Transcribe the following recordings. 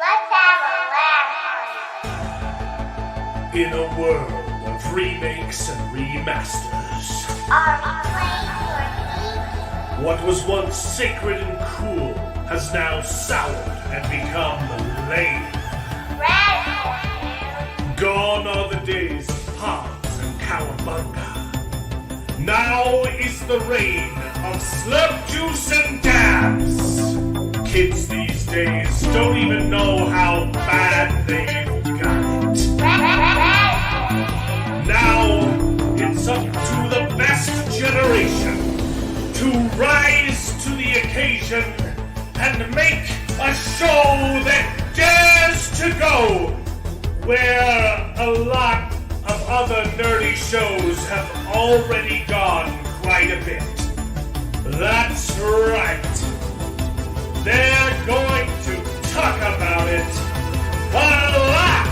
Let's have a laugh party. In a world of remakes and remasters, Are we playing for keeps? what was once sacred and cool has now soured and become lame. Radical. Gone are the days of Hobbs and Cowabunga. Now is the reign of slurp juice and dabs. Kids these days don't even know how bad they've got it. Now it's up to the best generation to rise to the occasion and make a show that dares to go where a lot of other nerdy shows have already gone quite a bit. That's right. They're going to talk about it a lot.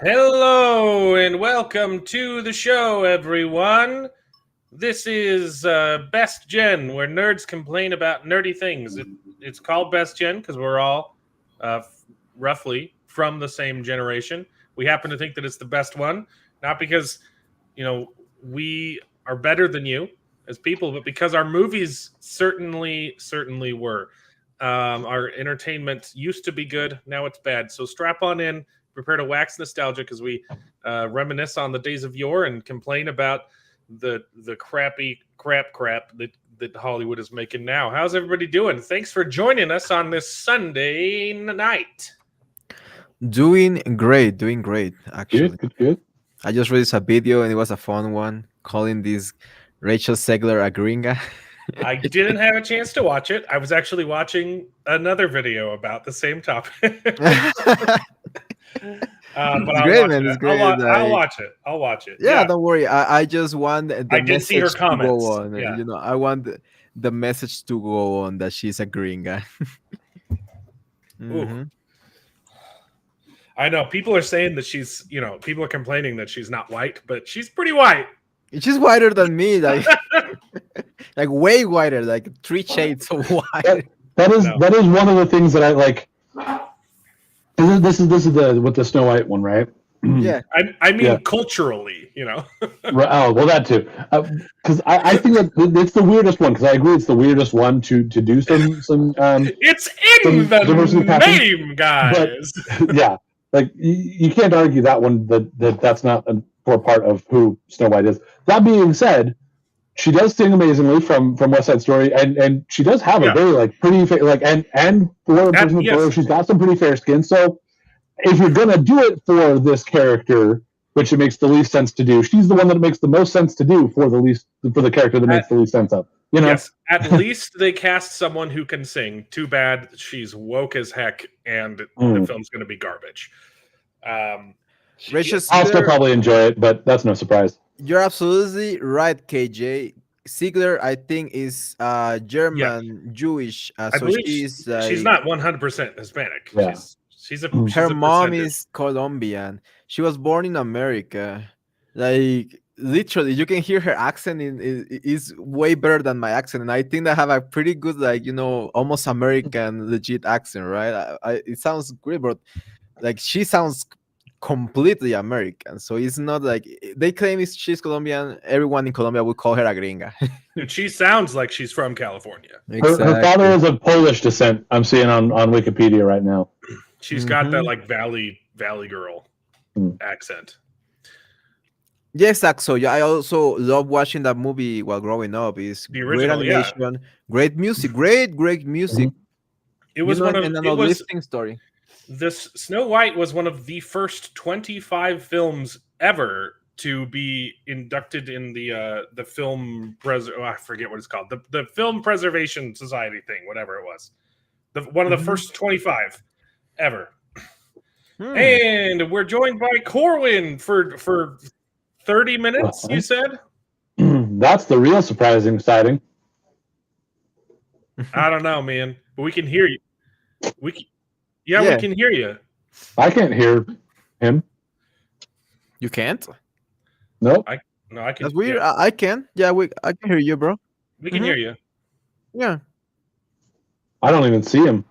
Hello and welcome to the show, everyone. This is Best Gen, where nerds complain about nerdy things. It's called Best Gen because we're all roughly from the same generation. We happen to think that it's the best one, not because we are better than you as people, but because our movies certainly were. Our entertainment used to be good, now it's bad. So strap on in. Prepare to wax nostalgic as we reminisce on the days of yore and complain about the crappy crap that Hollywood is making now. How's everybody doing? Thanks for joining us on this Sunday night. Doing great, actually. Good. I just released a video and it was a fun one, calling this Rachel Segler a gringa. I didn't have a chance to watch it. I was actually watching another video about the same topic. But I'll watch it. Yeah, don't worry. I just want the I did see her comments. To go on. Yeah. I want the message to go on that she's a gringa. Ooh. I know people are saying that she's, people are complaining that she's not white, but she's pretty white. She's whiter than me, like way whiter, like 3 shades of white. That is one of the things that I like. This is with the Snow White one, right? Yeah. I mean, culturally, Right, oh, well, that too. Because I think that it's the weirdest one. Because I agree, it's the weirdest one to do some. It's in the name, guys. But, yeah, like you can't argue that one. That's not a core part of who Snow White is. That being said, she does sing amazingly from West Side Story, and she does have a very pretty and for a person of color, she's got some pretty fair skin. So if you're gonna do it for this character, which it makes the least sense to do, she's the one that makes the most sense to do for the character that makes the least sense of. Yes, at least they cast someone who can sing. Too bad she's woke as heck, and the film's gonna be garbage. I'll still probably enjoy it, but that's no surprise. You're absolutely right, KJ. Ziegler, I think, is German, Jewish. I so believe she's not 100% Hispanic. Yeah. Her mom is Colombian. She was born in America. Like, literally, you can hear her accent is way better than my accent. And I think I have a pretty good, almost American legit accent, right? It sounds great, but she sounds completely American, so it's not like they claim she's Colombian. Everyone in Colombia would call her a gringa. She sounds like she's from California. Exactly. Her father is of Polish descent. I'm seeing on Wikipedia right now. She's got that valley girl accent. Yes, so I also love watching that movie while growing up. It's the original, great animation, great music, great music. It was an uplifting story. This Snow White was one of the first 25 films ever to be inducted in the film I forget what it's called, the Film Preservation Society thing, whatever it was. One of the first 25 ever. And we're joined by Corwin for 30 minutes, you said? That's the real surprising sighting. I don't know, man. But we can hear you. We can hear you. I can't hear him. You can't? Nope. No, I can. That's weird. Yeah, I can. Yeah, I can hear you, bro. we can hear you. Yeah. I don't even see him.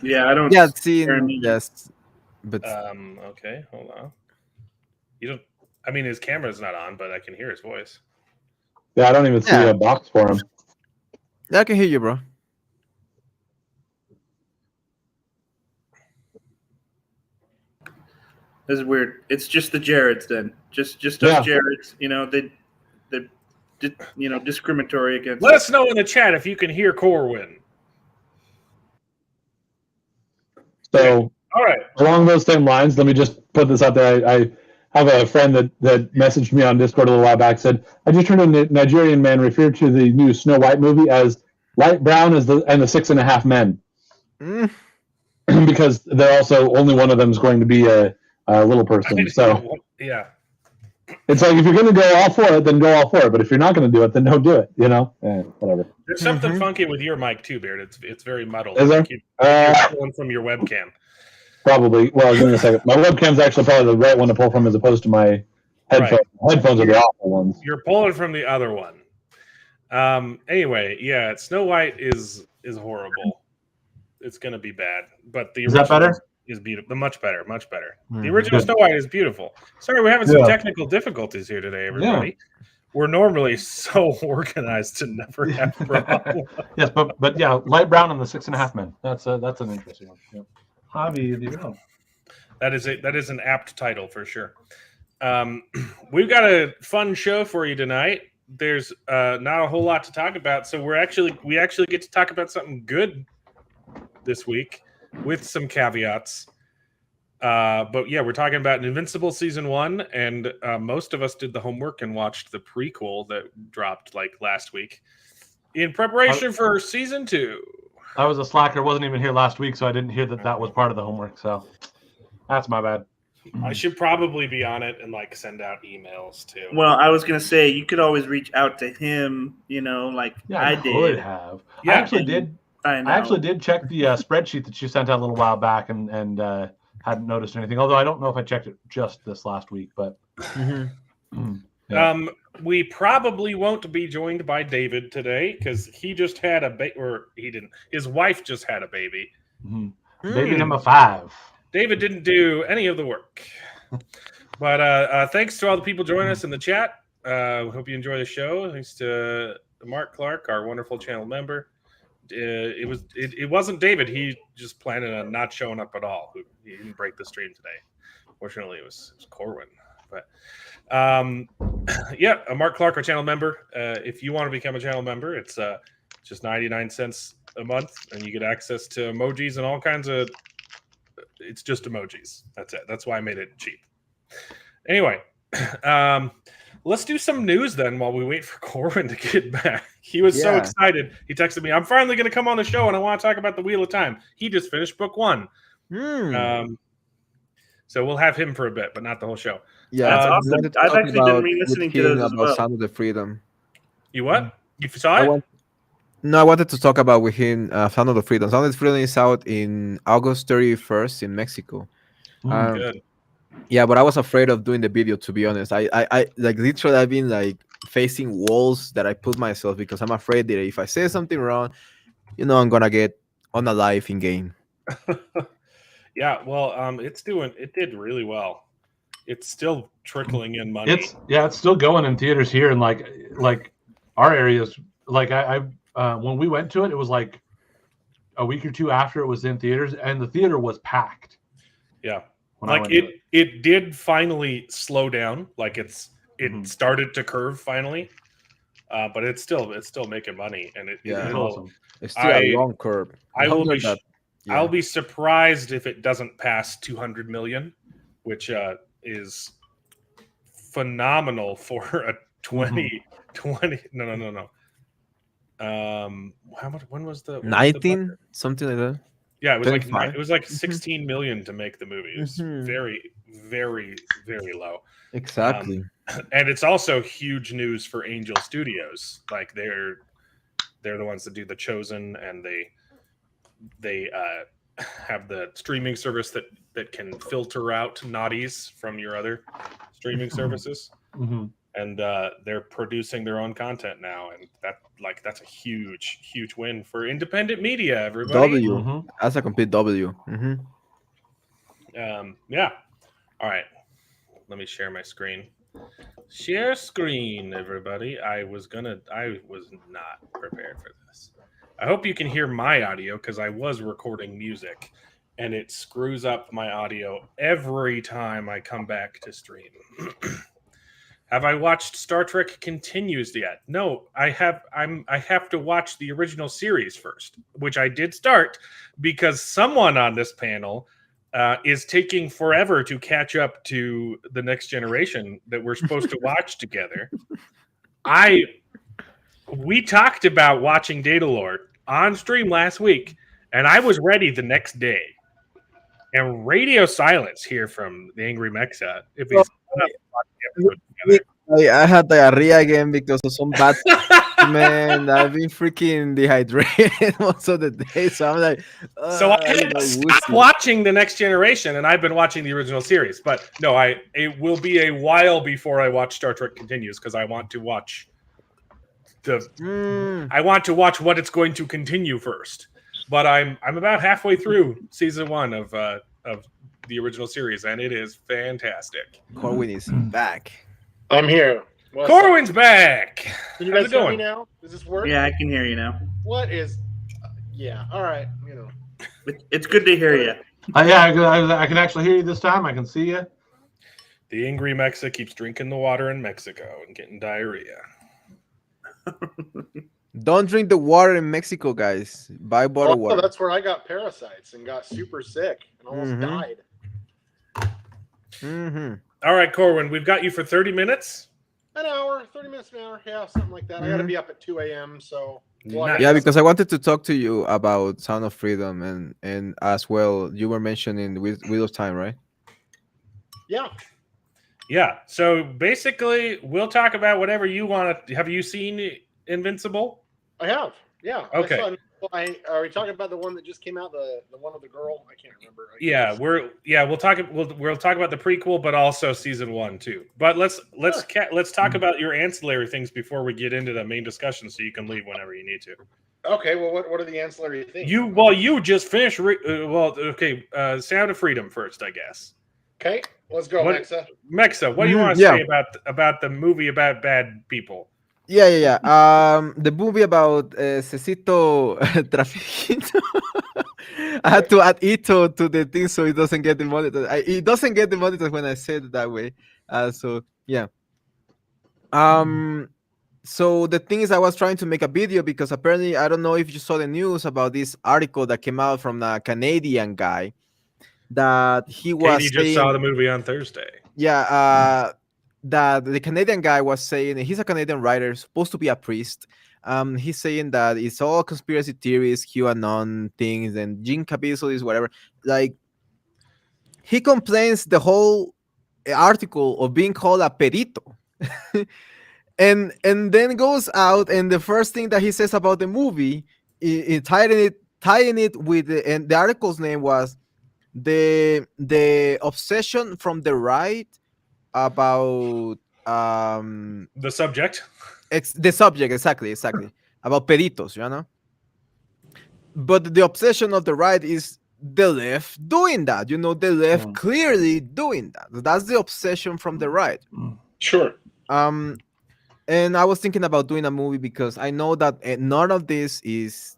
Yeah, I don't. Yeah, hear him seeing either. yes, but Okay, hold on. You don't. I mean, his camera's not on, but I can hear his voice. Yeah, I don't even see a box for him. yeah, I can hear you, bro. This is weird. It's just the Jareds then. Just us Jareds. You know they discriminatory against. Let us know in the chat if you can hear Corwin. So, all right. Along those same lines, let me just put this out there. I have a friend that messaged me on Discord a little while back. Said, I just heard a Nigerian man refer to the new Snow White movie as light brown and the 6.5 Men, because they're also only one of them is going to be a little person. So yeah, it's like if you're going to go all for it, then go all for it. But if you're not going to do it, then don't do it. You know, whatever. There's something funky with your mic too, Beard. It's very muddled. Is there? You're pulling from your webcam. Probably. Well, give me a second. My webcam's actually probably the right one to pull from as opposed to my headphones. Right. Headphones are the awful ones. You're pulling from the other one. Anyway, yeah, Snow White is horrible. It's gonna be bad. But the original that better? Is beautiful. Much better. The original Snow White is beautiful. Sorry, we're having some technical difficulties here today, everybody. Yeah. We're normally so organized to never have problems. Yes, but yeah, light brown and the 6.5 Men. That's an interesting one. Yeah. Hobby, That is an apt title for sure. We've got a fun show for you tonight. There's not a whole lot to talk about, so we actually get to talk about something good this week with some caveats. But yeah, we're talking about Invincible season 1, and most of us did the homework and watched the prequel that dropped like last week in preparation for season 2. I was a slacker, wasn't even here last week, so I didn't hear that was part of the homework. So that's my bad. I should probably be on it and like send out emails too. Well, I was gonna say you could always reach out to him. You know, like I did. Have. Yeah, I actually did check the spreadsheet that you sent out a little while back and hadn't noticed anything. Although I don't know if I checked it just this last week, but. Yeah. We probably won't be joined by David today because he just had a baby, or he didn't. His wife just had a baby. Baby number 5. David didn't do any of the work. But thanks to all the people joining us in the chat. Hope you enjoy the show. Thanks to Mark Clark, our wonderful channel member. It wasn't David. He just planned on not showing up at all. He didn't break the stream today. Fortunately, it was Corwin. But yeah, Mark Clark, our channel member. If you want to become a channel member, it's just 99 cents a month, and you get access to emojis and all kinds of. It's just emojis. That's it. That's why I made it cheap. Anyway, let's do some news then while we wait for Corwin to get back. He was so excited. He texted me, "I'm finally going to come on the show, and I want to talk about the Wheel of Time." He just finished book 1. So we'll have him for a bit, but not the whole show. Yeah, that's awesome. I've actually been re-listening to those as well. Sound of the Freedom. You what? You saw it? No, I wanted to talk about with him Sound of the Freedom. Sound of the Freedom is out in August 31st in Mexico. Good. Yeah, but I was afraid of doing the video, to be honest. I like literally I've been like facing walls that I put myself because I'm afraid that if I say something wrong, I'm gonna get unalive in game. Yeah, well, it did really well. It's still trickling in money. It's still going in theaters here, and like our areas. Like I when we went to it, it was like a week or two after it was in theaters, and the theater was packed. Yeah, like it did finally slow down. Like it started to curve finally, but it's still making money, and it's awesome. It's still a long curve. I'll be surprised if it doesn't pass 200 million, which is phenomenal for a 2020. No. How much? When was the 19? Something like that. Yeah, it was like 25? it was like Mhm. 16 million to make the movie. It was Mhm. very, very, very low. Exactly. And it's also huge news for Angel Studios. Like they're the ones that do The Chosen, and they have the streaming service that can filter out naughties from your other streaming services. Mhm. And they're producing their own content now, and that's a huge win for independent media, everybody. W. Mhm. That's a complete W. Hmm. Yeah. All right, let me share my screen. Share screen, everybody. I was not prepared for this. I hope you can hear my audio because I was recording music, and it screws up my audio every time I come back to stream. Have I watched Star Trek Continues yet? No, I have. I have to watch the original series first, which I did start because someone on this panel is taking forever to catch up to the Next Generation that we're supposed to watch together. We talked about watching Data Lord on stream last week, and I was ready the next day. And radio silence here from the Angry Mexa. If he's gonna watch the episode together. I had diarrhea again because of some bad man. I've been freaking dehydrated most of the day, so I'm like, So I had to stop woozy. watching the Next Generation, and I've been watching the original series. But no, it will be a while before I watch Star Trek Continues because I want to watch I want to watch what it's going to continue first. But I'm about halfway through season 1 of the original series, and it is fantastic. Corwin is back. I'm here. What's Corwin's up? back. Can you How's guys it hear going? me now? Does this work? Yeah, I can hear you now. What is? Yeah. All right. You know. It's good to hear you. Yeah, I can actually hear you this time. I can see you. The Angry Mexa keeps drinking the water in Mexico and getting diarrhea. Don't drink the water in Mexico, guys. Buy bottled Oh, water. that's where I got parasites and got super sick and almost Mhm. died. Mm-hmm. All right, Corwin, we've got you for 30 minutes. An hour, 30 minutes an hour, yeah, something like that. I got to Mhm. be up at 2 a.m. So Nice. Yeah, because I wanted to talk to you about Sound of Freedom and as well. You were mentioning Widow's Time, right? yeah, Yeah. So basically, we'll talk about whatever you want to. Have you seen Invincible? I have. Yeah. Okay. Are we talking about the one that just came out? The one with the girl? I can't remember. Yeah, we'll talk about the prequel, but also season 1 too. But let's talk about your ancillary things before we get into the main discussion, so you can leave whenever you need to. Okay. Well, what are the ancillary things? You just finished. Sound of Freedom first, I guess. Okay. Let's go, What- Mexa. Mexa, what do you want to Yeah. say about the movie about bad people? Yeah. The movie about Cecito Trafiquito. I had to add Ito to the thing so it doesn't get demonetized. It doesn't get demonetized when I said it that way. So yeah. So the thing is, I was trying to make a video because apparently I don't know if you saw the news about this article that came out from a Canadian guy that he was Katie just saying, saw the movie on Thursday. yeah, that the Canadian guy was saying, he's a Canadian writer, supposed to be a priest. He's saying that it's all conspiracy theories, QAnon things, and Jim Caviezel is whatever. Like, he complains the whole article of being called a perito. and then goes out, and the first thing that he says about the movie, tying it with and the article's name was the obsession from the right about The subject. the subject, exactly about peritos, but the obsession of the right is the left doing that, the left clearly doing that. That's the obsession from the right. Sure. And I was thinking about doing a movie because I know that none of this is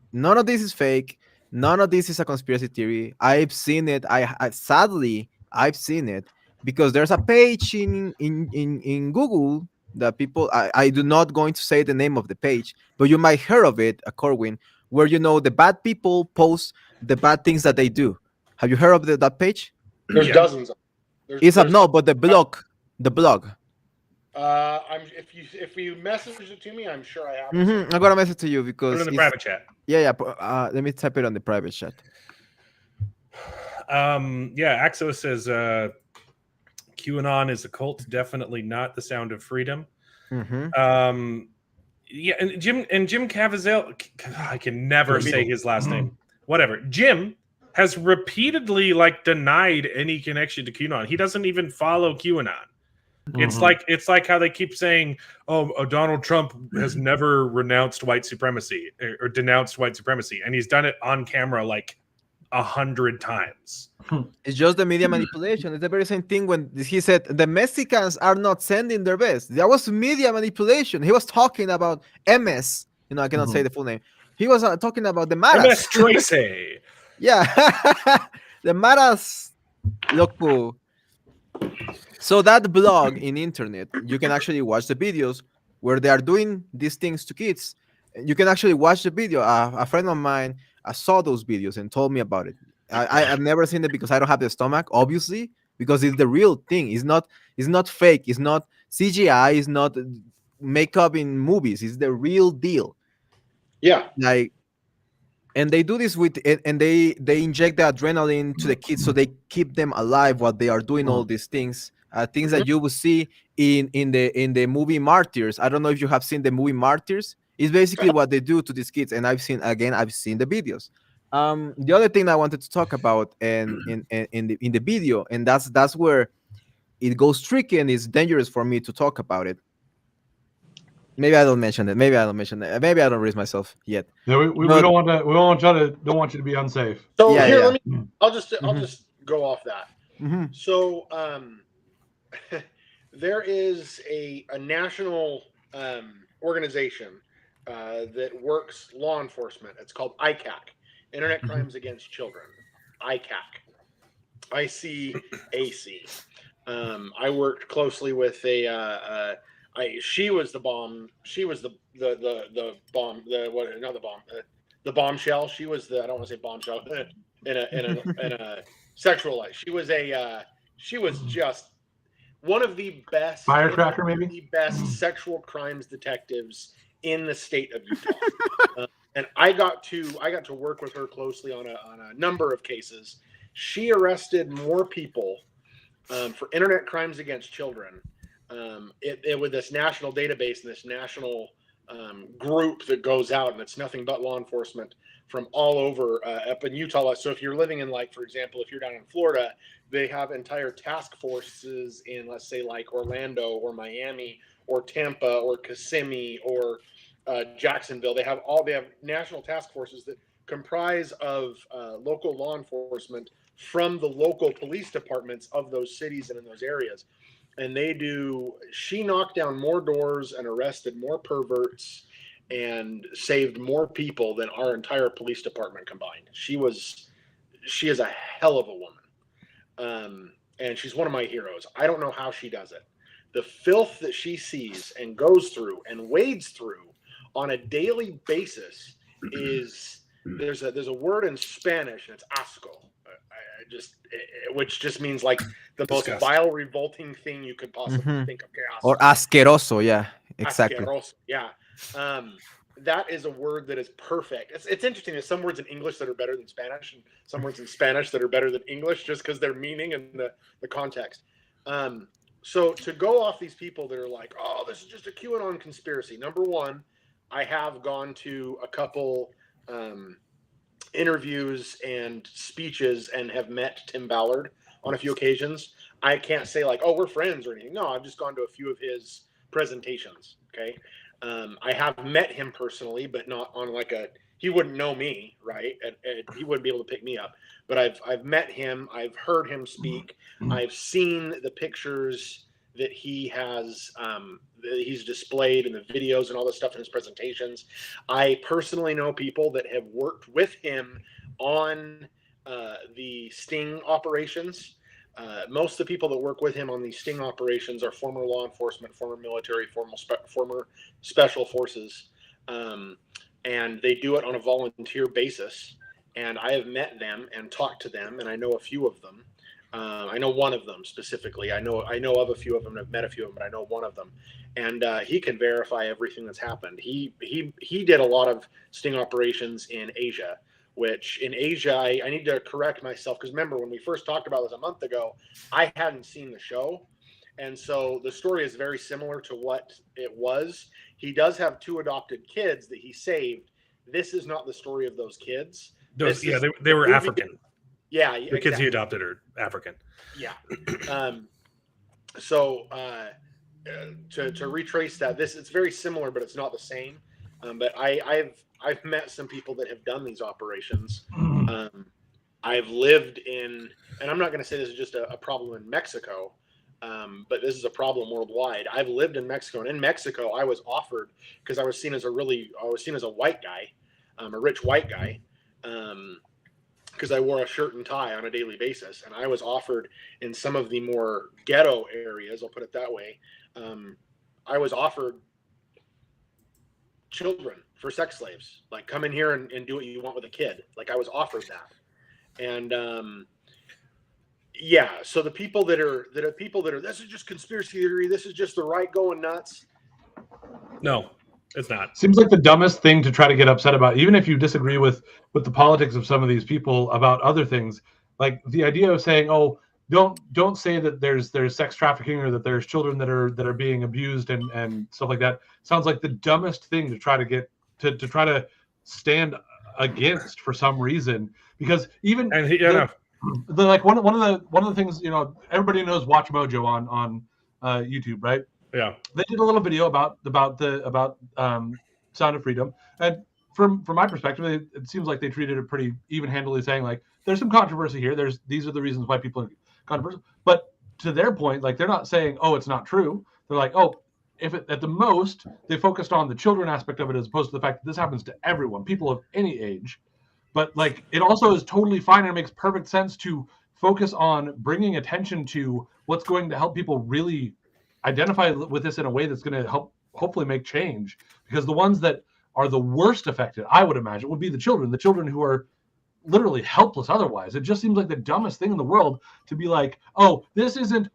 fake. None of this is a conspiracy theory. I've seen it. Sadly I've seen it because there's a page in Google that people, I do not going to say the name of the page, but you might hear of it, Corwin, where the bad people post the bad things that they do. Have you heard of that page? There's dozens of them. But the blog. If you message it to me, I'm sure I have it. I'm gonna message to you because Put it in the private chat. Yeah. Let me type it on the private chat. Yeah, Axo says QAnon is a cult, definitely not the sound of freedom. Yeah, and Jim Caviezel, I can never say his last name. Whatever. Jim has repeatedly denied any connection to QAnon. He doesn't even follow QAnon. It's like how they keep saying, "Oh, Donald Trump has never renounced white supremacy or denounced white supremacy," and he's done it on camera 100 times. It's just the media manipulation. It's the very same thing when he said the Mexicans are not sending their best. That was media manipulation. He was talking about MS. I cannot say the full name. He was talking about the Maras. MS Tracy. Yeah, the Maras loco. So that blog in internet, you can actually watch the videos where they are doing these things to kids. You can actually watch the video. A friend of mine saw those videos and told me about it. I've never seen it because I don't have the stomach, obviously, because it's the real thing. It's not fake. It's not CGI. It's not makeup in movies. It's the real deal. Yeah. And they do this and they inject the adrenaline to the kids so they keep them alive while they are doing all these things. Things that you will see in the movie Martyrs. I don't know if you have seen the movie Martyrs. It's basically what they do to these kids, and I've seen the videos. The other thing I wanted to talk about in the video, and that's where it goes tricky and it's dangerous for me to talk about it. Maybe I don't mention it. Maybe I don't raise myself yet. Yeah, we don't want to. We don't want you to be unsafe. So Yeah, here, yeah. I'll just go off that. So there is a national organization that works law enforcement. It's called ICAC, Internet Crimes Against Children. ICAC, ICAC. I worked closely with she was the bomb. She was the bomb. The bombshell. She was the. I don't want to say bombshell. in a sexual life. She was just one of the best firecracker, maybe the best sexual crimes detectives in the state of Utah. And I got to work with her closely on a number of cases. She arrested more people for internet crimes against children. With this national database and this national group that goes out, and it's nothing but law enforcement from all over up in Utah. So if you're living in, for example, if you're down in Florida, they have entire task forces in, let's say, Orlando or Miami or Tampa or Kissimmee or Jacksonville. They have national task forces that comprise of local law enforcement from the local police departments of those cities and in those areas. And she knocked down more doors and arrested more perverts and saved more people than our entire police department combined. She is a hell of a woman. And she's one of my heroes. I don't know how she does it. The filth that she sees and goes through and wades through on a daily basis is, there's a word in Spanish, and it's asco. Which just means the most vile, revolting thing you could possibly think of. Or asqueroso, yeah, exactly. Asqueroso, yeah. That is a word that is perfect. It's interesting. There's some words in English that are better than Spanish, and some words in Spanish that are better than English, just because their meaning and the context. So to go off these people that are oh, this is just a QAnon conspiracy. Number one, I have gone to a couple interviews and speeches and have met Tim Ballard on a few occasions. I can't say oh, we're friends or anything. No, I've just gone to a few of his presentations. Okay. I have met him personally, but not on he wouldn't know me, right? And he wouldn't be able to pick me up, but I've met him. I've heard him speak. I've seen the pictures that he has, that he's displayed in the videos and all this stuff in his presentations. I personally know people that have worked with him on the sting operations. Most of the people that work with him on these sting operations are former law enforcement, former military, former special forces, and they do it on a volunteer basis. And I have met them and talked to them, and I know a few of them. I know one of them specifically. I know of a few of them. I've met a few of them, but I know one of them, and he can verify everything that's happened. He did a lot of sting operations in Asia, which in Asia, I need to correct myself, because remember when we first talked about this a month ago, I hadn't seen the show. And so the story is very similar to what it was. He does have 2 adopted kids that he saved. This is not the story of those kids. They were African. Yeah, the kids he adopted are African. Yeah. So to retrace that, it's very similar, but it's not the same. But I've met some people that have done these operations. I've lived in, and I'm not going to say this is just a problem in Mexico, but this is a problem worldwide. I've lived in Mexico, and in Mexico, I was offered, because I was seen as a white guy, a rich white guy, because I wore a shirt and tie on a daily basis, and I was offered in some of the more ghetto areas, I'll put it that way, I was offered children for sex slaves, like come in here and do what you want with a kid. Like I was offered that. And yeah, so the people that are this is just conspiracy theory, this is just the right going nuts. No, it's not. Seems like the dumbest thing to try to get upset about, even if you disagree with the politics of some of these people about other things. Like the idea of saying, "Oh, don't say that there's sex trafficking or that there's children that are being abused and stuff like that." Sounds like the dumbest thing to try to get to try to stand against for some reason. Because even like one of the things, you know, everybody knows Watch Mojo on YouTube, right? Yeah, they did a little video about Sound of Freedom, and from my perspective, it seems like they treated it pretty even-handedly, saying like there's some controversy here. These are the reasons why people are controversial. But to their point, like they're not saying, oh, it's not true. They're like, oh, at the most they focused on the children aspect of it as opposed to the fact that this happens to everyone, people of any age. But like it also is totally fine and it makes perfect sense to focus on bringing attention to what's going to help people really identify with this in a way that's going to help hopefully make change. Because the ones that are the worst affected, I would imagine, would be the children who are literally helpless otherwise. It just seems like the dumbest thing in the world to be like, oh, this isn't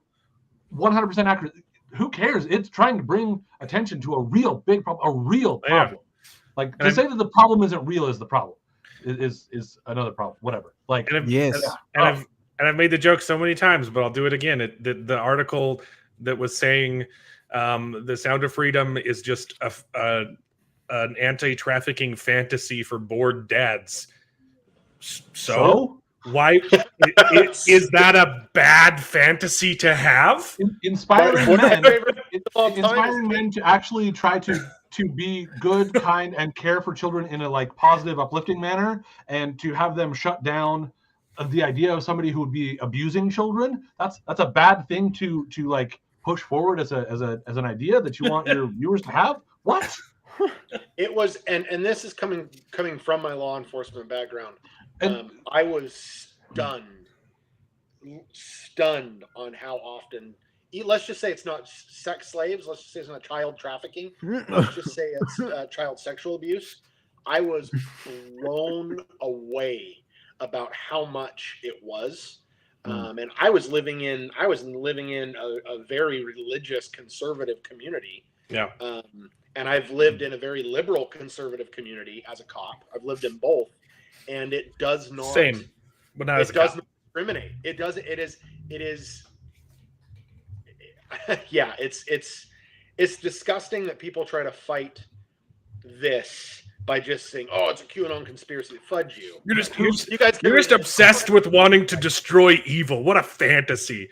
100% accurate. Who cares? It's trying to bring attention to a real big problem, Yeah. Like to say that the problem isn't real is the problem. Is another problem. Whatever. Like I've made the joke so many times, but I'll do it again. The article that was saying the Sound of Freedom is just an anti-trafficking fantasy for bored dads. So why is that a bad fantasy to have? Inspiring men to actually try to be good, kind, and care for children in a like positive, uplifting manner, and to have them shut down the idea of somebody who would be abusing children. That's a bad thing to like push forward as an idea that you want your viewers to have. What? It was, and this is coming from my law enforcement background. I was stunned on how often. Let's just say it's not sex slaves. Let's just say it's not child trafficking. Let's just say it's child sexual abuse. I was blown away about how much it was. And I was living in a very religious conservative community. Yeah. And I've lived in a very liberal conservative community as a cop. I've lived in both, and it does not but not as a does cop. not discriminate. It doesn't. It is. Yeah, it's disgusting that people try to fight this by just saying, "Oh, it's a QAnon conspiracy." Fudge you. You're just obsessed with wanting to destroy evil. What a fantasy!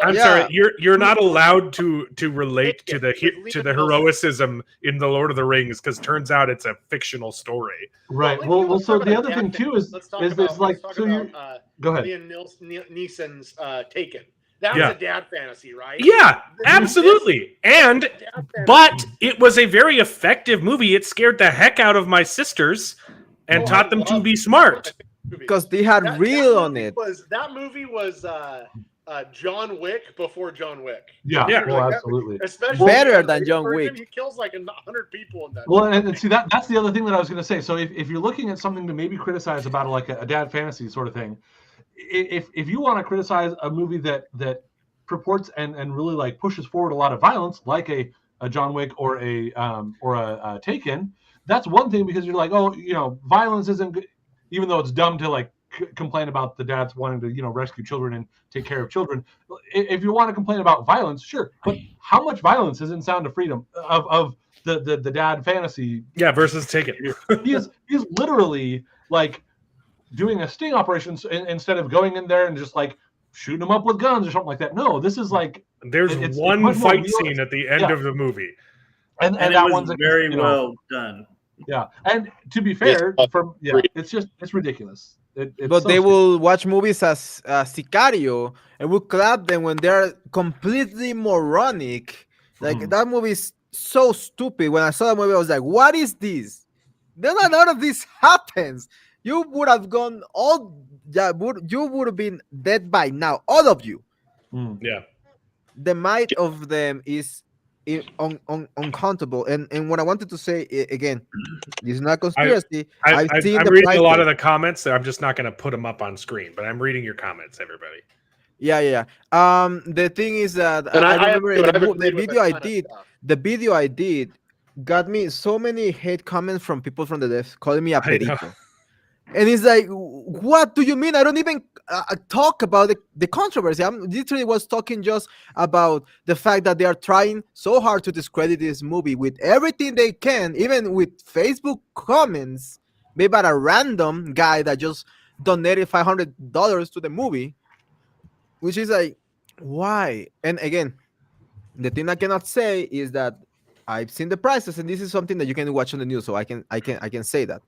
I'm sorry, you're not allowed to relate to the heroicism in the Lord of the Rings because turns out it's a fictional story. Right. Well, so the other thing too is go ahead. Liam Neeson's Taken. That was a dad fantasy, right? Yeah, absolutely. But it was a very effective movie. It scared the heck out of my sisters and taught them to be smart. Because they had real on it. That movie was John Wick before John Wick. Yeah. Well, absolutely. Especially better than John Wick. He kills like 100 people in that. Well, and see that's the other thing that I was going to say. So if you're looking at something to maybe criticize about like a dad fantasy sort of thing, if you want to criticize a movie that purports and really like pushes forward a lot of violence, like a John Wick or a Taken, that's one thing because you're like, oh, you know, violence isn't good. even though it's dumb to like complain about the dads wanting to rescue children and take care of children. If you want to complain about violence, sure, but how much violence is in Sound of Freedom of the dad fantasy? Yeah, versus Taken. He's literally like doing a sting operation instead of going in there and just like shooting them up with guns or something like that. No, this is like there's one fight scene at the end of the movie, and that that was one's very well done. Yeah, and to be fair, it's ridiculous. But they will watch movies as Sicario and will clap them when they're completely moronic. Like that movie is so stupid. When I saw that movie, I was like, "What is this?" Then none of this happens. You would have gone you would have been dead by now, all of you. Yeah, the might of them is uncountable. And what I wanted to say again, this is not conspiracy. I'm reading a lot of the comments. So I'm just not going to put them up on screen, but I'm reading your comments, everybody. Yeah. The thing is that I remember the video I did got me so many hate comments from people from the left calling me a perito. And it's like, what do you mean? I don't even talk about the controversy. I'm literally was talking just about the fact that they are trying so hard to discredit this movie with everything they can, even with Facebook comments made by a random guy that just donated $500 to the movie, which is like, why? And again, the thing I cannot say is that I've seen the prices, and this is something that you can watch on the news, so I can say that.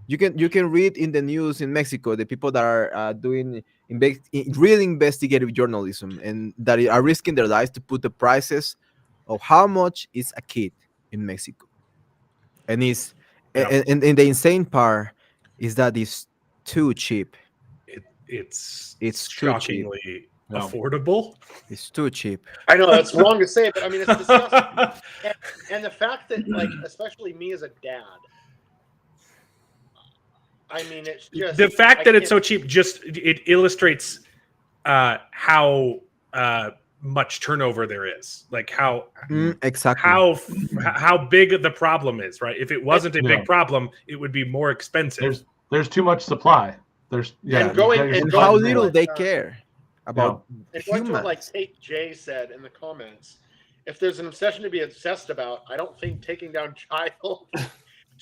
You can read in the news in Mexico the people that are doing real investigative journalism and that are risking their lives to put the prices of how much is a kid in Mexico, and and the insane part is that it's too cheap. It's shockingly too cheap. Affordable. It's too cheap. I know that's wrong to say, but I mean it's disgusting. and the fact that, like, especially me as a dad. I mean, it's just the fact that it's so cheap. Just it illustrates how much turnover there is. Like how exactly how big the problem is. Right? If it wasn't a big problem, it would be more expensive. There's too much supply. And how little they care about and going to what, like Tate J said in the comments. If there's an obsession to be obsessed about, I don't think taking down child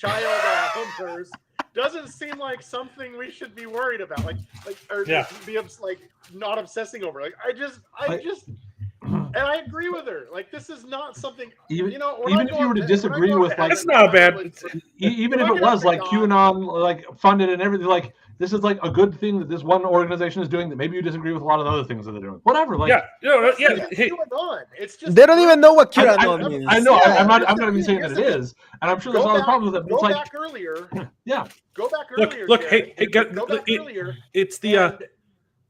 hunters doesn't seem like something we should be worried about, be like not obsessing over. Like I just, and I agree with her. Like this is not something even if you were to disagree with, like, that's not bad. Even if it was like QAnon, like funded and everything, like this is like a good thing that this one organization is doing that maybe you disagree with a lot of the other things that they're doing. Whatever, like QAnon. It's just they don't even know what QAnon means. I know. I'm not even saying that it is, and I'm sure there's a lot of problems with it. Go back earlier. Yeah. Go back earlier. Look. Go back earlier. It's the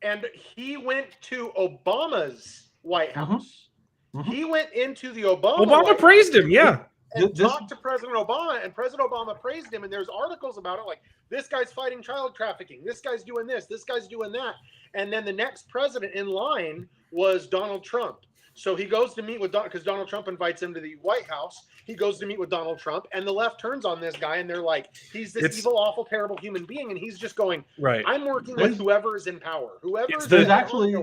and he went to Obama's White House. He went into the Obama praised him, and talked to President Obama, and President Obama praised him, and there's articles about it, like this guy's fighting child trafficking, this guy's doing this guy's doing that, and then the next president in line was Donald Trump. So he goes to meet with because Donald Trump invites him to the White House. He goes to meet with Donald Trump, and the left turns on this guy, and they're like, he's this evil, awful, terrible human being, and he's just going, right. I'm working with whoever is in power. There's actually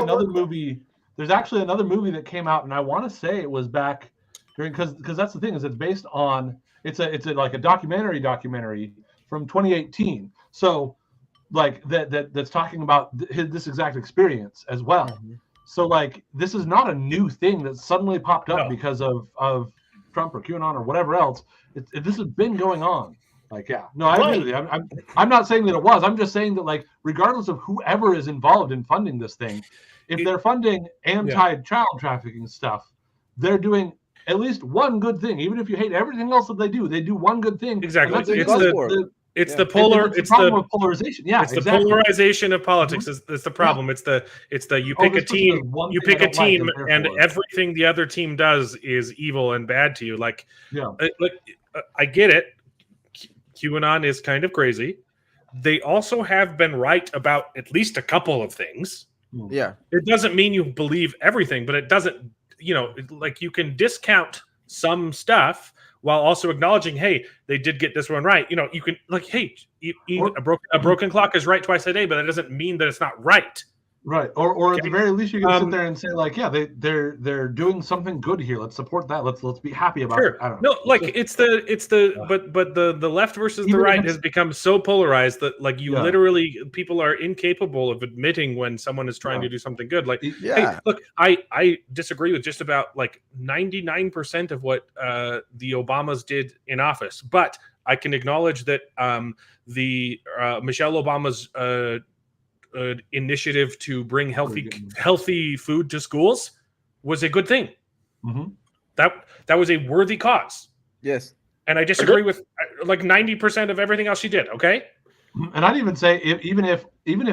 another movie. There's actually another movie that came out, and I want to say it was back during because that's the thing is it's based on it's like a documentary from 2018. So like that's talking about this exact experience as well. Mm-hmm. So like this is not a new thing that suddenly popped up because of Trump or QAnon or whatever else. This has been going on. Like, I agree with you. I'm not saying that it was. I'm just saying that, like, regardless of whoever is involved in funding this thing, if they're funding anti-child trafficking stuff, they're doing at least one good thing. Even if you hate everything else that they do one good thing. Exactly. It's the polarization. Yeah, it's the polarization of politics. It's the problem. Yeah. It's the you pick a team. You pick a team, and everything the other team does is evil and bad to you. Like, I get it. QAnon is kind of crazy. They also have been right about at least a couple of things. Yeah. It doesn't mean you believe everything, but it doesn't, like you can discount some stuff while also acknowledging, hey, they did get this one right. You know, you can like, hey, a broken clock is right twice a day, but that doesn't mean that it's not right. Right. Or at Okay. the very least, you can sit there and say, like, yeah, they're doing something good here. Let's support that. Let's be happy about it. I don't know. No, like it's the but the left versus the Even if right it's- has become so polarized that like you Yeah. literally people are incapable of admitting when someone is trying to do something good. Like, Yeah. hey, look, I disagree with just about like 99% of what the Obamas did in office, but I can acknowledge that the Michelle Obama's initiative to bring healthy food to schools was a good thing. Mhm. That was a worthy cause. Yes. And I disagree with like 90% of everything else she did. Okay. And I'd even say even if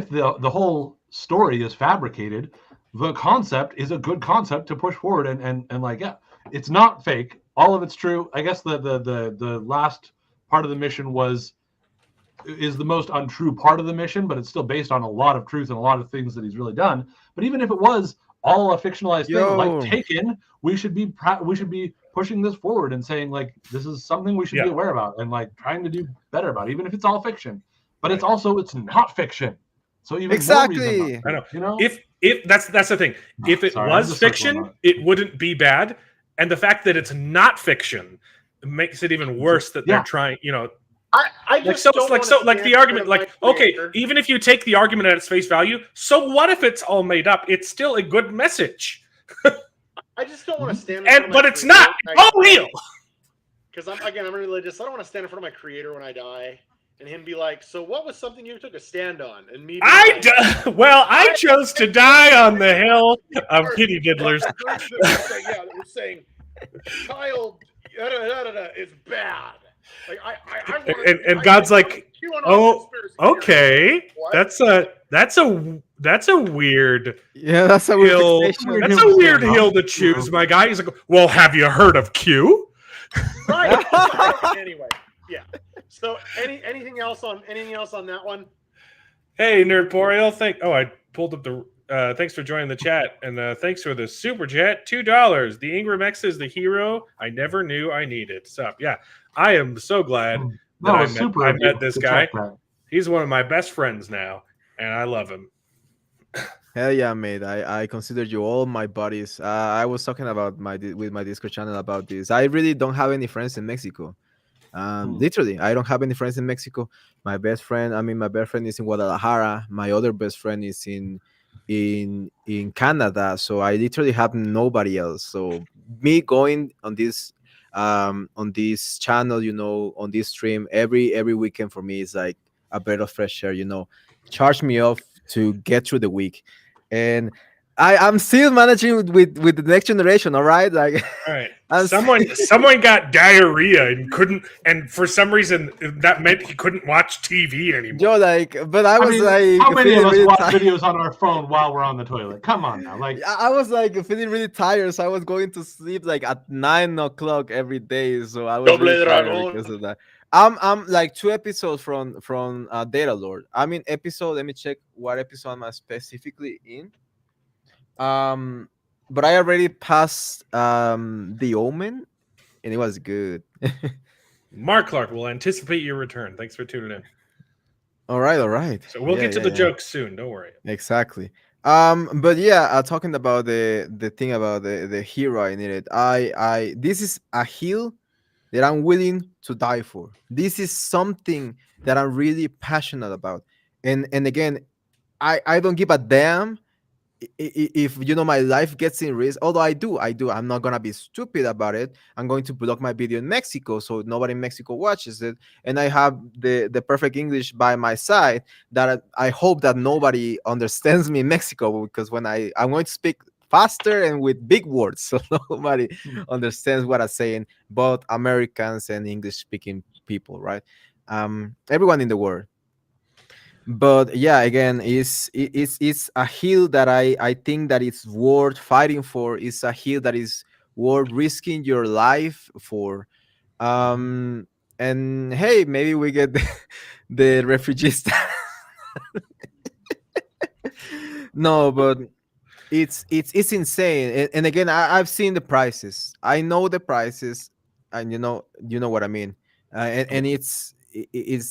the whole story is fabricated, the concept is a good concept to push forward and like, yeah, it's not fake. All of it's true. I guess the last part of the mission is the most untrue part of the mission, but it's still based on a lot of truth and a lot of things that he's really done. But even if it was all a fictionalized thing, like Taken, we should be pushing this forward and saying like this is something we should be aware about and like trying to do better about, even if it's all fiction. But it's not fiction. So even exactly, more reason I know. You know, if that's the thing. If it was fiction, it wouldn't be bad. And the fact that it's not fiction makes it even worse that they're trying. You know. I just like the argument, like, okay, even if you take the argument at its face value, so what if it's all made up? It's still a good message. I just don't want to stand. But it's not. It's all real. Because I'm religious. I don't want to stand in front of my creator when I die, and him be like, "So what was something you took a stand on?" And me, I chose to die on the hill of kitty diddlers. Yeah, we're saying child is bad. Like and God's like, oh, okay, that's a weird that's a weird hill. That's a weird hill to choose, my guy. He's like, well, have you heard of Q? Right. Anyway, yeah. So anything else on that one? Hey, Nerdporial, I pulled up the. Thanks for joining the chat, and thanks for the super chat, $2. The Ingram X is the hero I never knew I needed. Sup? Yeah, I am so glad that I met this guy. He's one of my best friends now, and I love him. Hell yeah, mate! I consider you all my buddies. I was talking about with my Discord channel about this. I really don't have any friends in Mexico. Literally, I don't have any friends in Mexico. My best friend is in Guadalajara. My other best friend is in Canada. So I literally have nobody else. So me going on this channel, on this stream every weekend for me is like a breath of fresh air. Charge me off to get through the week, and I'm still managing with the next generation. All right, like all right. Someone got diarrhea and couldn't, and for some reason that meant he couldn't watch TV anymore. Joe, but I was like, how many of us watch videos on our phone while we're on the toilet? Come on now, like I was like feeling really tired, so I was going to sleep like at 9 o'clock every day. So I was really tired because of that. I'm like 2 episodes from Data Lord. I'm in episode. Let me check what episode I'm specifically in. But I already passed The Omen, and it was good. Mark Clark will anticipate your return. Thanks for tuning in. All right. So we'll get to the jokes soon. Don't worry. Exactly. But yeah, talking about the thing about the hero I needed. This is a hill that I'm willing to die for. This is something that I'm really passionate about. And again, I don't give a damn if my life gets in risk. Although I do. I'm not gonna be stupid about it. I'm going to block my video in Mexico so nobody in Mexico watches it, and I have the perfect English by my side that I hope that nobody understands me in Mexico, because when I'm going to speak faster and with big words so nobody understands what I'm saying, both Americans and English speaking people, right? Everyone in the world. But yeah, again, it's a hill that I think that it's worth fighting for. It's a hill that is worth risking your life for. And hey, maybe we get the refugees. No, but it's insane. And again, I've seen the prices. I know the prices. and you know what I mean. And it's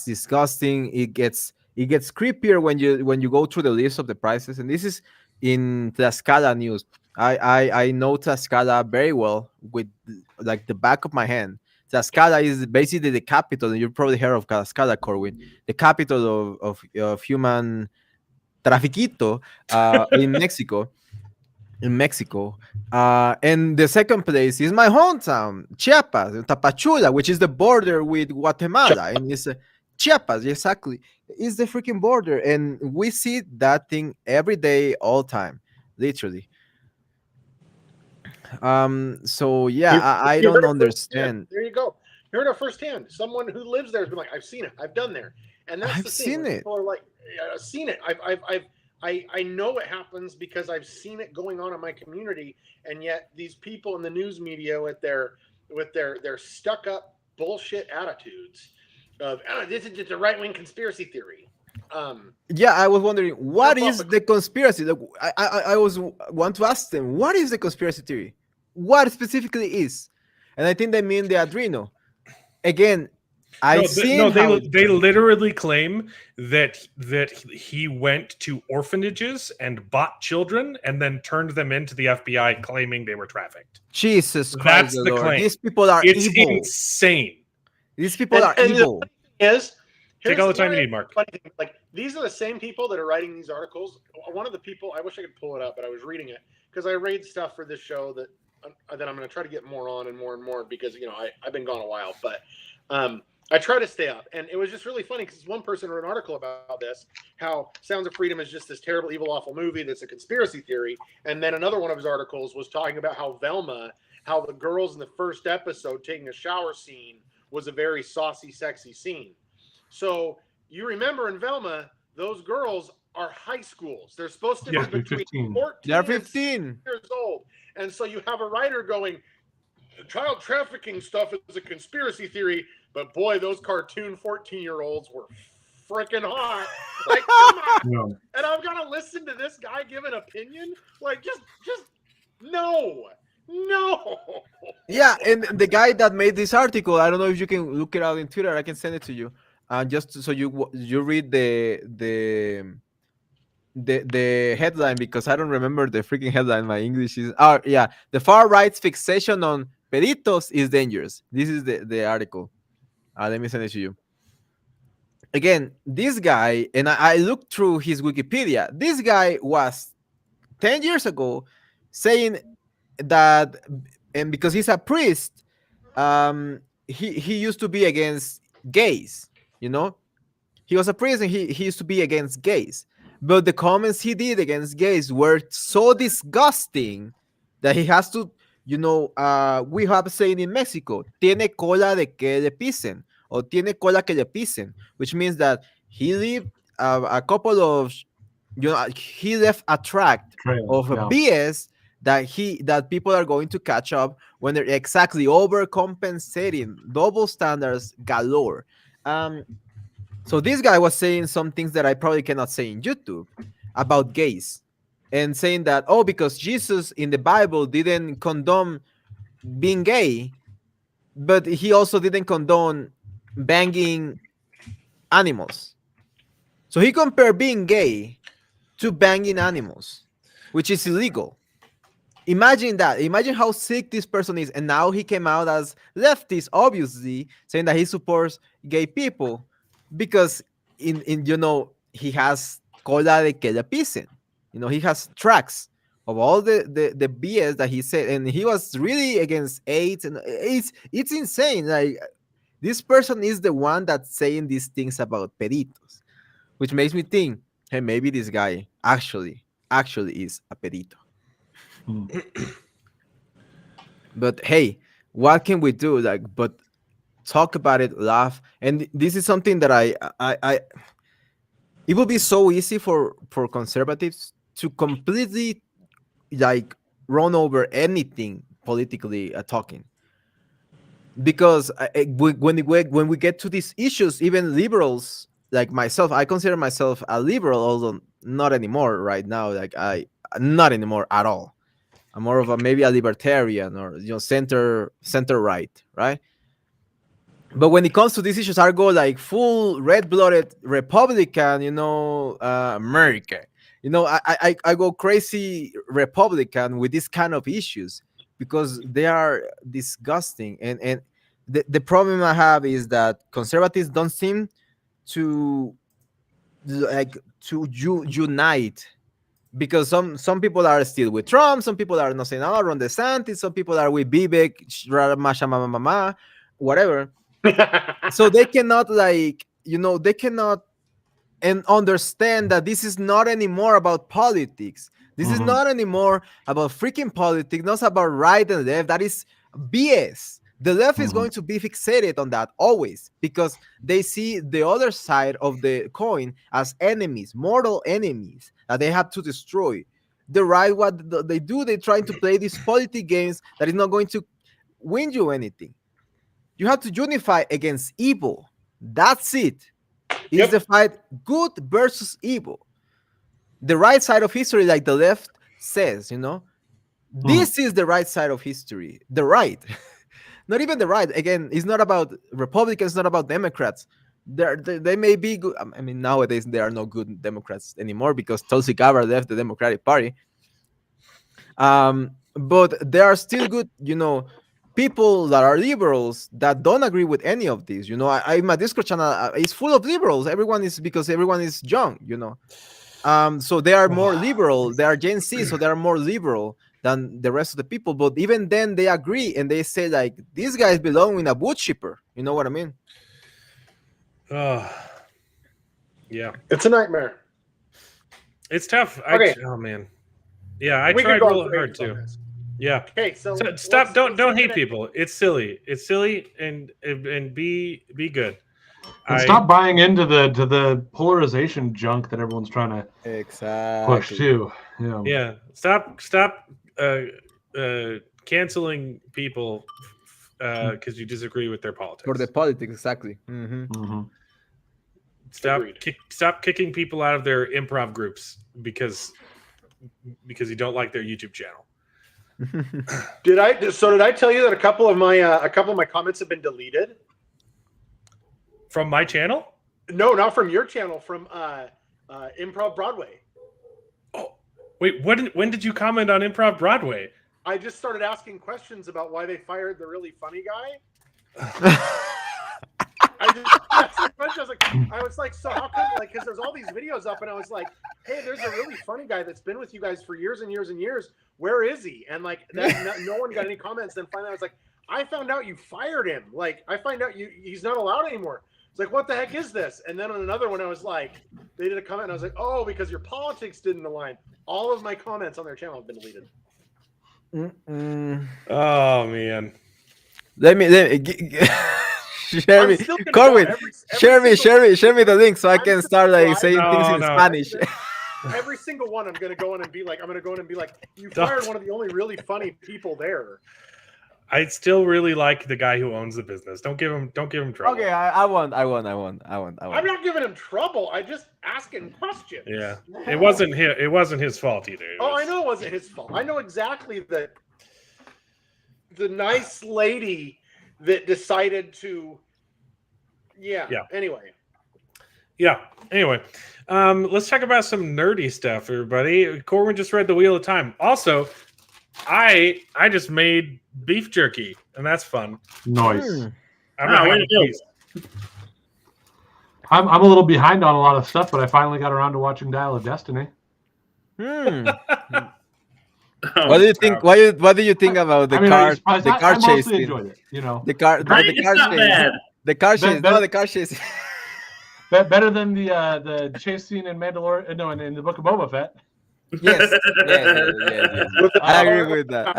disgusting. It gets creepier when you go through the list of the prices, and this is in Tlaxcala news. I know Tlaxcala very well with like the back of my hand. Tlaxcala is basically the capital, and you've probably heard of Tlaxcala, Corwin, the capital of human trafiquito in Mexico. In Mexico. And the second place is my hometown, Chiapas, Tapachula, which is the border with Guatemala. And it's Chiapas, exactly. It's the freaking border. And we see that thing every day, all time, literally. So yeah, I You don't heard it firsthand. understand. There you go. You heard it firsthand. Someone who lives there has been like, I've seen it. I've done there. And that's I've the thing. seen When it. people are like, yeah, I've seen it. I know it happens because I've seen it going on in my community. And yet these people in the news media with their stuck up bullshit attitudes of this is just a right wing conspiracy theory. Yeah, I was wondering what Jump is off the conspiracy. Like, I was want to ask them what is the conspiracy theory, what specifically is, and I think they mean the Adreno. Again, I seen how they literally claim that he went to orphanages and bought children and then turned them into the FBI, claiming they were trafficked. Jesus Christ, That's the the Lord. claim. These people are It's evil. insane. These people are and evil. is Take all the time you need, Mark. funny thing, like these are the same people that are writing these articles. One of the people, I wish I could pull it up, but I was reading it because I read stuff for this show that I'm going to try to get more on and more because I've been gone a while, but I try to stay up. And it was just really funny because one person wrote an article about this, how Sounds of Freedom is just this terrible, evil, awful movie that's a conspiracy theory. And then another one of his articles was talking about how Velma, how the girls in the first episode taking a shower scene was a very saucy, sexy scene. So you remember in Velma, those girls are high schools. They're supposed to Yes, be between 15. 14 They're and 15. years old. And so you have a writer going, child trafficking stuff is a conspiracy theory, but boy, those cartoon 14-year-olds were freaking hot. Like, come on. No. And I'm going to listen to this guy give an opinion? Like, just no. Yeah, and the guy that made this article, I don't know if you can look it out in Twitter. I can send it to you, just so you read the headline, because I don't remember the freaking headline. My English is yeah, the far right's fixation on peritos is dangerous. This is the article. Let me send it to you. Again, this guy, and I looked through his Wikipedia. This guy was 10 years ago saying that, and because he's a priest, he used to be against gays. He was a priest, and he used to be against gays. But the comments he did against gays were so disgusting that he has to, we have a saying in Mexico, tiene cola de que le pisen, or tiene cola que le pisen, which means that he lived a couple of, he left a tract of BS that people are going to catch up when they're exactly overcompensating, double standards galore. So this guy was saying some things that I probably cannot say in YouTube about gays, and saying that, because Jesus in the Bible didn't condone being gay, but he also didn't condone banging animals. So he compared being gay to banging animals, which is illegal. Imagine that. Imagine how sick this person is. And now he came out as leftist, obviously, saying that he supports gay people because he has cola de que le pisen. He has tracks of all the BS that he said, and he was really against AIDS, and it's insane. Like, this person is the one that's saying these things about peritos, which makes me think, hey, maybe this guy actually is a perito. But hey, what can we do? But talk about it, laugh, and this is something that I it would be so easy for conservatives to completely run over anything politically talking, because when we get to these issues, even liberals like myself, I consider myself a liberal, although not anymore right now. I not anymore at all. I'm more of a maybe a libertarian or center right, right? But when it comes to these issues, I go like full red-blooded Republican, America. I go crazy Republican with this kind of issues because they are disgusting. And the problem I have is that conservatives don't seem to unite, because some people are still with Trump, some people are not saying Ron DeSantis, some people are with Vivek, whatever. So they cannot they cannot and understand that this is not anymore about politics. This is not anymore about freaking politics, not about right and left. That is BS. The left is going to be fixated on that always, because they see the other side of the coin as enemies, mortal enemies that they have to destroy. The right, what they do, they try to play these politics games that is not going to win you anything. You have to unify against evil. That's it. It's the fight good versus evil. The right side of history, like the left says, this is the right side of history. The right. Not even the right. Again, it's not about Republicans, not about Democrats. They may be good. I mean, nowadays there are no good Democrats anymore because Tulsi Gabbard left the Democratic Party. But there are still good, people that are liberals that don't agree with any of these. My Discord channel is full of liberals. Everyone is young. So they are more liberal. They are Gen Z, so they are more liberal than the rest of the people. But even then, they agree and they say like, these guys belong in a wood chipper. You know what I mean? Yeah, it's a nightmare. It's tough. Okay. Oh man. Yeah, I tried real hard too. Yeah. Okay, so stop. Don't hate people. It's silly. It's silly, and be good. And stop buying into the polarization junk that everyone's trying to push too. Yeah. Stop canceling people because you disagree with their politics. For the politics, exactly. Stop kicking people out of their improv groups because you don't like their YouTube channel. Did I tell you that a couple of my comments have been deleted from my channel? No, not from your channel. From Improv Broadway. Oh, wait. When did you comment on Improv Broadway? I just started asking questions about why they fired the really funny guy. I was like, so how come? Like, because there's all these videos up, and I was like, hey, there's a really funny guy that's been with you guys for years and years and years. Where is he? And like, no one got any comments. Then finally, I was like, I found out you fired him. Like, I find out he's not allowed anymore. It's like, what the heck is this? And then on another one, I was like, they did a comment, and I was like, oh, because your politics didn't align. All of my comments on their channel have been deleted. Oh man. Let me share me, Corwin. Share me the link so I can start like saying things in Spanish. Every single one, I'm gonna go in and be like, you fired one of the only really funny people there. I still really like the guy who owns the business. Don't give him trouble. Okay, I won't. I'm not giving him trouble. I just asking questions. Yeah, it wasn't his fault either. I know it wasn't his fault. I know exactly that the nice lady that decided to. Yeah. Anyway. Yeah. Anyway, let's talk about some nerdy stuff, everybody. Corwin just read the Wheel of Time. Also, I just made beef jerky, and that's fun. Nice. I'm a little behind on a lot of stuff, but I finally got around to watching Dial of Destiny. What do you think? What do you think about the car? The car chase. Enjoyed it, the car chase. The car chase. No, the car chase. Better than the chase scene in Mandalorian. No, in the Book of Boba Fett. Yes. I agree with that.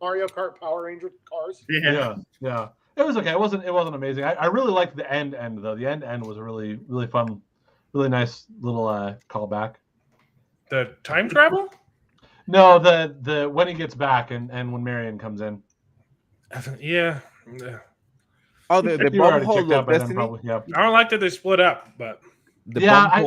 Mario Kart Power Ranger cars. Yeah. It was okay. It wasn't amazing. I really liked the end though. The end was a really, really fun, really nice little callback. The time travel? No, the when he gets back and when Marion comes in. Yeah. Oh, the bomb hole of Destiny. I don't like that they split up, but I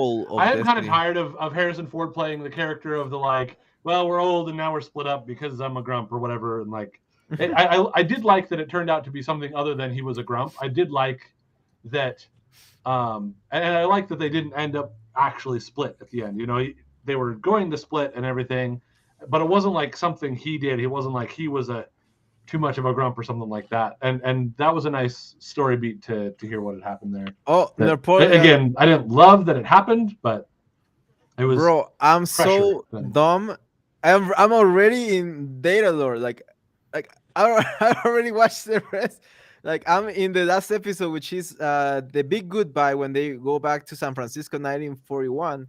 am kind of tired of Harrison Ford playing the character of the like well, we're old and now we're split up because I'm a grump or whatever. And like, I did like that it turned out to be something other than he was a grump. I did like that, and I like that they didn't end up actually split at the end. You know, they were going to split and everything, but it wasn't like something he did. It wasn't like he was too much of a grump or something like that. And that was a nice story beat to hear what had happened there. Oh, That, Napoleon. again, I didn't love that it happened, but it was. Bro, I'm pressure so then. dumb. I'm already in data lore. Like I already watched the rest. Like I'm in the last episode, which is the big goodbye when they go back to San Francisco, 1941.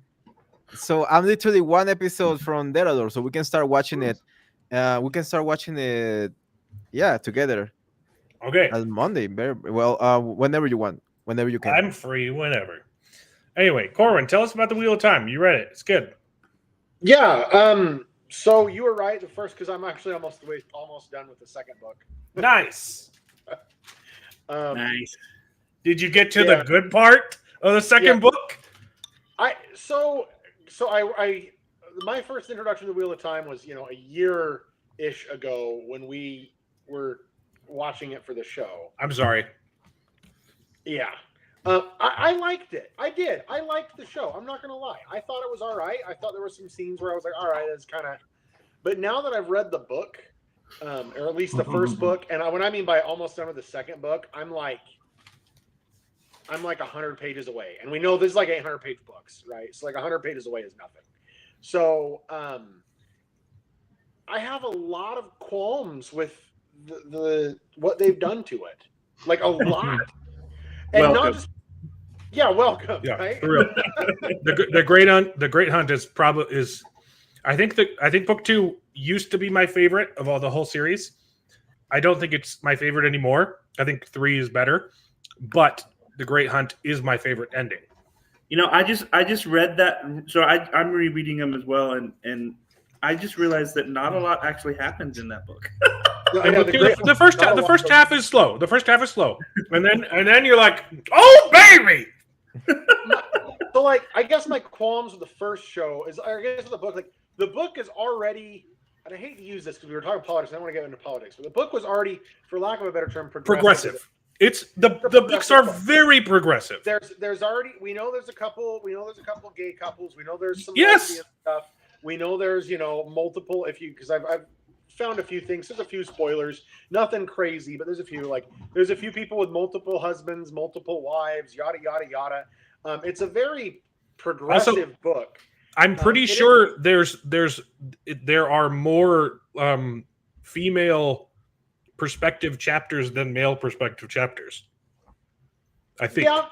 So I'm literally one episode from data lore, so we can start watching it. We can start watching it, yeah, together. Okay. On Monday, very well. Whenever you want, whenever you can. I'm free whenever. Anyway, Corwin, tell us about the Wheel of Time. You read it. It's good. Yeah. So you were right the first, because I'm actually almost done with the second book. Nice. Nice. Did you get to the good part of the second book? So my first introduction to the Wheel of Time was, a year-ish ago when we were watching it for the show. I'm sorry. Yeah. I liked it. I did. I liked the show. I'm not going to lie. I thought it was all right. I thought there were some scenes where I was like, all right, that's kind of... But now that I've read the book, or at least the first book, and when I mean by almost done with the second book, I'm like 100 pages away. And we know there's like 800-page books, right? So like 100 pages away is nothing. So I have a lot of qualms with the what they've done to it. Like a lot. And welcome. not just welcome. Yeah, right? for real. the Great Hunt is I think book 2 used to be my favorite of all the whole series. I don't think it's my favorite anymore. I think 3 is better, but the Great Hunt is my favorite ending. I just read that, so I'm rereading them as well, and I just realized that not a lot actually happens in that book. The first half is slow. The first half is slow, and then you're like, oh baby. So like, I guess my qualms with the first show is, I guess with the book, like the book is already, and I hate to use this because we were talking politics. I don't want to get into politics, but the book was already, for lack of a better term, progressive. It's the books are very progressive. There's already, we know there's a couple gay couples. We know there's some yes stuff. We know there's multiple, because I've found a few things. There's a few spoilers, nothing crazy, but there's a few people with multiple husbands, multiple wives, yada yada yada. It's a very progressive book. I'm pretty sure there are more female perspective chapters than male perspective chapters. I think. Yeah.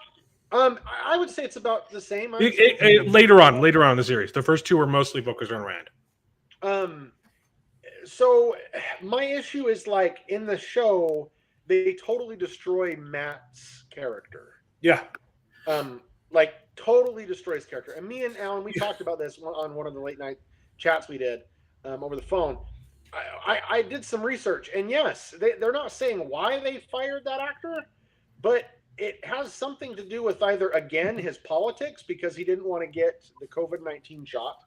I would say it's about the same. Later on in the series, the first 2 are mostly focused on Rand. So my issue is, like, in the show, they totally destroy Matt's character. Yeah. Like, totally destroys character. And me and Alan, we talked about this on one of the late night chats we did over the phone. I did some research, and yes, they're not saying why they fired that actor, but it has something to do with either, again, his politics, because he didn't want to get the COVID-19 shot,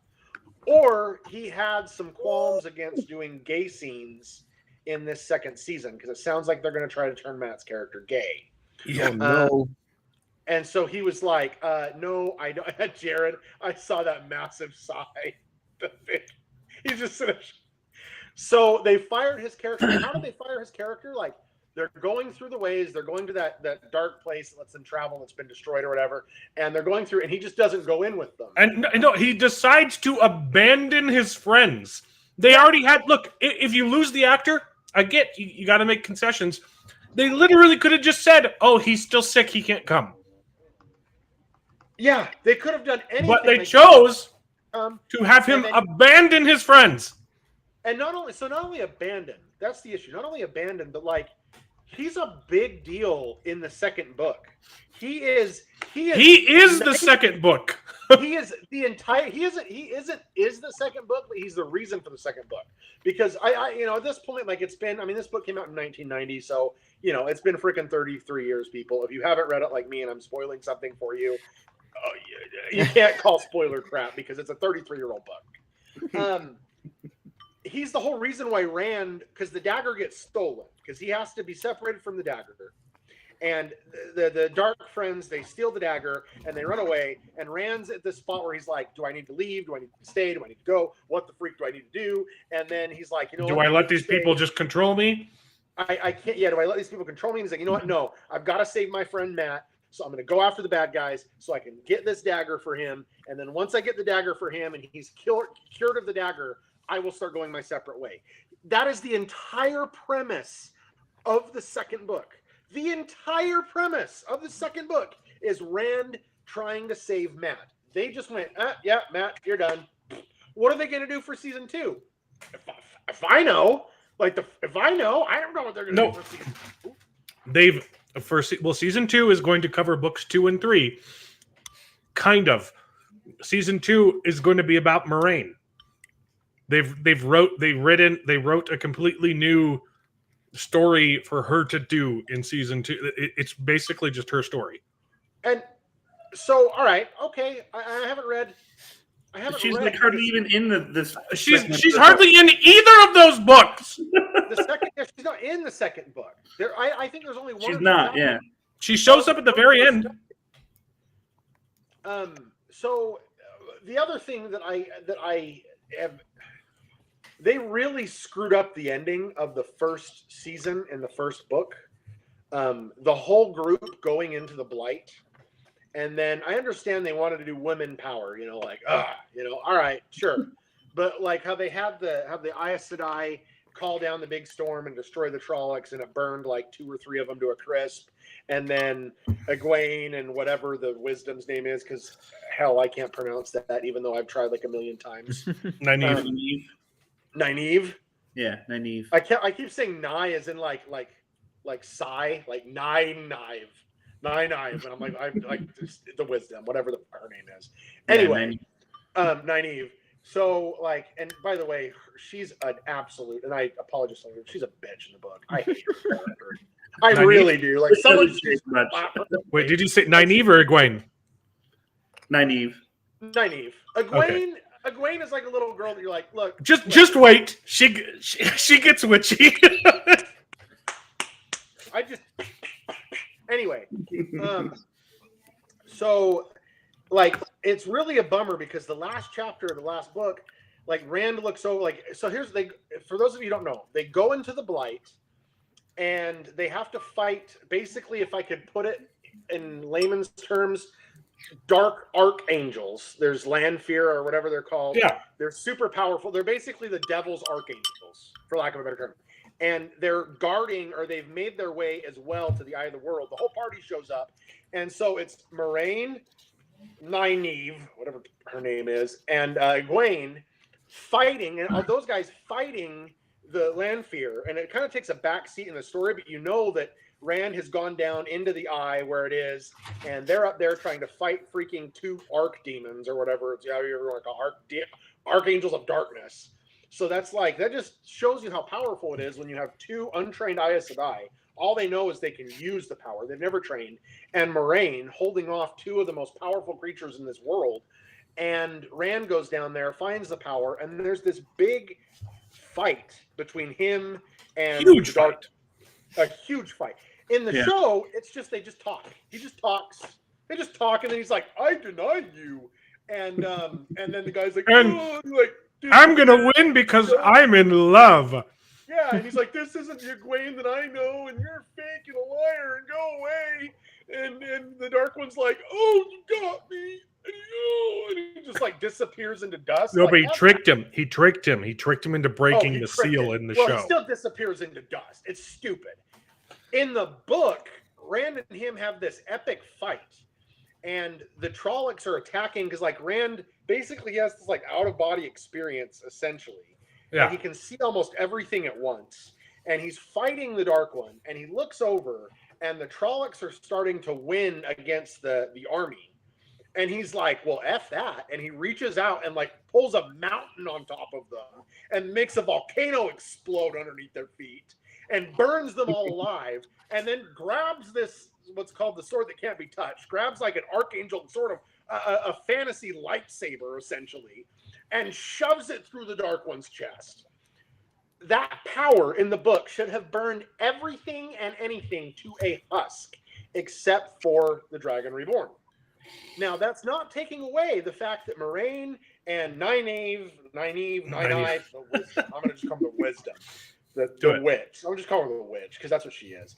or he had some qualms against doing gay scenes in this second season, because it sounds like they're going to try to turn Matt's character gay. Yeah. No. And so he was like, no, I don't. Jared, I saw that massive sigh. He's just sort of... So they fired his character. How did they fire his character? Like, they're going through the ways, they're going to that dark place that lets them travel, that's been destroyed or whatever, and they're going through, and he just doesn't go in with them. And no, he decides to abandon his friends. They already had... Look, if you lose the actor, I get you got to make concessions. They literally could have just said, oh, he's still sick, he can't come. Yeah, they could have done anything. But they chose to have him abandon his friends. And not only abandon, that's the issue. Not only abandon, but like, he's a big deal in the second book. He is the second book. He is the second book, but he's the reason for the second book. Because I at this point, like, it's been, this book came out in 1990, so it's been freaking 33 years, people. If you haven't read it like me and I'm spoiling something for you, you can't call spoiler crap because it's a 33-year-old book. he's the whole reason why Rand, because the dagger gets stolen, because he has to be separated from the dagger. And the Dark Friends, they steal the dagger and they run away. And Rand's at this spot where he's like, do I need to leave? Do I need to stay? Do I need to go? What the freak do I need to do? And then he's like, you know Do what? I let these people just control me? I can't. Yeah, do I let these people control me? And he's like, you know what? No, I've got to save my friend Matt. So I'm going to go after the bad guys so I can get this dagger for him. And then once I get the dagger for him and he's cured of the dagger, I will start going my separate way. That is the entire premise of the second book. The entire premise of the second book is Rand trying to save Matt. They just went, yeah, Matt, you're done. What are they going to do for season 2? If I know, if I know, I don't know what they're going to do for season 2. Season 2 is going to cover books 2 and 3. Kind of. Season 2 is going to be about Moraine. They wrote a completely new story for her to do in season 2. It's basically just her story. And so, all right, okay, I haven't read. She's like hardly even in this. She's hardly in either of those books. She's not in the second book. I think there's only one. She's not. Yeah. She shows up at the very end. So the other thing that I have, they really screwed up the ending of the first season in the first book. The whole group going into the Blight. And then I understand they wanted to do women power, all right, sure. But like how they have the Aes Sedai call down the big storm and destroy the Trollocs, and it burned like 2 or 3 of them to a crisp. And then Egwene and whatever the wisdom's name is, because hell, I can't pronounce that, even though I've tried like a million times. Nynaeve. Nynaeve? Yeah, Nynaeve. I keep saying Nye as in like sigh, like Nynaeve. Nynaeve, and I'm like the wisdom, whatever her name is. Anyway, Nynaeve. So like, and by the way, she's an absolute, and I apologize to her, she's a bitch in the book. I hate her character. I really do. Like someone just Wait, did you say Nynaeve or Egwene? Nynaeve. Nynaeve. Egwene. Okay. Egwene is like a little girl that you're like, look. Just wait. She gets witchy. Anyway, so like it's really a bummer because the last chapter of the last book, like Rand looks over so for those of you who don't know, they go into the Blight and they have to fight, basically, if I could put it in layman's terms, dark archangels. There's Lanfear or whatever they're called. Yeah. They're super powerful. They're basically the devil's archangels, for lack of a better term. And they're guarding, or they've made their way as well to the Eye of the World. The whole party shows up. And so it's Moraine, Nynaeve, whatever her name is, and Egwene fighting, and those guys fighting the Lanfear. And it kind of takes a back seat in the story, but you know that Rand has gone down into the Eye where it is, and they're up there trying to fight freaking 2 archdemons or whatever, however you want to call it, archangels of darkness. So that just shows you how powerful it is when you have 2 untrained Aes Sedai. All they know is they can use the power. They've never trained. And Moraine holding off 2 of the most powerful creatures in this world. And Rand goes down there, finds the power, and there's this big fight between him and a huge fight. In the show, it's just they just talk. He just talks. They just talk, and then he's like, "I deny you," and then the guy's like, I'm gonna win because I'm in love. Yeah, and he's like, "This isn't the Egwene that I know, and you're fake and a liar, and go away." And the Dark One's like, "Oh, you got me," and he just like disappears into dust. No, but he tricked him. He tricked him into breaking the seal in the show. He still disappears into dust. It's stupid. In the book, Rand and him have this epic fight. And the Trollocs are attacking because, like, Rand basically has this, like, out-of-body experience, essentially. Yeah. And he can see almost everything at once. And he's fighting the Dark One. And he looks over, and the Trollocs are starting to win against the army. And he's like, well, F that. And he reaches out and, like, pulls a mountain on top of them and makes a volcano explode underneath their feet and burns them all alive. And then grabs this, what's called the sword that can't be touched, grabs like an archangel, sort of a fantasy lightsaber, essentially, and shoves it through the Dark One's chest. That power in the book should have burned everything and anything to a husk, except for the Dragon Reborn. Now, that's not taking away the fact that Moraine and Nynaeve, I'm going to just call her the Wisdom, the Witch. I'm just calling her the Witch because that's what she is.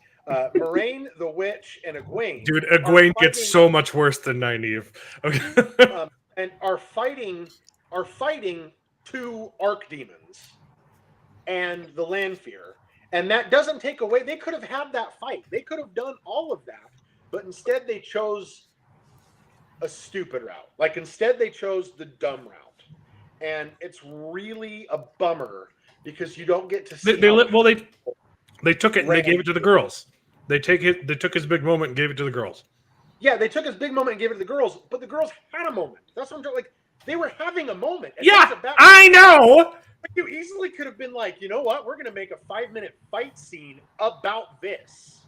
Moraine, the Witch, and Egwene. Dude, Egwene gets so much worse than Nynaeve. Okay. And are fighting 2 archdemons and the Lanfear. And that doesn't take away. They could have had that fight. They could have done all of that. But instead they chose a stupid route. Like, instead they chose the dumb route. And it's really a bummer because you don't get to see. They took it and they gave it to the girls. They took his big moment and gave it to the girls. Yeah, they took his big moment and gave it to the girls, but the girls had a moment. That's what I'm talking. Like, they were having a moment. Yeah, I know. You easily could have been like, you know what? We're going to make a 5-minute fight scene about this.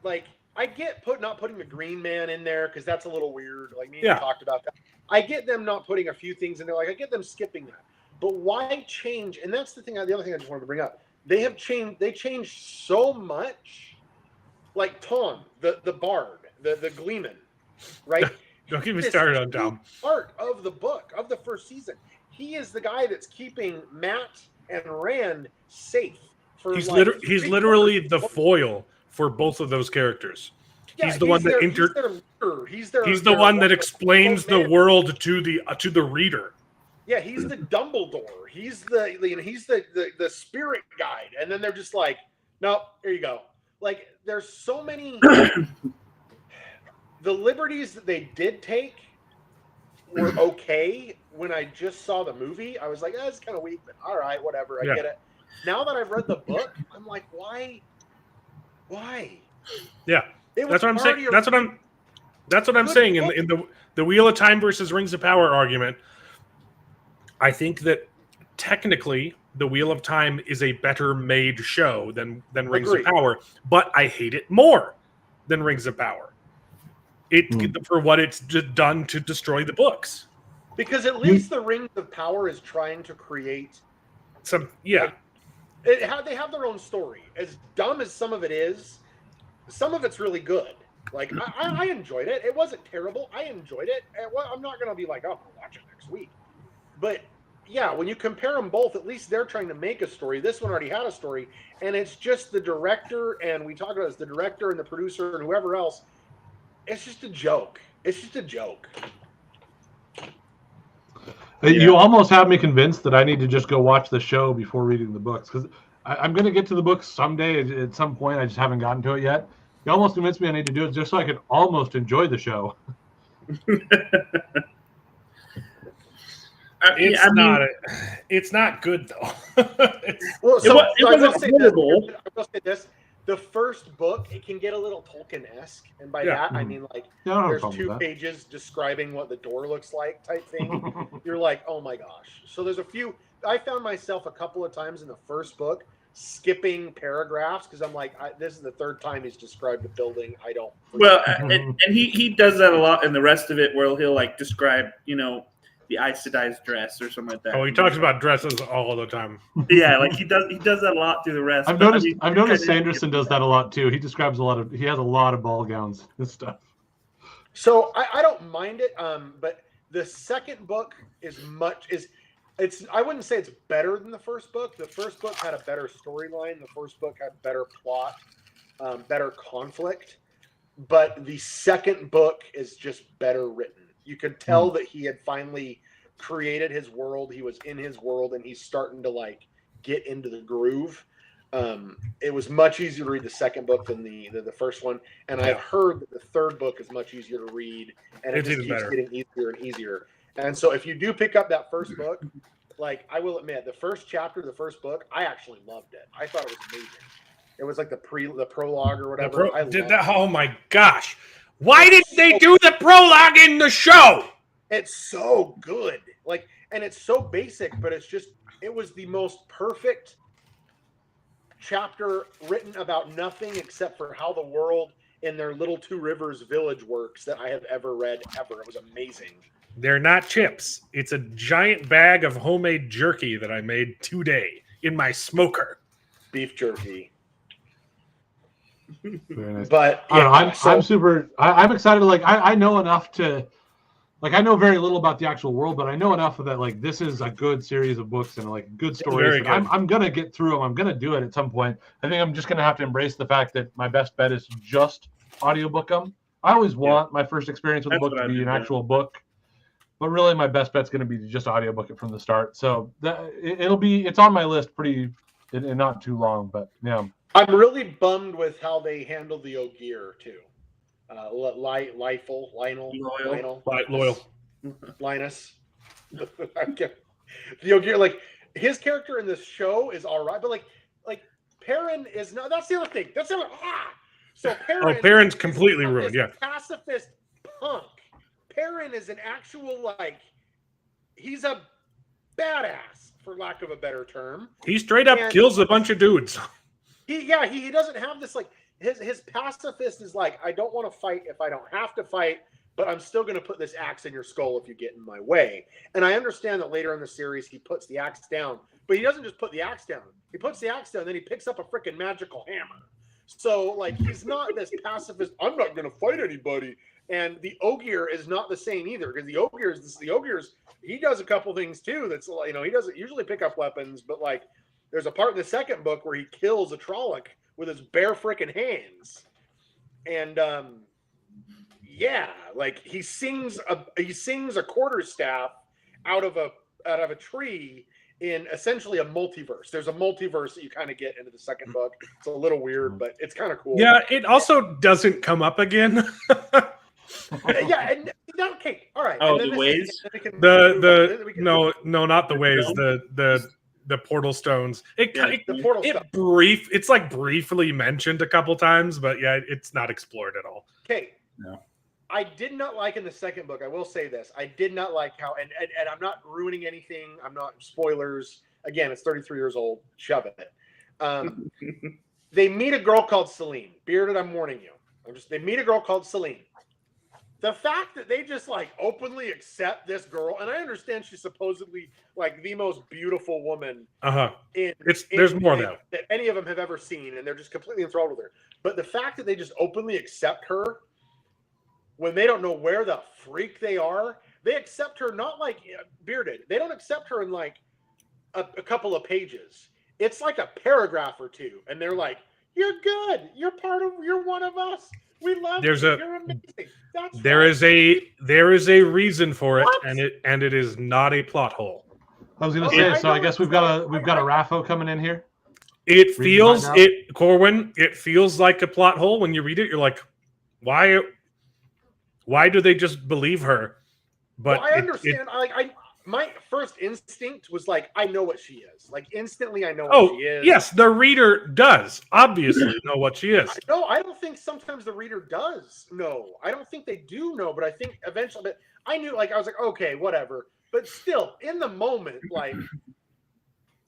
Like, I get not putting the Green Man in there because that's a little weird. Like, me and you talked about that. I get them not putting a few things in there. Like, I get them skipping that. But why change? And that's the thing. The other thing I just wanted to bring up. They have changed. They changed so much. Like Tom, the bard, the Gleeman, right? Don't get me started on Tom. Part of the book of the first season. He is the guy that's keeping Matt and Rand safe. He's literally the foil for both of those characters. Yeah, he's the one that He's the one that explains the world to the reader. Yeah, he's the Dumbledore. He's the spirit guide. And then they're just like, no, here you go. Like, there's so many. The liberties that they did take were okay. When I just saw the movie, I was like, it's kind of weak, but all right, whatever. I get it. Now that I've read the book, I'm like, why? Yeah, that's what I'm saying. That's what I'm saying. In the Wheel of Time versus Rings of Power argument, I think that technically the Wheel of Time is a better made show than Rings of Power, but I hate it more than Rings of Power. For what it's done to destroy the books. Because at least the Rings of Power is trying to create some. Yeah, they have their own story. As dumb as some of it is, some of it's really good. Like, I enjoyed it. It wasn't terrible. I enjoyed it. I'm not going to be like, oh, I'll watch it next week. But yeah, when you compare them both, at least they're trying to make a story. This one already had a story, and it's just the director, and we talk about it as the director and the producer and whoever else. It's just a joke. It's just a joke. You almost have me convinced that I need to just go watch the show before reading the books, because I'm going to get to the books someday at some point. I just haven't gotten to it yet. You almost convinced me I need to do it just so I can almost enjoy the show. It's not good though. Well, so I will say this. The first book, it can get a little Tolkien-esque, and by that I mean like there's 2 pages describing what the door looks like type thing. You're like, oh my gosh. So there's a few. I found myself a couple of times in the first book skipping paragraphs because I'm like, this is the 3rd time he's described the building. I don't. Well, and he does that a lot in the rest of it, where he'll like describe, the Aes Sedai's dress or something like that. Oh, he talks about dresses all the time. Yeah, like he does that a lot through the rest. I've noticed Sanderson does that a lot too. He describes he has a lot of ball gowns and stuff. So I don't mind it, but the second book I wouldn't say it's better than the first book. The first book had a better storyline. The first book had better plot, better conflict. But the second book is just better written. You could tell that he had finally created his world. He was in his world, and he's starting to like get into the groove. It was much easier to read the second book than the first one, and I've heard that the third book is much easier to read, and it just keeps getting easier and easier. And so, if you do pick up that first book, like I will admit, the first chapter of the first book, I actually loved it. I thought it was amazing. It was like the prologue or whatever. Oh my gosh! Why didn't they do the prologue in the show? It's so good. Like, and it's so basic, but it was the most perfect chapter written about nothing except for how the world in their little Two Rivers village works that I have ever read ever. It was amazing. They're not chips. It's a giant bag of homemade jerky that I made today in my smoker. Beef jerky. Very nice. But I don't know, yeah, I'm super. I'm excited. Like I know enough to, like I know very little about the actual world, but I know enough that like this is a good series of books and like good stories. Very And good. I'm gonna get through them. I'm gonna do it at some point. I think I'm just gonna have to embrace the fact that my best bet is just audiobook them. I always want my first experience with a That's book what to I be do, an yeah. actual book, but really my best bet's gonna be to just audiobook it from the start. So it's on my list pretty in not too long, but yeah. I'm really bummed with how they handled the Ogier too. Lionel, Loyal. Linus. The Ogier, like his character in this show is all right, but like Perrin is not. That's the other thing. That's the other. So Perrin. Oh, Perrin's completely ruined. Yeah. Pacifist punk. Perrin is an actual he's a badass, for lack of a better term. He straight up And- kills a bunch of dudes. He doesn't have this his pacifist is like, I don't want to fight if I don't have to fight, but I'm still going to put this axe in your skull if you get in my way. And I understand that later in the series he puts the axe down, but he doesn't just put the axe down. He puts the axe down, then he picks up a freaking magical hammer. So like he's not this pacifist. I'm not going to fight anybody. And the Ogier is not the same either, because the Ogier's he does a couple things too. That's he doesn't usually pick up weapons, but like. There's a part in the second book where he kills a Trolloc with his bare freaking hands, and like he sings a quarterstaff out of a tree in essentially a multiverse. There's a multiverse that you kind of get into the second book. It's a little weird, but it's kind of cool. Yeah, it also doesn't come up again. Yeah, and okay, all right. Oh, and the ways? No, not the ways. The portal stones. The portal stuff. It's like briefly mentioned a couple times, but yeah, it's not explored at all. Okay. No. I did not like in the second book. I will say this: I did not like how, and I'm not ruining anything. I'm not spoilers. Again, it's 33 years old. Shove it. They meet a girl called Celine. Bearded, I'm warning you. They meet a girl called Celine. The fact that they just like openly accept this girl, and I understand she's supposedly like the most beautiful woman There's more that any of them have ever seen, and they're just completely enthralled with her. But the fact that they just openly accept her when they don't know where the freak they are, they accept her not like Bearded. They don't accept her in like a couple of pages. It's like a paragraph or two, and they're like, "You're good. You're one of us. We love you. You're amazing." There is a reason for it, and it is not a plot hole. I was gonna say, so I guess we've got a Raffo coming in here. It feels Corwin. It feels like a plot hole when you read it. You're like, why do they just believe her? But I understand. My first instinct was like, I know what she is. Like instantly, I know what she is. Yes, the reader does obviously know what she is. No, I don't think sometimes the reader does know. I don't think they do know, but I think eventually. But I knew, like, I was like, okay, whatever. But still, in the moment, like,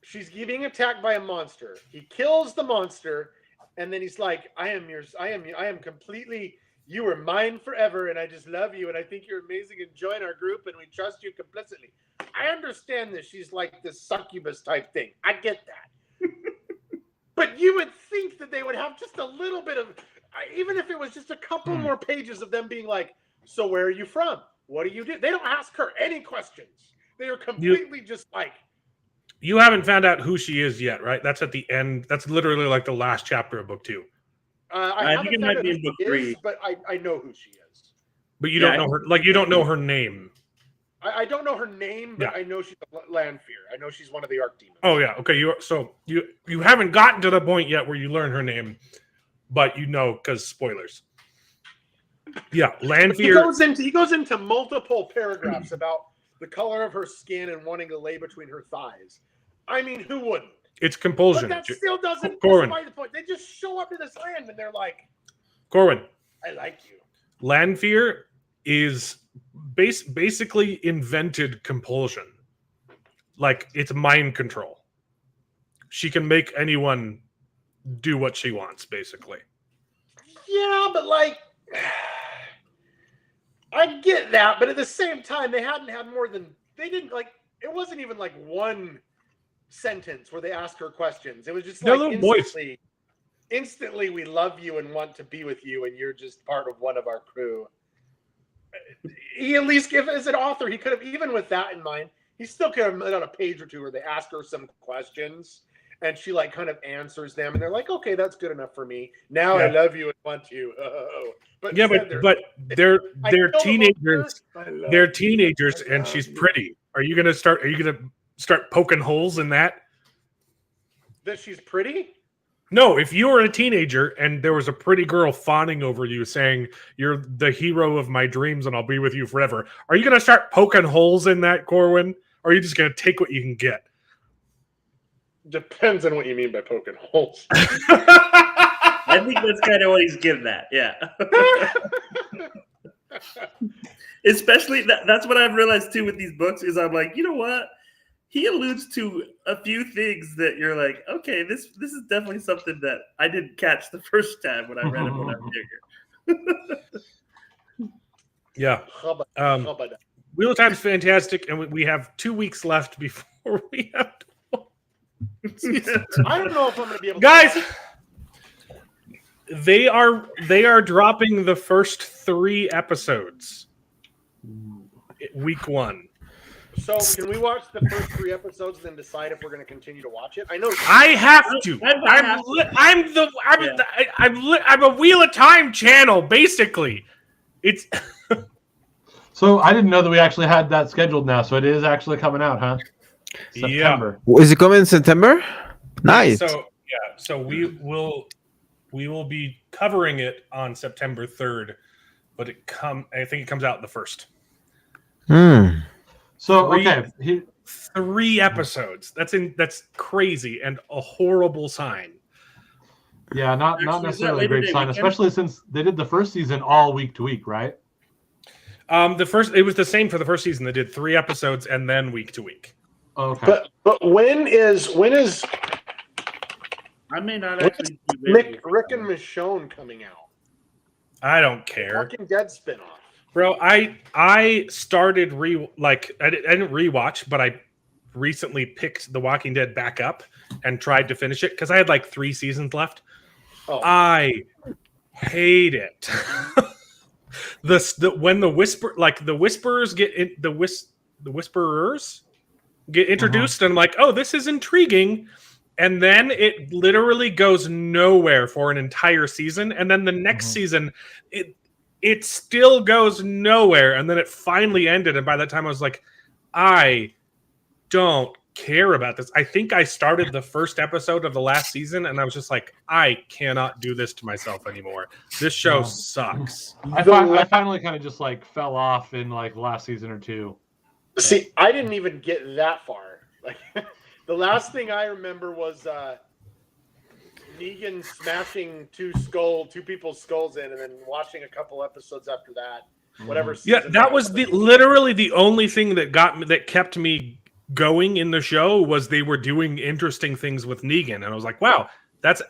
she's being attacked by a monster. He kills the monster, and then he's like, I am completely. You are mine forever, and I just love you, and I think you're amazing, and join our group, and we trust you complicitly. I understand that she's like this succubus type thing. I get that. But you would think that they would have just a little bit of, even if it was just a couple more pages of them being like, so where are you from? What do you do? They don't ask her any questions. They are completely just like. You haven't found out who she is yet, right? That's at the end. That's literally like the last chapter of book 2. I think it might be in book 3. But I know who she is. But you don't know her. Like you don't know her name. I don't know her name, but I know she's a Lanfear. I know she's one of the Archdemons. Oh yeah, okay. You haven't gotten to the point yet where you learn her name, but you know because spoilers. Yeah, Lanfear. He goes into multiple paragraphs about the color of her skin and wanting to lay between her thighs. I mean, who wouldn't? It's compulsion. But that still doesn't justify the point. They just show up to this land and they're like, Corwin, I like you. Lanfear is basically invented compulsion. Like, it's mind control. She can make anyone do what she wants, basically. Yeah, but like... I get that, but at the same time, they hadn't had more than they didn't like. It wasn't even like one sentence where they asked her questions. It was just No, like little voice. instantly, we love you and want to be with you, and you're just part of one of our crew. He at least, if as an author, he could have, even with that in mind, he still could have done a page or two where they ask her some questions and she like kind of answers them, and they're like, okay, that's good enough for me. Now I love you and want you. But yeah, but they're teenagers. They're teenagers, and she's pretty. Are you gonna start poking holes in that? That she's pretty? No, if you were a teenager and there was a pretty girl fawning over you saying you're the hero of my dreams and I'll be with you forever, are you going to start poking holes in that, Corwin? Or are you just going to take what you can get? Depends on what you mean by poking holes. I think that's kind of what he's getting at. Yeah. Especially that's what I've realized too with these books is I'm like, you know what? He alludes to a few things that you're like, okay, this is definitely something that I didn't catch the first time when I read it when I was younger. Yeah. Wheel of Time's fantastic, and we have 2 weeks left before we have to... I don't know if I'm going to be able to... Guys, they are dropping the first 3 episodes week 1. So can we watch the first 3 episodes and then decide if we're going to continue to watch it? I know I have to. I'm a Wheel of Time channel, basically. It's So I didn't know that we actually had that scheduled now. So it is actually coming out, huh? September. Yeah. Is it coming in September? Nice. So we will be covering it on September 3rd, but I think it comes out the 1st. So 3 episodes. That's crazy and a horrible sign. Yeah, not necessarily a great sign, especially since they did the first season all week to week, right? It was the same for the first season. They did 3 episodes and then week to week. Okay. But when is I may not actually Rick and Michonne coming out? I don't care. Walking Dead spinoff. Bro, I started I didn't rewatch, but I recently picked The Walking Dead back up and tried to finish it because I had like 3 seasons left. Oh. I hate it. When the whisperers get introduced, and I'm like, oh, this is intriguing. And then it literally goes nowhere for an entire season. And then the next season, it still goes nowhere. And then it finally ended. And by that time, I was like, I don't care about this. I think I started the first episode of the last season, and I was just like, I cannot do this to myself anymore. This show sucks. I finally kind of just like fell off in like the last season or 2. See, I didn't even get that far. Like the last thing I remember was Negan smashing 2 people's skulls in, and then watching a couple episodes after that. Whatever. Yeah, that was literally the only thing that kept me going in the show was they were doing interesting things with Negan, and I was like, wow, that's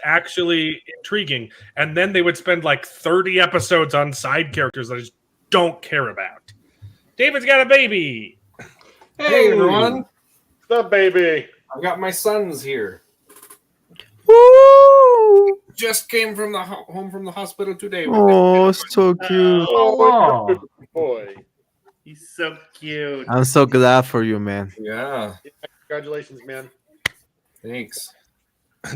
actually intriguing. And then they would spend like 30 episodes on side characters that I just don't care about. David's got a baby. Hey everyone. The baby. I got my sons here. Woo! Just came from home from the hospital today. Oh, so cute. Oh, good boy. He's so cute. I'm so glad for you, man. Yeah. Congratulations, man. Thanks.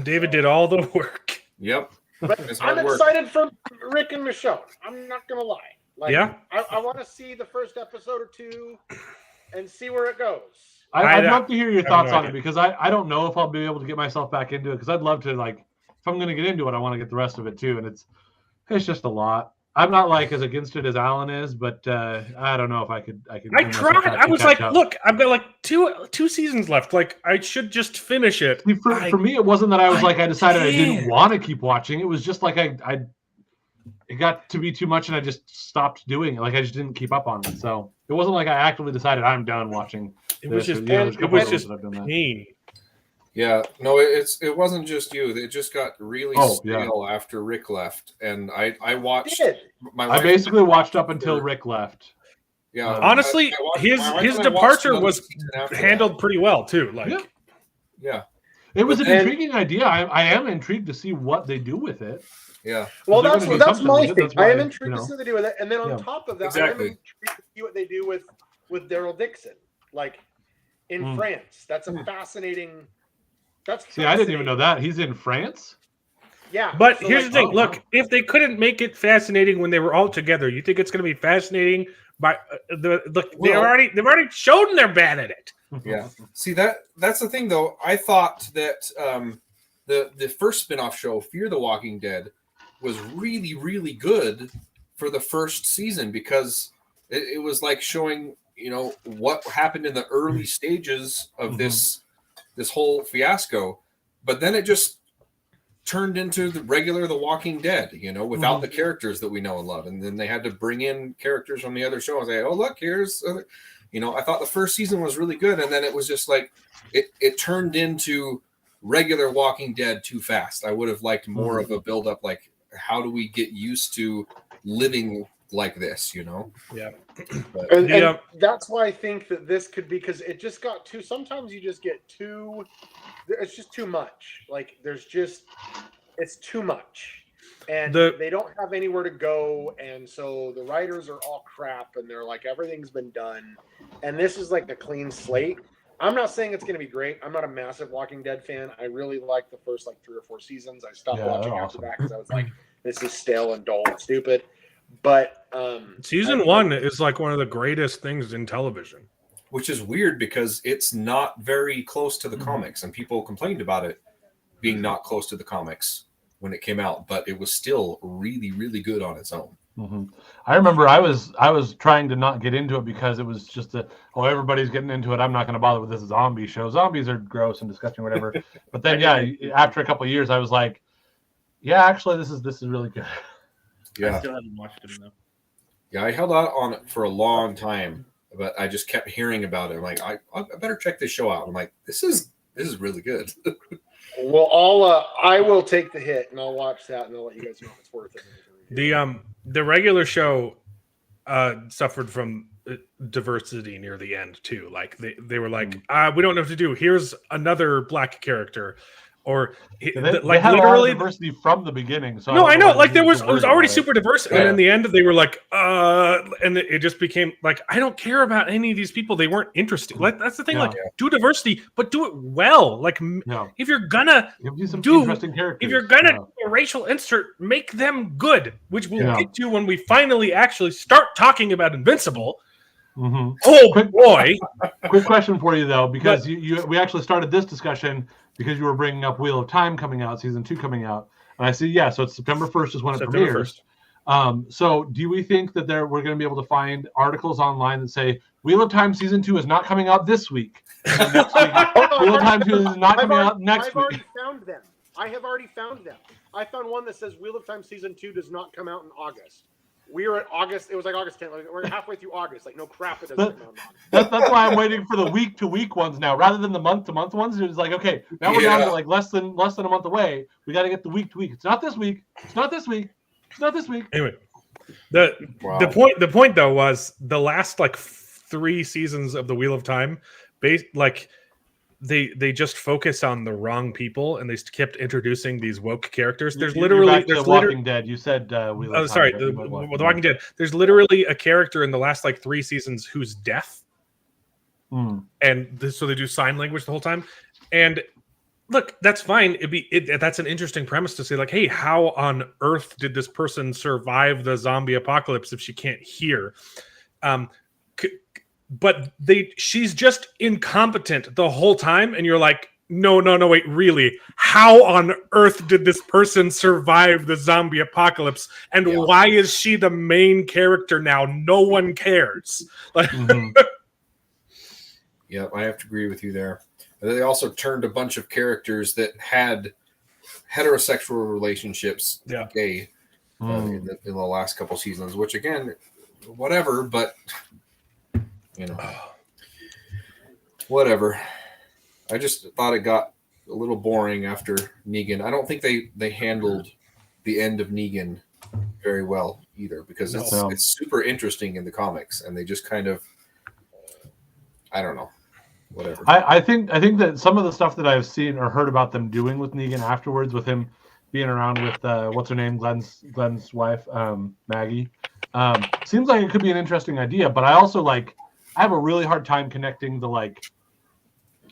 David did all the work. Yep. But I'm excited for Rick and Michonne. I'm not gonna lie. Like, yeah. I want to see the first episode or 2 and see where it goes. I'd love to hear your thoughts on it because I don't know if I'll be able to get myself back into it because I'd love to, like, if I'm going to get into it, I want to get the rest of it too. And it's just a lot. I'm not like as against it as Alan is, but I don't know if I could. I tried. I was like, look, I've got like two seasons left. Like, I should just finish it. See, for me, it wasn't that I was like I decided I didn't want to keep watching. It was just like it got to be too much, and I just stopped doing it. Like I just didn't keep up on it. So it wasn't like I actively decided I'm done watching. It was just pain. Yeah, no, it wasn't just you. It just got really stale after Rick left, and I watched. My I wife basically watched up until Rick left. Yeah, honestly, his departure was handled pretty well too. Like, yeah. It was an intriguing idea. I am intrigued to see what they do with it. Yeah. Well, that's my thing. I am intrigued to see what they do with it, and then on top of that, I am intrigued to see what they do with Daryl Dixon, like in France. That's a fascinating. See, I didn't even know that he's in France. Yeah, but here's the thing. Look, if they couldn't make it fascinating when they were all together, you think it's going to be fascinating? By they've already shown they're bad at it. Yeah. See, that's the thing, though. I thought that the first spin-off show, Fear the Walking Dead, was really, really good for the first season because it was like showing, what happened in the early stages of this whole fiasco. But then it just turned into the regular The Walking Dead, without the characters that we know and love. And then they had to bring in characters from the other show and say, oh, look, here's other. I thought the first season was really good, and then it was just like it turned into regular Walking Dead too fast. I would have liked more of a build-up, like how do we get used to living like this, Yeah. But, and that's why I think that this could be, because it just got too. Sometimes you just get too. It's just too much. Like it's too much. And they don't have anywhere to go, and so the writers are all crap, and they're like, everything's been done, and this is like a clean slate. I'm not saying it's going to be great. I'm not a massive Walking Dead fan. I really liked the first 3 or 4 seasons. I stopped watching after that because I was like, this is stale and dull and stupid. But season 1 is like one of the greatest things in television, which is weird because it's not very close to the comics, and people complained about it being not close to the comics when it came out, but it was still really, really good on its own. I remember I was trying to not get into it because it was just everybody's getting into it. I'm not going to bother with this zombie show. Zombies are gross and disgusting, whatever. But then, after a couple of years, I was like, yeah, actually, this is really good. Yeah, I still haven't watched it though. Yeah, I held out on it for a long time, but I just kept hearing about it. I'm like, I better check this show out. I'm like, this is really good. Well, I will take the hit and I'll watch that and I'll let you guys know if it's worth it. The regular show suffered from diversity near the end too. Like they were like, we don't know what to do. Here's another black character, or they had literally a lot of diversity from the beginning. So I know. Like it was already super diverse, and in the end they were like, and it just became like, I don't care about any of these people. They weren't interested. Like that's the thing. Like do diversity, but do it well. Like if you're gonna do a racial insert, make them good, which we'll get to when we finally actually start talking about Invincible. Boy! Quick question for you though, because we actually started this discussion because you were bringing up Wheel of Time coming out, season 2 coming out, and I see so it's September 1st is when it premieres. So do we think that we're going to be able to find articles online that say Wheel of Time season 2 is not coming out this week? Next week Wheel of Time 2 is not coming out next week. I have already found them. I found one that says Wheel of Time season 2 does not come out in August. We were at August. It was like August 10th. We're halfway through August. Like, no crap, it doesn't come out in August. That's why I'm waiting for the week-to-week ones now, rather than the month-to-month ones. It's like, okay, now we're down to like less than a month away. We got to get the week-to-week. It's not this week. It's not this week. It's not this week. Anyway, the point though was the last 3 seasons of the Wheel of Time, they just focused on the wrong people, and they kept introducing these woke characters. There's Walking Dead. You said Wheel of Time. The Walking Dead. There's literally a character in the last 3 seasons who's deaf, and so they do sign language the whole time. And look, that's fine. That's an interesting premise to say, like, hey, how on earth did this person survive the zombie apocalypse if she can't hear? But she's just incompetent the whole time, and you're like, no, wait, really? How on earth did this person survive the zombie apocalypse? And why is she the main character now? No one cares. Yeah, I have to agree with you there. They also turned a bunch of characters that had heterosexual relationships gay in the last couple seasons, which again, whatever, but whatever. I just thought it got a little boring after Negan. I don't think they handled the end of Negan very well either, because it's super interesting in the comics, and they just kind of, I don't know, whatever. I think that some of the stuff that I've seen or heard about them doing with Negan afterwards, with him being around with what's her name, Glenn's wife, Maggie, seems like it could be an interesting idea. But I also I have a really hard time connecting the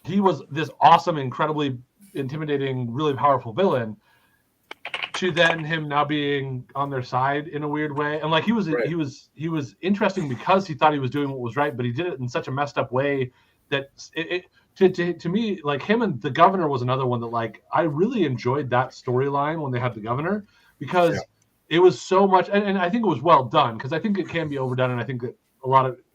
he was this awesome, incredibly intimidating, really powerful villain, to then him now being on their side in a weird way. And he was interesting because he thought he was doing what was right, but he did it in such a messed up way that to me, him and the governor was another one that I really enjoyed that storyline when they had the governor, because it was so much, and I think it was well done, because I think it can be overdone, and I think that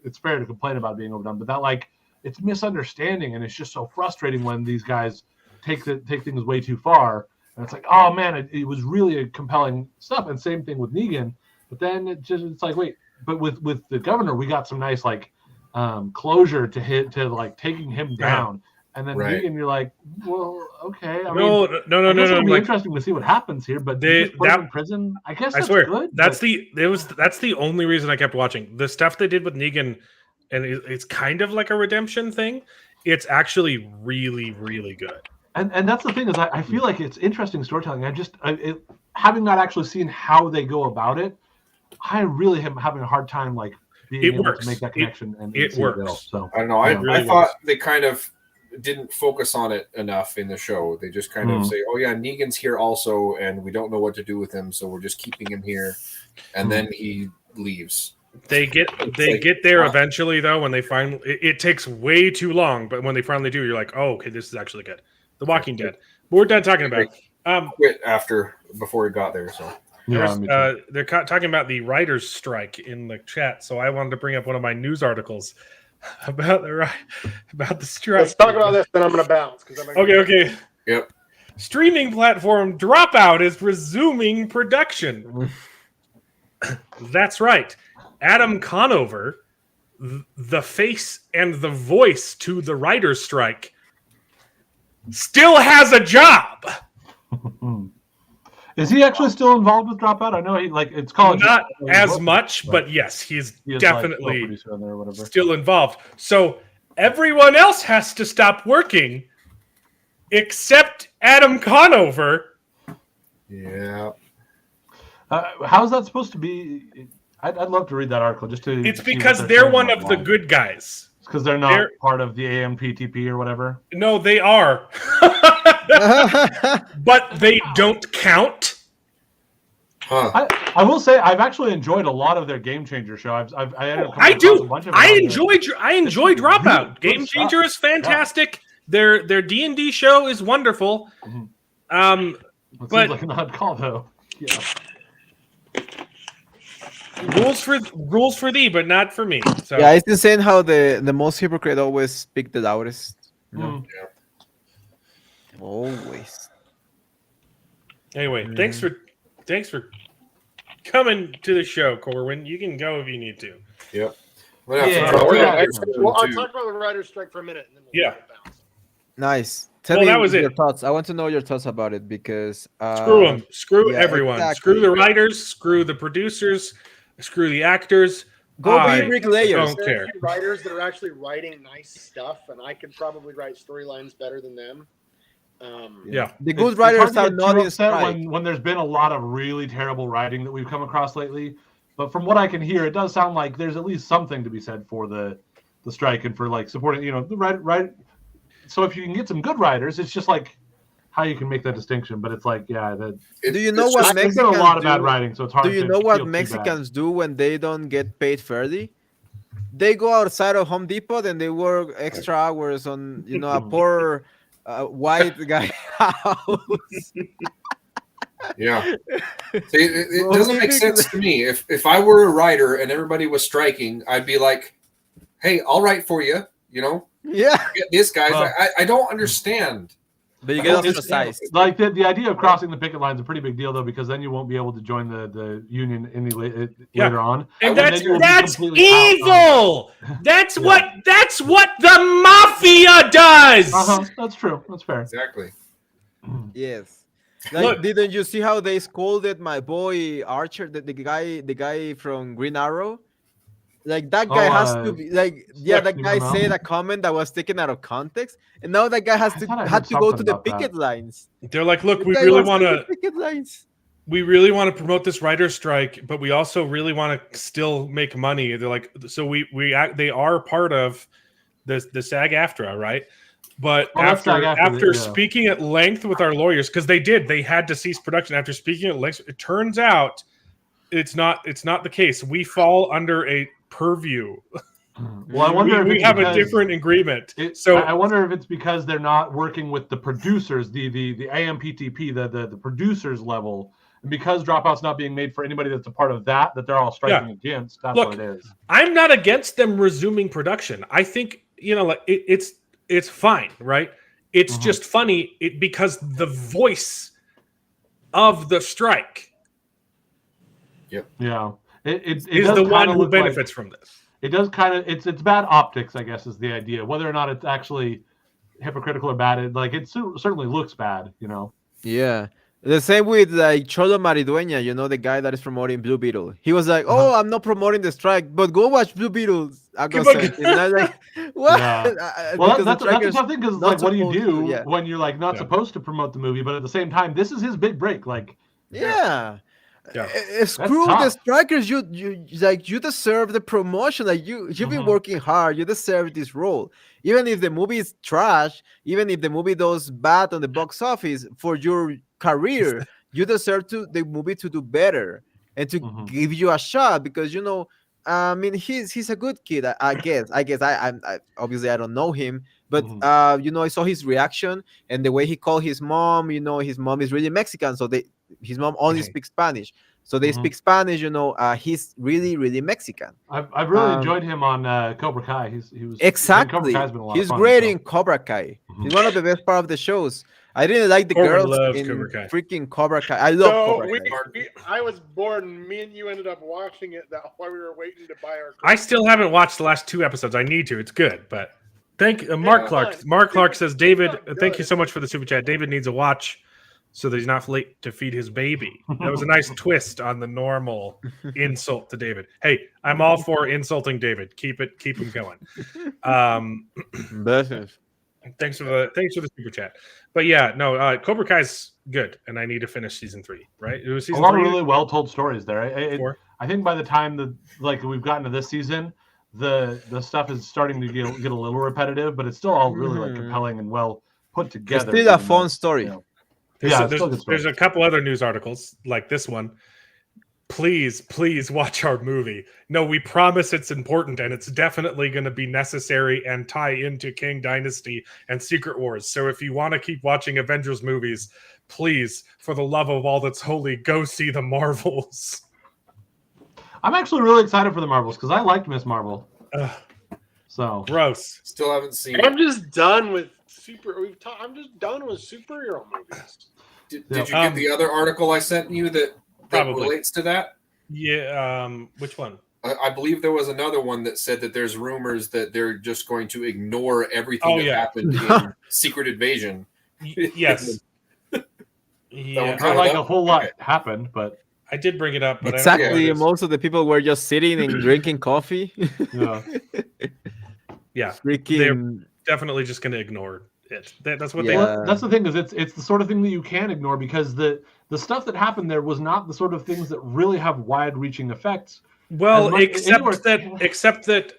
it's fair to complain about being overdone, but that it's misunderstanding, and it's just so frustrating when these guys take things way too far. And it's oh man, it was really a compelling stuff. And same thing with Negan. But then it's wait, but with the governor, we got some nice closure to taking him down. And then Negan, you're well, okay. No. It'll be interesting to see what happens here. But put him in prison, I guess that's good. That's the only reason I kept watching. The stuff they did with Negan, and it's kind of like a redemption thing. It's actually really, really good. And that's the thing, is I feel like it's interesting storytelling. Having not actually seen how they go about it, I really am having a hard time being able to make that connection. And it works. So I don't know. I thought they kind of didn't focus on it enough in the show. They just kind of say, "Oh yeah, Negan's here also, and we don't know what to do with him, so we're just keeping him here," and then he leaves. They get there eventually, though. When they finally, it takes way too long, but when they finally do, you're oh, okay, this is actually good. The Walking Dead. But we're done talking about it. Quit before he got there. So they're talking about the writers' strike in the chat. So I wanted to bring up one of my news articles about the strike. Let's talk about this, then I'm going to bounce. Okay. Yep. Streaming platform Dropout is resuming production. That's right. Adam Conover, the face and the voice to the writers' strike, still has a job. Is he actually still involved with Dropout? I know he it's called not as much, but yes, he's definitely still involved. So everyone else has to stop working except Adam Conover. Yeah. How's that supposed to be? I'd love to read that article just to. It's because they're one of the good guys. Because they're not part of the AMPTP or whatever. No, they are. But they don't count. Huh. I will say I've actually enjoyed a lot of their Game Changer show. I do. I enjoy Dropout. Game Changer is fantastic. Yeah. Their D&D show is wonderful. It seems like an odd call though. Yeah. Rules for thee, but not for me. So. Yeah, it's insane how the most hypocrite always speak the loudest. Yeah. Always. Anyway, thanks for coming to the show, Corwin. You can go if you need to. Yep. I'll talk about the writer's strike for a minute. And then we'll bounce. Nice. Tell me your thoughts. I want to know your thoughts about it because screw them. Screw everyone. Exactly. Screw the writers. Screw the producers. Screw the actors. Go be bricklayers. Don't care. Writers that are actually writing nice stuff, and I could probably write storylines better than them. The good writers are not in strike. When there's been a lot of really terrible writing that we've come across lately. But from what I can hear, it does sound like there's at least something to be said for the strike and for supporting, the right. So if you can get some good writers, it's just how you can make that distinction. But it's do you know what Mexicans do? A lot of bad writing, so it's hard. Do you know what Mexicans do when they don't get paid fairly? They go outside of Home Depot and they work extra hours on a poor white guy house. Yeah. See, it doesn't make sense to me. If I were a writer and everybody was striking, I'd be like, hey, I'll write for you, Yeah. Get these guys. I don't understand. But you get ostracized. The idea of crossing the picket line is a pretty big deal, though, because then you won't be able to join the union later on. And that's evil. That's what the mafia does. That's true. That's fair. Exactly. Yes. Like, Look. didn't you see how they scolded my boy Archer, the guy from Green Arrow? Like that guy has to be like, yeah, that you guy know? said a comment that was taken out of context, and now that guy I thought I heard had to go to something the about that. picket lines. They're like, look, The we guy really was want on the to. picket lines. We really want to promote this writer's strike, but we also really want to still make money. They're like, so they are part of the SAG-AFTRA, right? But Well, that's SAG-AFTRA, after yeah. speaking at length with our lawyers, because they had to cease production after speaking at length. It turns out it's not the case. We fall under a purview. Well, I wonder if we it's have because a different agreement. I wonder if it's because they're not working with the producers, the AMPTP, the producers level, and because Dropout's not being made for anybody that's a part of that they're all striking against. That's Look, what it is. I'm not against them resuming production. I think like it's fine, right? It's just funny because the voice of the strike, Yeah, it is does the one kinda who look benefits from this. It does kind of it's bad optics, I guess, is the idea. Whether or not it's actually hypocritical or bad, it certainly looks bad, you know. Yeah. The same with like Cholo Maridueña, the guy that is promoting Blue Beetle. He was like, "Oh, I'm not promoting the strike, but go watch Blue Beetles." August 17th." And I was like, "What?" Yeah. Well, that's a tough thing because like, what do you do when you're like not Yeah. supposed to promote the movie, but at the same time, this is his big break. Like, Yeah. Yeah. Screw tough. the strikers. You deserve the promotion. Like you've been working hard. You deserve this role. Even if the movie is trash, even if the movie does bad on the box office, for your career, you deserve the movie to do better and to give you a shot because I mean, he's a good kid. I guess. I obviously I don't know him, but I saw his reaction and the way he called his mom. His mom is really Mexican, so his mom only speaks Spanish, so they speak Spanish. He's really, really Mexican. I've really enjoyed him on Cobra Kai. He was Exactly. Cobra Kai's been a lot He's of fun, great so. in Cobra Kai. He's one of the best part of the shows. I didn't like the Corbin girls loves in Cobra Kai. freaking Cobra Kai. I love So Cobra Kai. I was bored, and me and you ended up watching it. That while we were waiting to buy our. I still haven't watched the last 2 episodes. I need to. It's good, but Mark Clark. Mark Clark says, David, thank you so much for the super chat. David needs a watch so that he's not late to feed his baby. That was a nice twist on the normal insult to David. Hey, I'm all for insulting David. Keep him going. Thanks for the super chat. But yeah, no, Cobra Kai's good, and I need to finish season 3. Right? It was season a lot 3. of really well told stories there. I think by the time we've gotten to this season, the stuff is starting to get a little repetitive, but it's still all really compelling and well put together. It's still a fun story. There's a couple other news articles like this one. Please watch our movie. No, we promise it's important and it's definitely going to be necessary and tie into King Dynasty and Secret Wars. So if you want to keep watching Avengers movies, please, for the love of all that's holy, go see the Marvels. I'm actually really excited for the Marvels because I liked Miss Marvel. So gross. Still haven't seen. I'm just done with I'm just done with superhero movies. Did you get the other article I sent you that relates to that? Yeah. Which one? I believe there was another one that said that there's rumors that they're just going to ignore everything that happened in Secret Invasion. Yes. Not like a whole lot happened, but I did bring it up. But exactly. Most of the people were just sitting and drinking coffee. Yeah. Freaking. They're definitely just going to ignore it. That's what That's the thing is it's the sort of thing that you can ignore because the stuff that happened there was not the sort of things that really have wide-reaching effects. Well, except that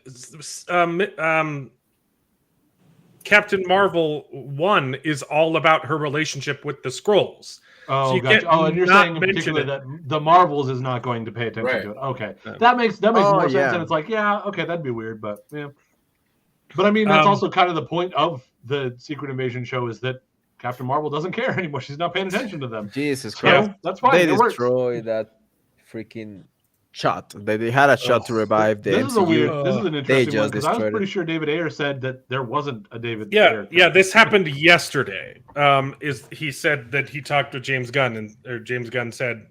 Captain Marvel 1 is all about her relationship with the Skrulls. Oh, so gotcha. And you're saying in particular that the Marvels is not going to pay attention to it. Okay, that makes more sense. And it's like, okay, that'd be weird, but yeah. But I mean, that's also kind of the point of the Secret Invasion show is that Captain Marvel doesn't care anymore. She's not paying attention to them. Jesus Christ. So that's fine. They destroyed that freaking shot. They had a shot to revive the MCU. This is an interesting one because I was pretty sure David Ayer said that there wasn't a David Ayer. Yeah, this happened yesterday. He said that he talked to James Gunn or James Gunn said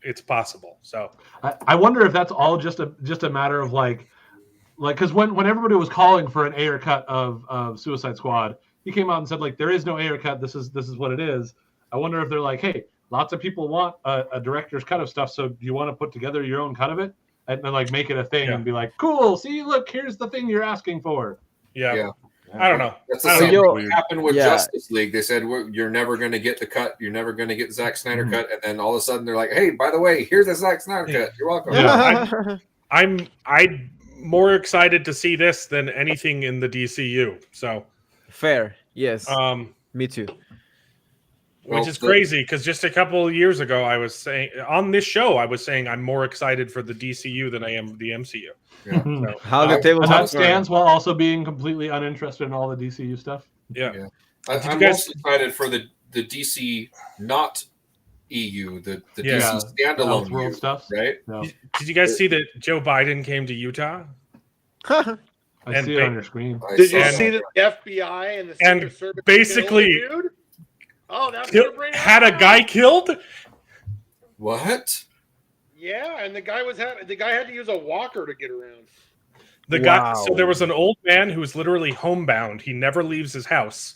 it's possible. So I wonder if that's all just a matter of like because when everybody was calling for an Ayer cut of Suicide Squad, he came out and said like there is no Ayer cut. This is what it is. I wonder if they're like, hey, lots of people want a director's cut of stuff, so do you want to put together your own cut of it and then like make it a thing and be like, cool, see, look, here's the thing you're asking for. Yeah. I don't know. That's the I don't same know. thing that happened with Yeah. Justice League. They said you're never going to get the cut. You're never going to get Zack Snyder cut, and then all of a sudden they're like, "Hey, by the way, here's a Zack Snyder cut. You're welcome." Yeah, I'm more excited to see this than anything in the DCU. So Fair. Yes. Me too. which is crazy because just a couple of years ago, I was saying on this show, I was saying I'm more excited for the DCU than I am the MCU. Yeah. So, How the table And that stands while also being completely uninterested in all the DCU stuff. yeah. Yeah. Did you I'm guys- most excited for the DC not EU, the Yeah. DC standalone Elseworld EU, stuff. right? No. Did you guys see that Joe Biden came to Utah? I And see it on your screen. I Did you saw see that. the FBI and the And Secret Service basically- killed the dude? Oh, that's gonna bring it Had a up. guy killed? What? Yeah, and the guy had to use a walker to get around. The guy. Wow. So there was an old man who was literally homebound. He never leaves his house,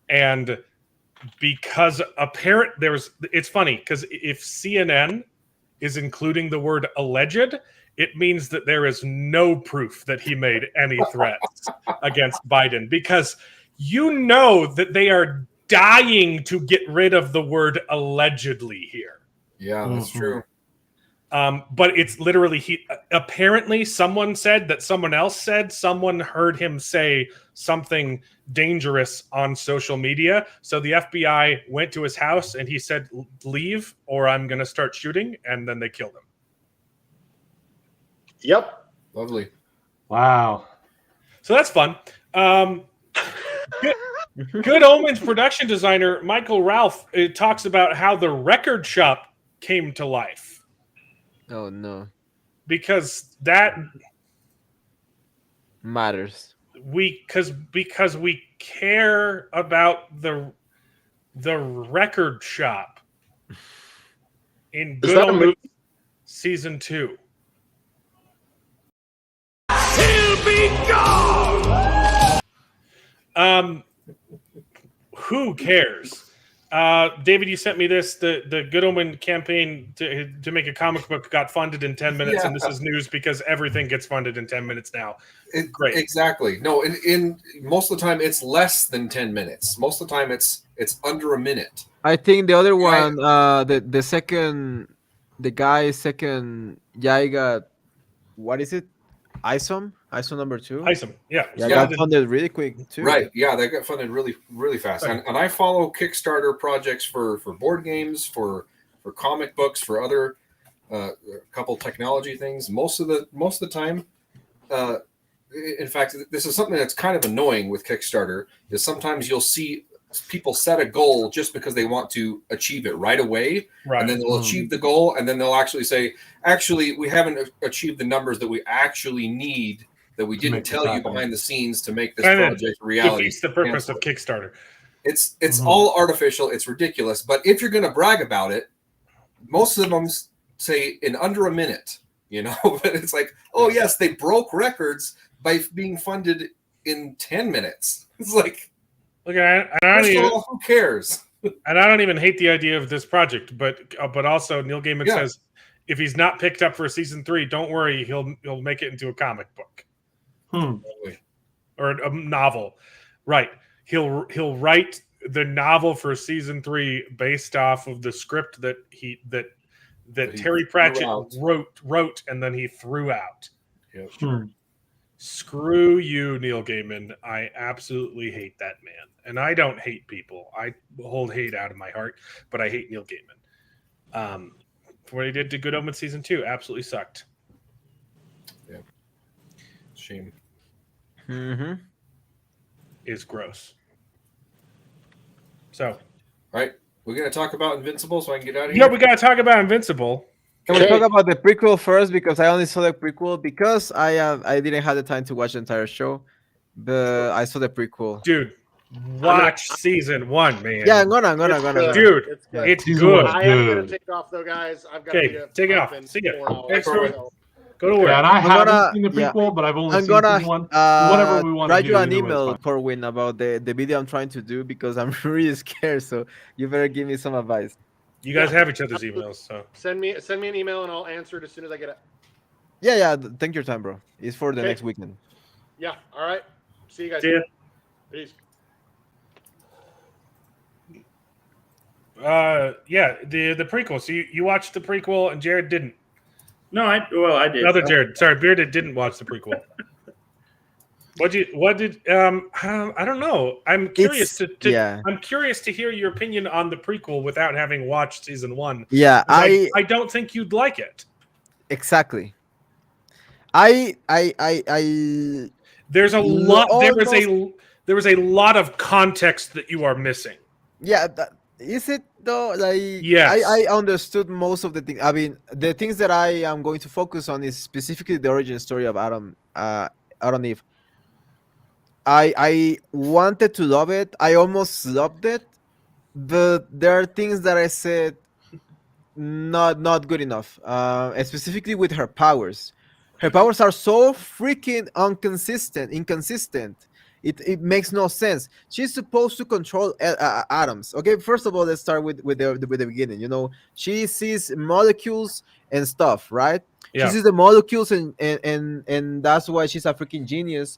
and because it's funny because if CNN is including the word alleged, it means that there is no proof that he made any threats against Biden because you know that they are dying to get rid of the word allegedly here. Yeah, that's true. But it's literally apparently someone said that someone else said someone heard him say something dangerous on social media. So the FBI went to his house and he said, "Leave or I'm going to start shooting." And then they killed him. Yep. Lovely. Wow. So that's fun. Good Omens production designer Michael Ralph talks about how the record shop came to life. Oh no. Because that Matters. because we care about the record shop in Is Good that a Omens movie? season 2. Who cares? David, you sent me this. The Good Omen campaign to make a comic book got funded in 10 minutes, and this is news because everything gets funded in 10 minutes now. Great. Exactly. No, in most of the time it's less than 10 minutes. Most of the time it's under a minute. I think the other one, the second, the guy second, I got, what is it? ISOM number 2. Isom, yeah. Yeah, got funded really quick too. Right. Yeah, they got funded really, really fast. And I follow Kickstarter projects for board games, for comic books, for other a couple technology things. Most of the time, in fact, this is something that's kind of annoying with Kickstarter. Is sometimes you'll see people set a goal just because they want to achieve it right away, and then they'll achieve the goal, and then they'll actually say, "Actually, we haven't achieved the numbers that we actually need." That we didn't tell you behind the scenes to make this project a reality. Defeats the purpose of Kickstarter. It's all artificial. It's ridiculous. But if you're going to brag about it, most of them say in under a minute. You know, but it's like, oh yes, they broke records by being funded in 10 minutes. It's like, look, who cares? And I don't even hate the idea of this project, but also Neil Gaiman says if he's not picked up for season 3, don't worry, he'll make it into a comic book. Or a novel, right? He'll write the novel for season 3 based off of the script that Terry Pratchett wrote and then he threw out. Yep. Screw you, Neil Gaiman. I absolutely hate that man, and I don't hate people. I hold hate out of my heart, but I hate Neil Gaiman. For what he did to Good Omens season 2, absolutely sucked. Yeah, shame. Is gross. So, all right, we're gonna talk about Invincible, so I can get out of here. Yeah, we gotta talk about Invincible. Can we talk about the prequel first? Because I only saw the prequel because I didn't have the time to watch the entire show, but I saw the prequel. Dude, watch season 1, man. Yeah, I'm gonna. Dude, it's good. I am gonna take off though, guys. I've got to take it off. See ya. Thanks for Go to Yeah, work. and I I'm haven't gonna- seen the yeah, prequel, but I've only I'm seen gonna season one. Whatever we want to write do. you an either way is email, fine. Corwin, about the video I'm trying to do because I'm really scared. So you better give me some advice. You guys Yeah. have each other's emails, so Send me an email and I'll answer it as soon as I get it. Yeah. Take your time, bro. It's for the Okay. next weekend. Yeah. All right. See you guys. see ya. Peace. Yeah, the prequel. So you watched the prequel and Jared didn't. No, I did. Another Jared. Sorry, Bearded didn't watch the prequel. What did I don't know. I'm curious yeah. I'm curious to hear your opinion on the prequel without having watched season 1. Yeah, I don't think you'd like it. exactly. I There's a lot there was a lot of context that you are missing. yeah. Is it though? Like, Yes. I understood most of the things. I mean, the things that I am going to focus on is specifically the origin story of Adam and Eve. I wanted to love it. I almost loved it, but there are things that I said not good enough. Specifically with her powers. Her powers are so freaking inconsistent. It makes no sense. She's supposed to control atoms. Okay, first of all, let's start with the beginning. You know, she sees molecules and stuff, right? Yeah. She sees the molecules and that's why she's a freaking genius.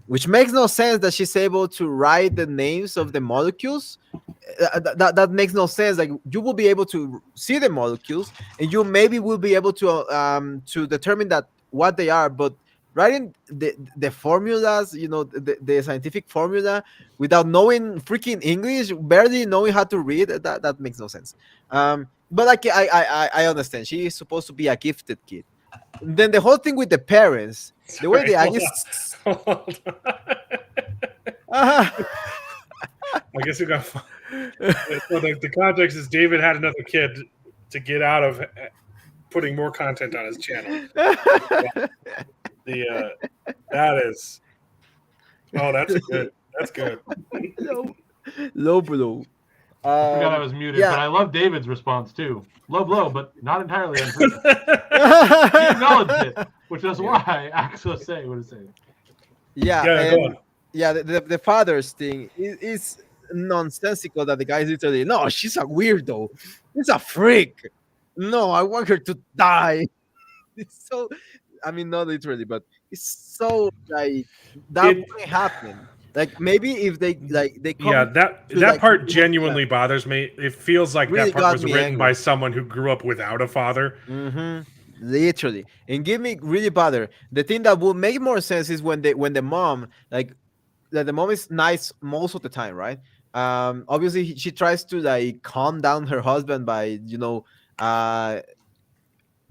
Which makes no sense that she's able to write the names of the molecules. That makes no sense. Like, you will be able to see the molecules, and you maybe will be able to determine that what they are. But writing the formulas, you know, the scientific formula without knowing freaking English, barely knowing how to read, that makes no sense. But like I understand she is supposed to be a gifted kid. Then the whole thing with the parents, the way they act is. Hold on. Uh-huh. I guess we got. So the context is David had another kid to get out of putting more content on his channel. That is. Oh, that's good. That's good. Low blow. I forgot I was muted, yeah. but I love David's response too. Low blow, but not entirely untrue. He acknowledged it, which is why Axel say what it says. Yeah, Yeah, go on. Yeah, the father's thing is nonsensical. That the guy is literally, no, she's a weirdo. She's a freak. No, I want her to die. It's so, I mean, not literally, but it's so like that wouldn't happen. Like, maybe if they come that part genuinely bothers me. It feels like really that part was got me written angry. by someone who grew up without a father. Literally, and give me really bother. The thing that will make more sense is when the mom, like the mom is nice most of the time, right? Obviously she tries to like calm down her husband by, you know,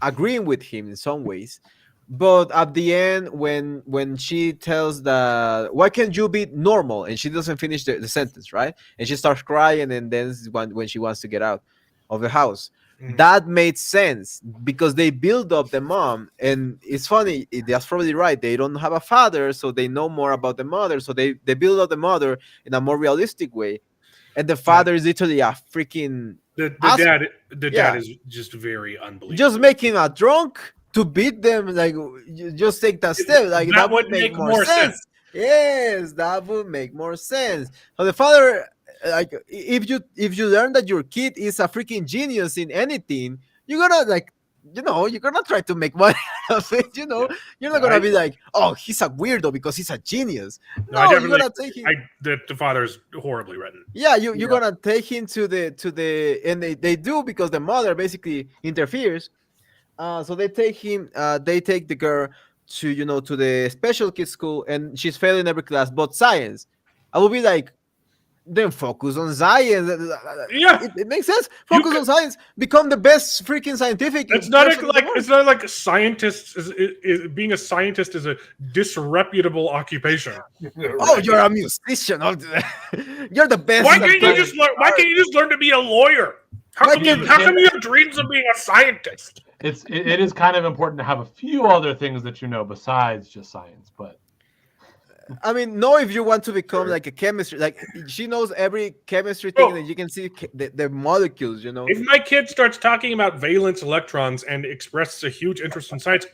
agreeing with him in some ways. But at the end, when she tells why can't you be normal, and she doesn't finish the sentence, right? And she starts crying, and then when she wants to get out of the house. That made sense because they build up the mom, and it's funny. That's probably right. They don't have a father, so they know more about the mother. So they build up the mother in a more realistic way, and the father is literally a freaking the dad. Dad is just very unbelievable. Just make him a drunk to beat them. Like, just take that step. Like, that would make more sense. Yes, that would make more sense. So the father. Like, if you learn that your kid is a freaking genius in anything, you're gonna, like, you know, you're gonna try to make money out of it. You know, you're not gonna be like, oh, he's a weirdo because he's a genius. No, you're gonna take him. The father's horribly written. Yeah, you're gonna take him to the and they do, because the mother basically interferes. So they take him. They take the girl to, you know, to the special kids school, and she's failing every class but science. I will be like, then focus on science. Yeah, it makes sense. Focus on science. Become the best freaking scientific. It's not like scientists is being a scientist is a disreputable occupation. Oh, you're a musician. You're the best. Why can't you just learn? Why can't you just learn to be a lawyer? How come you have dreams of being a scientist? It is kind of important to have a few other things that you know besides just science, but. I mean, know if you want to become like a chemistry, like she knows every chemistry thing, Bro. and you can see the molecules. You know. If my kid starts talking about valence electrons and expresses a huge interest in science,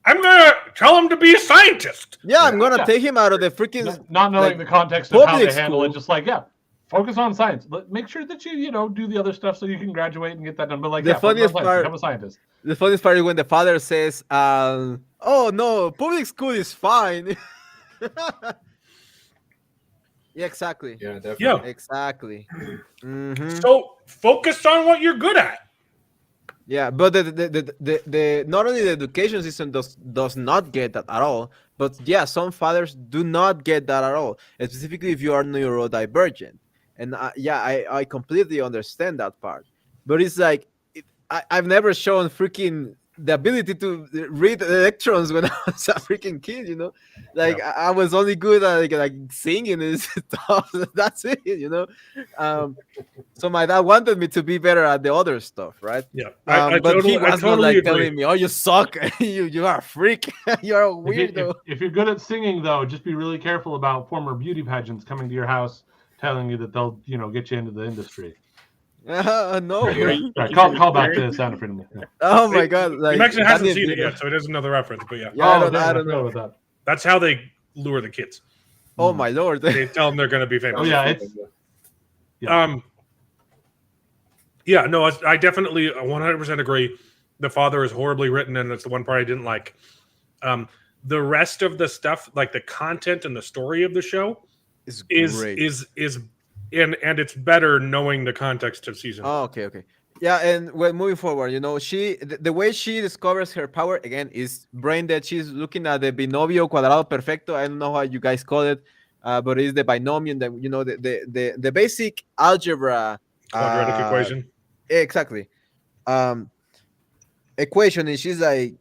I'm gonna tell him to be a scientist. Yeah, I'm gonna Yeah. take him out of the freaking Not knowing like, the context of how public they handle it, school. just like, yeah, focus on science. Make sure that you do the other stuff so you can graduate and get that done. But like, The yeah, focus on funniest science, part- become a scientist. The funniest part is when the father says, "Oh no, public school is fine." Yeah, exactly. Yeah, definitely. Yeah. Exactly. Mhm. So focus on what you're good at. Yeah, but the not only the education system does not get that at all, but yeah, some fathers do not get that at all, specifically if you are neurodivergent. And I completely understand that part. But it's like I've never shown freaking the ability to read electrons when I was a freaking kid, you know. Like I was only good at like singing and stuff. That's it, you know. So my dad wanted me to be better at the other stuff, right? Yeah, But he was not like agree. telling me, "Oh, you suck. you are a freak. You're a weirdo." If you're good at singing, though, just be really careful about former beauty pageants coming to your house telling you that they'll get you into the industry. No. Right, call back to Sound of Freedom. Yeah. Oh my god! Like He actually hasn't Daniel seen it did- yet, so it is another reference. But yeah, Yeah, I don't damn, know. forgot about that. that's how they lure the kids. Oh my lord! They tell them they're going to be famous. Oh yeah, it's Yeah, no, I definitely 100% agree. The father is horribly written, and it's the one part I didn't like. The rest of the stuff, like the content and the story of the show, It's is great. and it's better knowing the context of season. Oh, okay. Yeah, and when moving forward, you know, the way she discovers her power again is brain dead. She's looking at the binomio cuadrado perfecto. I don't know how you guys call it, but it's the binomial that the basic algebra Quadratic equation. exactly equation, and she's like,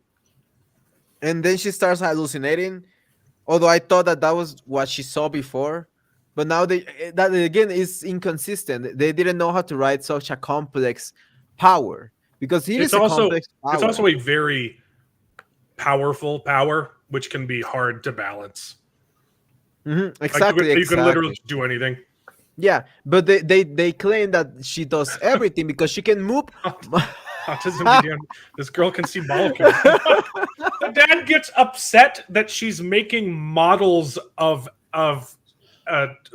and then she starts hallucinating. Although I thought that was what she saw before, but now that again is inconsistent. They didn't know how to write such a complex power because it is a complex power. It's also a very powerful power, which can be hard to balance. Exactly. Like, you can literally do anything. Yeah, but they claim that she does everything because she can move. Autism began. This girl can see molecules. The dad gets upset that she's making models of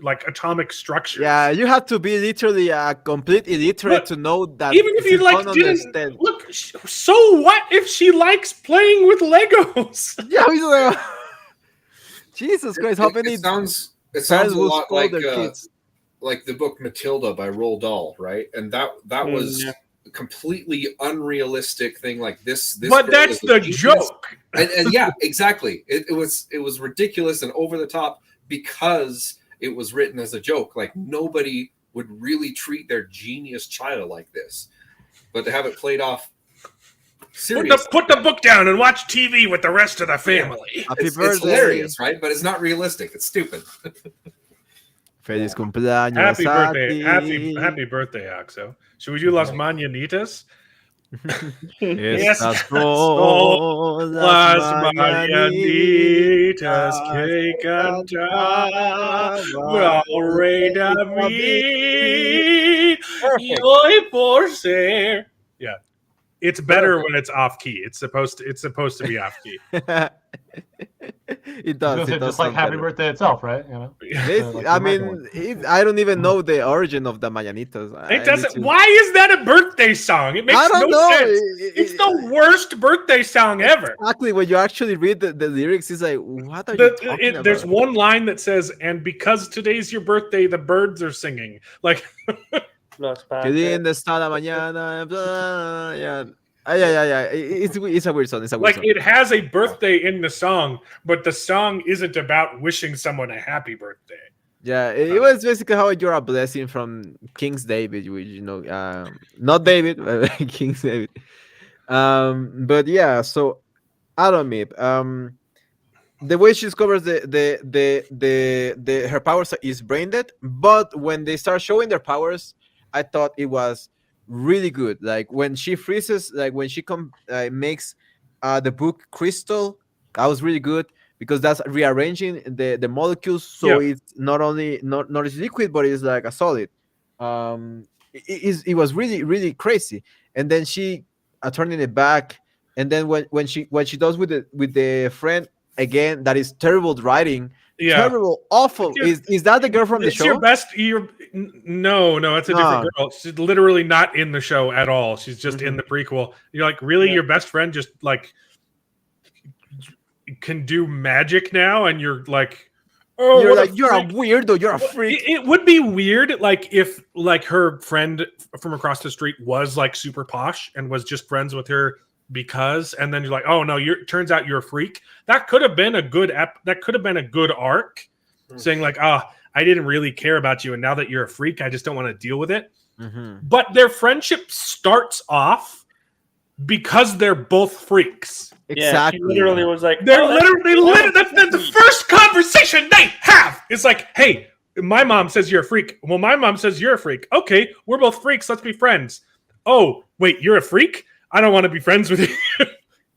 like atomic structures. Yeah, you have to be literally a complete illiterate But to know that. even if you like don't didn't understand. look, so what if she likes playing with Legos? Yeah, he's like, Jesus Christ, how many It sounds parents a will lot scold like their kids? like the book Matilda by Roald Dahl, right? And that was a completely unrealistic thing. Like this But girl that's is a the genius. joke. And yeah, exactly. It was ridiculous and over the top because it was written as a joke. Like nobody would really treat their genius child like this, but to have it played off seriously, Put the book down and watch TV with the rest of the family. Happy it's birthday. hilarious, right? But it's not realistic. It's stupid. Feliz cumpleaños. Happy a birthday, ti. happy birthday, Axo. Should we do Las Mañanitas? Estas Yes. son Las mañanitas mañanitas que que cantaba cantaba el rey David, y Perfect. hoy por ser. Yeah, it's better when it's off key. It's supposed to be off key. It does. It does just like sound Happy better. Birthday itself, right? You know. This- like I the American mean, I don't even know the origin of the Mañanitas. I It doesn't. need to- Why is that a birthday song? It makes I don't no know. sense. It's the worst birthday song ever. Exactly. When you actually read the lyrics, it's like, what are you talking about? There's one line that says, "And because today's your birthday, the birds are singing." Like, Que linda está la mañana. Blah, yeah. Yeah. It's a weird song. It's a weird like song. it has a birthday in the song, but the song isn't about wishing someone a happy birthday. Yeah, it was basically how you're a blessing from King's David, which not David, but King's David. But yeah, so Adamip, the way she discovers the her powers is brain dead, but when they start showing their powers, I thought it was really good. Like when she freezes, like when she makes the book Crystal, that was really good. because that's rearranging the molecules, so it's not only not as liquid, but it's like a solid. It was really really crazy. And then she turning it back, and then when she does with the friend again, that is terrible writing, Yeah. terrible, awful. Is that the girl from the It's show? your best. No, it's a different No. girl. She's literally not in the show at all. She's just in the prequel. You're like, really? Your best friend just like can do magic now, and you're like, oh, You're what like, you're a freak. weirdo, you're a freak. It would be weird, like if like her friend from across the street was like super posh and was just friends with her because, and then you're like, oh no, turns out you're a freak. That could have been a good that could have been a good arc, saying like, I didn't really care about you, and now that you're a freak, I just don't want to deal with it. But their friendship starts off because they're both freaks. Exactly. She literally was like, They're that's the first conversation they have. It's like, hey, my mom says you're a freak. Well, my mom says you're a freak. Okay, we're both freaks. Let's be friends. Oh, wait, you're a freak? I don't want to be friends with you.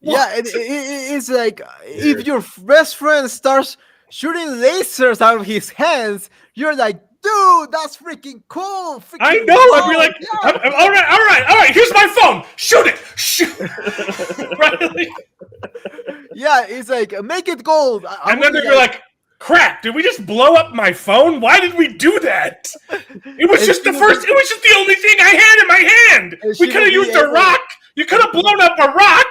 Yeah, it's like if your best friend starts shooting lasers out of his hands, you're like, dude, that's freaking cool. I know. I'd be like, all right. Here's my phone. Shoot it. Shoot. Right? Yeah, it's like, make it gold. And then they're like, crap, did we just blow up my phone? Why did we do that? It was just the only thing I had in my hand. We could have used a rock. You could have blown up a rock.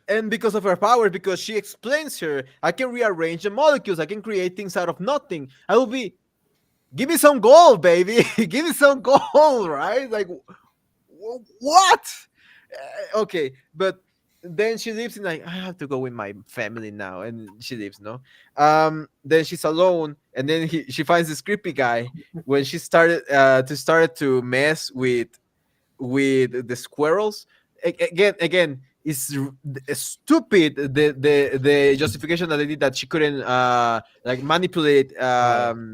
And because of her power, because she explains her, I can rearrange the molecules. I can create things out of nothing. I will be, give me some gold, baby. Give me some gold, right? Like, what? Okay, but then she leaves and like, I have to go with my family now, and she leaves. No, then she's alone, and then she finds this creepy guy when she started to mess with the squirrels. Again, it's stupid the justification that they did, that she couldn't like manipulate live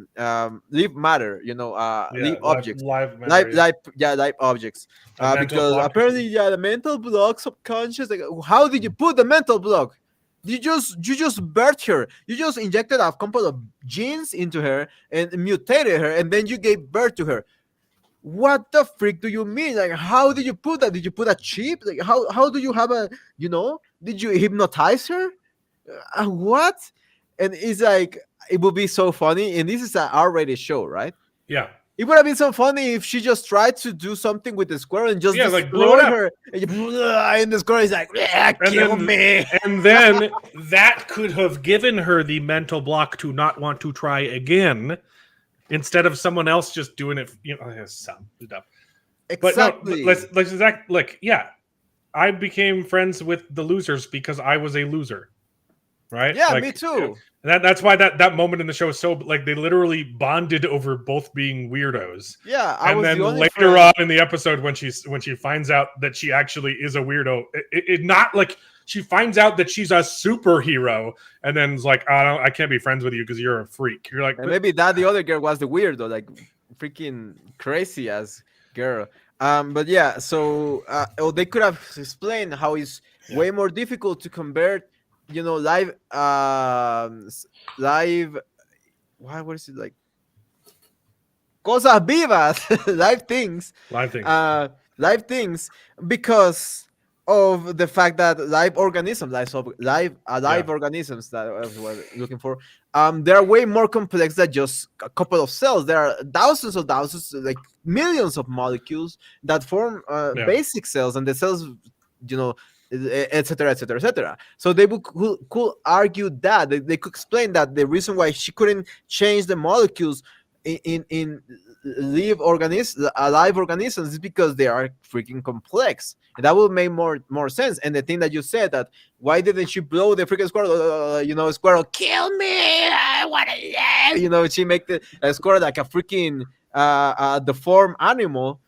matter, live objects, live objects, because apparently the mental block, subconscious, like, how did you put the mental block? You just birthed her. You just injected a couple of genes into her and mutated her, and then you gave birth to her. What the freak do you mean? Like, how did you put that? Did you put a chip? Like, how do you have a, did you hypnotize her? What? And it's like, it would be so funny. And this is an R-rated show, right? Yeah. It would have been so funny if she just tried to do something with the squirrel and just like blow it up. her. And the squirrel is like, kill me. And then that could have given her the mental block to not want to try again, instead of someone else just doing it. Exactly. But no, let's I became friends with the losers because I was a loser. Right? Yeah, me too. That's why that moment in the show is so, like, they literally bonded over both being weirdos. Yeah, and then later on in the episode, when she finds out that she actually is a weirdo, it not like she finds out that she's a superhero, and then it's like, I can't be friends with you because you're a freak. You're like, and maybe the other girl was the weirdo, like freaking crazy ass girl. But yeah, so they could have explained how it's way more difficult to convert, live, what is it, like, cosas vivas, live things, because of the fact that live organisms that I was looking for, they're way more complex than just a couple of cells. There are thousands, like millions of molecules that form basic cells, and the cells, etc. So they could argue that they could explain that the reason why she couldn't change the molecules in live organisms is because they are freaking complex, and that will make more sense. And the thing that you said, that why didn't she blow the freaking squirrel? Squirrel, kill me! I want to live. She make the squirrel like a freaking deformed animal.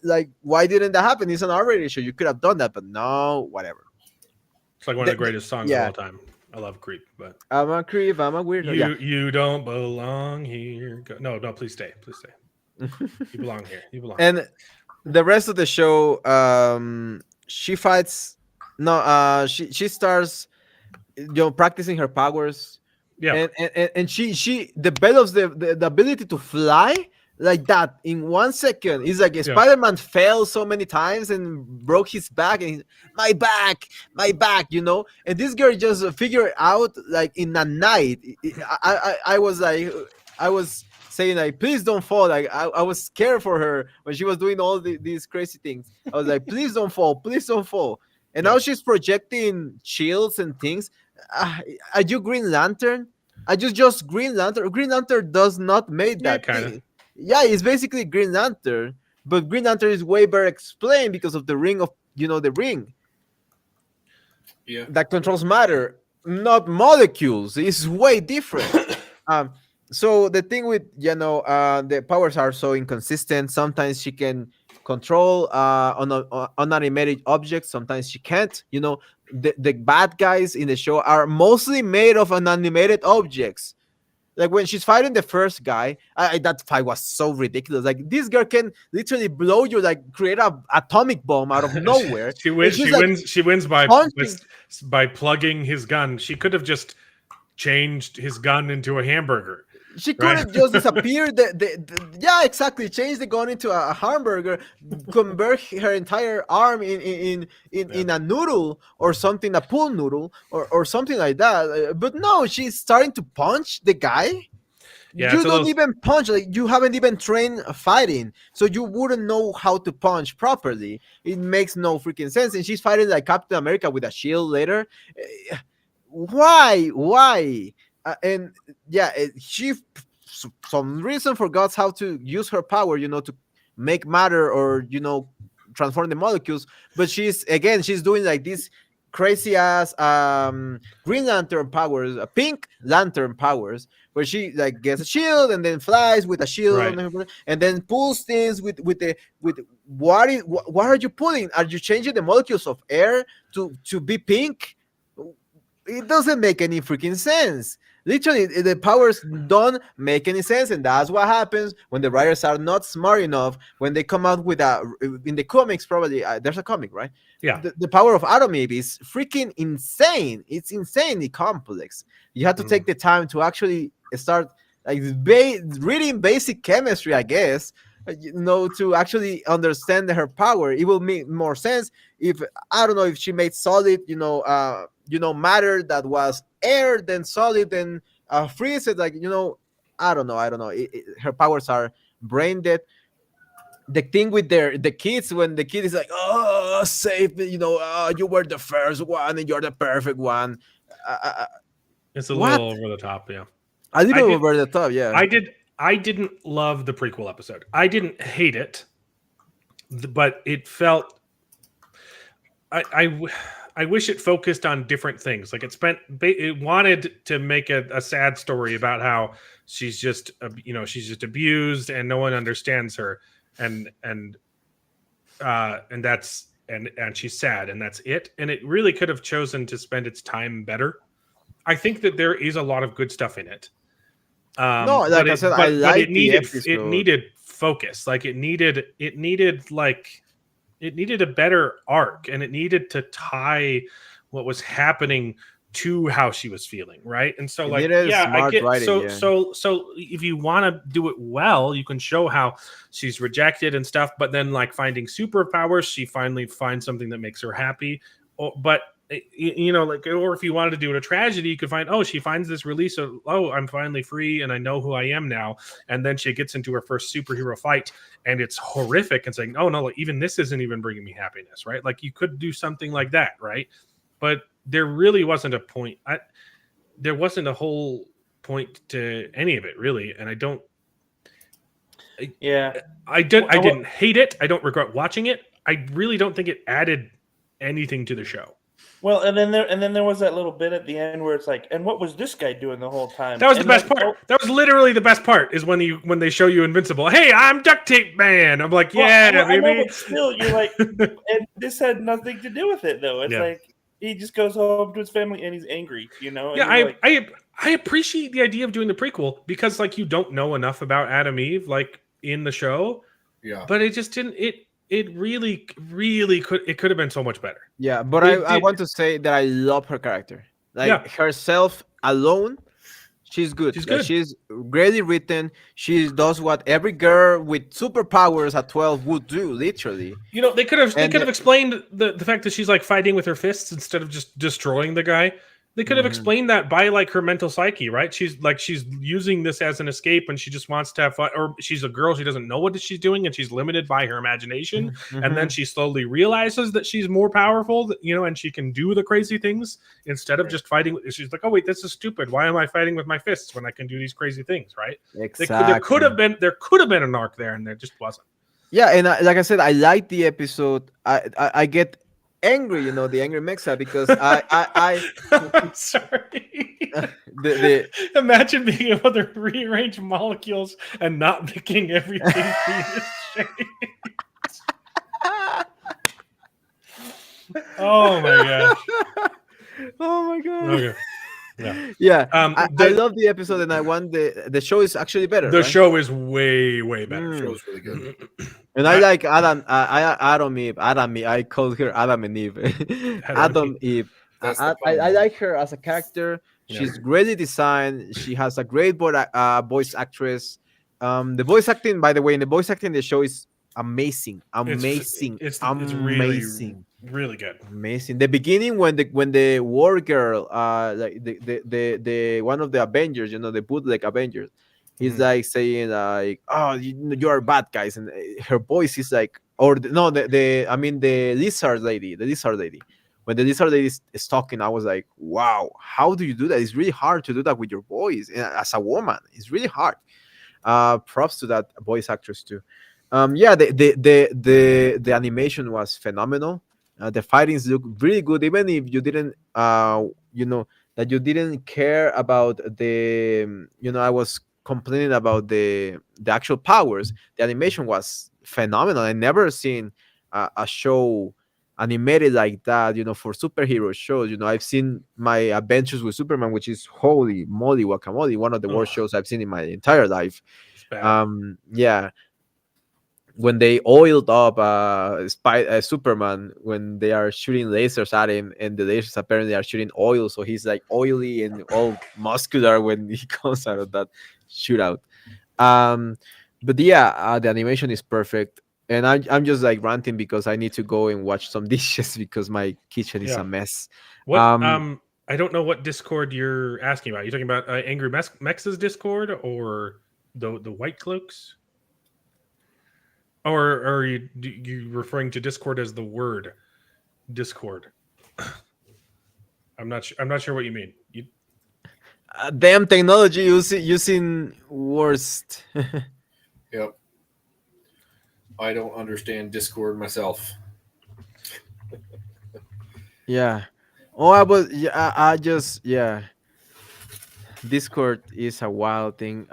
Like, why didn't that happen? It's an R-rated show. You could have done that, but no, whatever. It's like one of the greatest songs of all time. I love Creep, but I'm a creep. I'm a weirdo. You don't belong here. No, please stay. You belong here. You belong. And the rest of the show, she fights. No, she starts, practicing her powers Yeah. And she develops the ability to fly like that in 1 second. It's like Spider-Man fell so many times and broke his back, and my back, and this girl just figured out like in a night. I was like, I was saying like, please don't fall. Like I was scared for her when she was doing all these crazy things. I was like, please don't fall, please don't fall. And now she's projecting shields and things. Are you Green Lantern? I just Green Lantern. Green Lantern does not make that kinda. thing. Yeah, it's basically Green Lantern, but Green Lantern is way better explained because of the ring of the ring Yeah. that controls matter, not molecules. It's way different. um, so the thing with the powers are so inconsistent. Sometimes she can control unanimated objects. Sometimes she can't. The bad guys in the show are mostly made of unanimated objects. Like when she's fighting the first guy, that fight was so ridiculous. Like this girl can literally blow you, like create a atomic bomb out of nowhere. She wins. She's She like wins. She wins by punching. by plugging his gun. She could have just changed his gun into a hamburger. She could have just disappeared. Yeah, exactly. Change the gun into a hamburger, convert her entire arm in a noodle or something, a pool noodle or something like that. But no, she's starting to punch the guy. Yeah, You don't even punch. Like you haven't even trained fighting, so you wouldn't know how to punch properly. It makes no freaking sense. And she's fighting like Captain America with a shield later. Why? And yeah, she some reason forgot how to use her power, to make matter or transform the molecules. But she's doing like this crazy ass Green Lantern powers, Pink Lantern powers, where she like gets a shield and then flies with a shield and then pulls things with what are you pulling? Are you changing the molecules of air to be pink? It doesn't make any freaking sense. Literally, the powers don't make any sense, and that's what happens when the writers are not smart enough. When they come out with in the comics, probably there's a comic, right? Yeah. The power of Atomib is freaking insane. It's insanely complex. You have to take the time to actually start like reading basic chemistry, I guess, to actually understand her power. It will make more sense if I don't know if she made solid, matter that was air, then solid, then freeze it. Like I don't know. Her powers are brain dead. The thing with the kids, when the kid is like, "Oh, save me," you were the first one and you're the perfect one. It's a little over the top, yeah. A little over the top, yeah. I didn't love the prequel episode. I didn't hate it, but it felt. I wish it focused on different things. Like it wanted to make a sad story about how she's just abused and no one understands her, and she's sad, and that's it. And it really could have chosen to spend its time better. I think that there is a lot of good stuff in it. No, like I said, I like the episode. It needed focus. Like it needed a better arc, and it needed to tie what was happening to how she was feeling, right? And so, like, yeah, I get writing, so if you want to do it well, you can show how she's rejected and stuff, but then like finding superpowers, she finally finds something that makes her happy. But or if you wanted to do it a tragedy, you could find, she finds this release of, I'm finally free and I know who I am now. And then she gets into her first superhero fight and it's horrific and saying, oh no, even this isn't even bringing me happiness, right? Like you could do something like that, right? But there really wasn't a point. There wasn't a whole point to any of it really. And I didn't hate it. I don't regret watching it. I really don't think it added anything to the show. Well, and then there was that little bit at the end where it's like, and what was this guy doing the whole time? That was the best part. That was literally the best part. Is when they show you Invincible. Hey, I'm Duct Tape Man. I'm like, yeah, baby. I know, but still, you're like, and this had nothing to do with it though. It's like he just goes home to his family and he's angry. Yeah, I appreciate the idea of doing the prequel because like you don't know enough about Adam Eve like in the show. Yeah, but it just didn't. It really could have been so much better. Yeah, but I want to say that I love her character. Like herself alone, She's good. She's Like good. she's greatly written. She does what every girl with superpowers at 12 would do, literally. You know, they could have And explained the fact that she's like fighting with her fists instead of just destroying the guy. They could have Mhm. explained that by like her mental psyche, right? She's using this as an escape and she just wants to have fun, or she's a girl, she doesn't know what she's doing and she's limited by her imagination. And then Mhm. she slowly realizes that she's more powerful, you know, and she can do the crazy things instead of just fighting. She's like, oh wait, this is stupid. Why am I fighting with my fists when I can do these crazy things, right? There could Exactly. have been an arc there, and there just wasn't. Yeah, and like I said, I like the episode. I get angry, the angry Mexa, because I'm sorry. the Imagine being able to rearrange molecules and not making everything penis shaped. Oh my gosh. oh my god. Okay. Yeah. Yeah, I The love the episode, and I want the show is actually better, the right? show is way better. The show was really good. And I like Adam. Adam Eve. Adam Eve. I call her Adam and Eve. Adam Eve. That's I, the I, fun I one. like her as a character. Yeah. She's greatly designed. She has a great voice actress. The voice acting, by the way, in the voice acting, the show is amazing, amazing, It's amazing. really good. Amazing. The beginning when the war girl, like the one of the Avengers, the bootleg Avengers, he's Mhm. like saying like, "Oh, you are bad guys," and her voice is like, no, I mean the lizard lady, When the lizard lady is talking, I was like, "Wow, how do you do that? It's really hard to do that with your voice as a woman. It's really hard." Props to that voice actress too. Yeah, the animation was phenomenal. The fightings look really good, even if you didn't that you didn't care about the I was complaining about the actual powers. The animation was phenomenal. I never seen a show animated like that, for superhero shows. I've seen my Adventures with Superman, which is holy moly guacamole, one of the worst Ugh. shows I've seen in my entire life. It's bad. Yeah, when they oiled up Superman, when they are shooting lasers at him, and the lasers apparently are shooting oil, so he's like oily and all muscular when he comes out of that shootout. But yeah, the animation is perfect, and I'm just like ranting because I need to go and wash some dishes because my kitchen is Yeah. a mess. What Um, I don't know what Discord you're asking about. You talking about Angry Mex's Discord or the White Cloaks? Or are you referring to Discord as the word Discord? I'm not sure what you mean. damn technology using worst. Yep. I don't understand Discord myself. Yeah. Oh, I was. Yeah, I just. Yeah. Discord is a wild thing.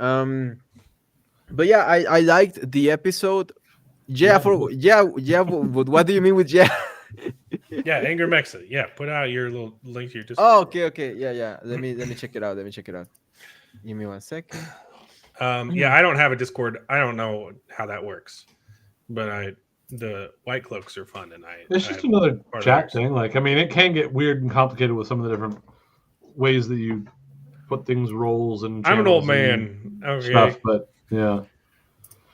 But yeah, I liked the episode. Yeah, But what do you mean with yeah? Yeah, Angry Mexa. Yeah, put out your little link to your Discord. Oh, okay. Yeah. Let me check it out. Give me 1 second. Yeah, I don't have a Discord. I don't know how that works, but the White Cloaks are fun, and It's I just have another part of chat theirs. thing. Like, I mean, it can get weird and complicated with some of the different ways that you put things, roles, and I'm an old channels and man. Okay. stuff. But yeah,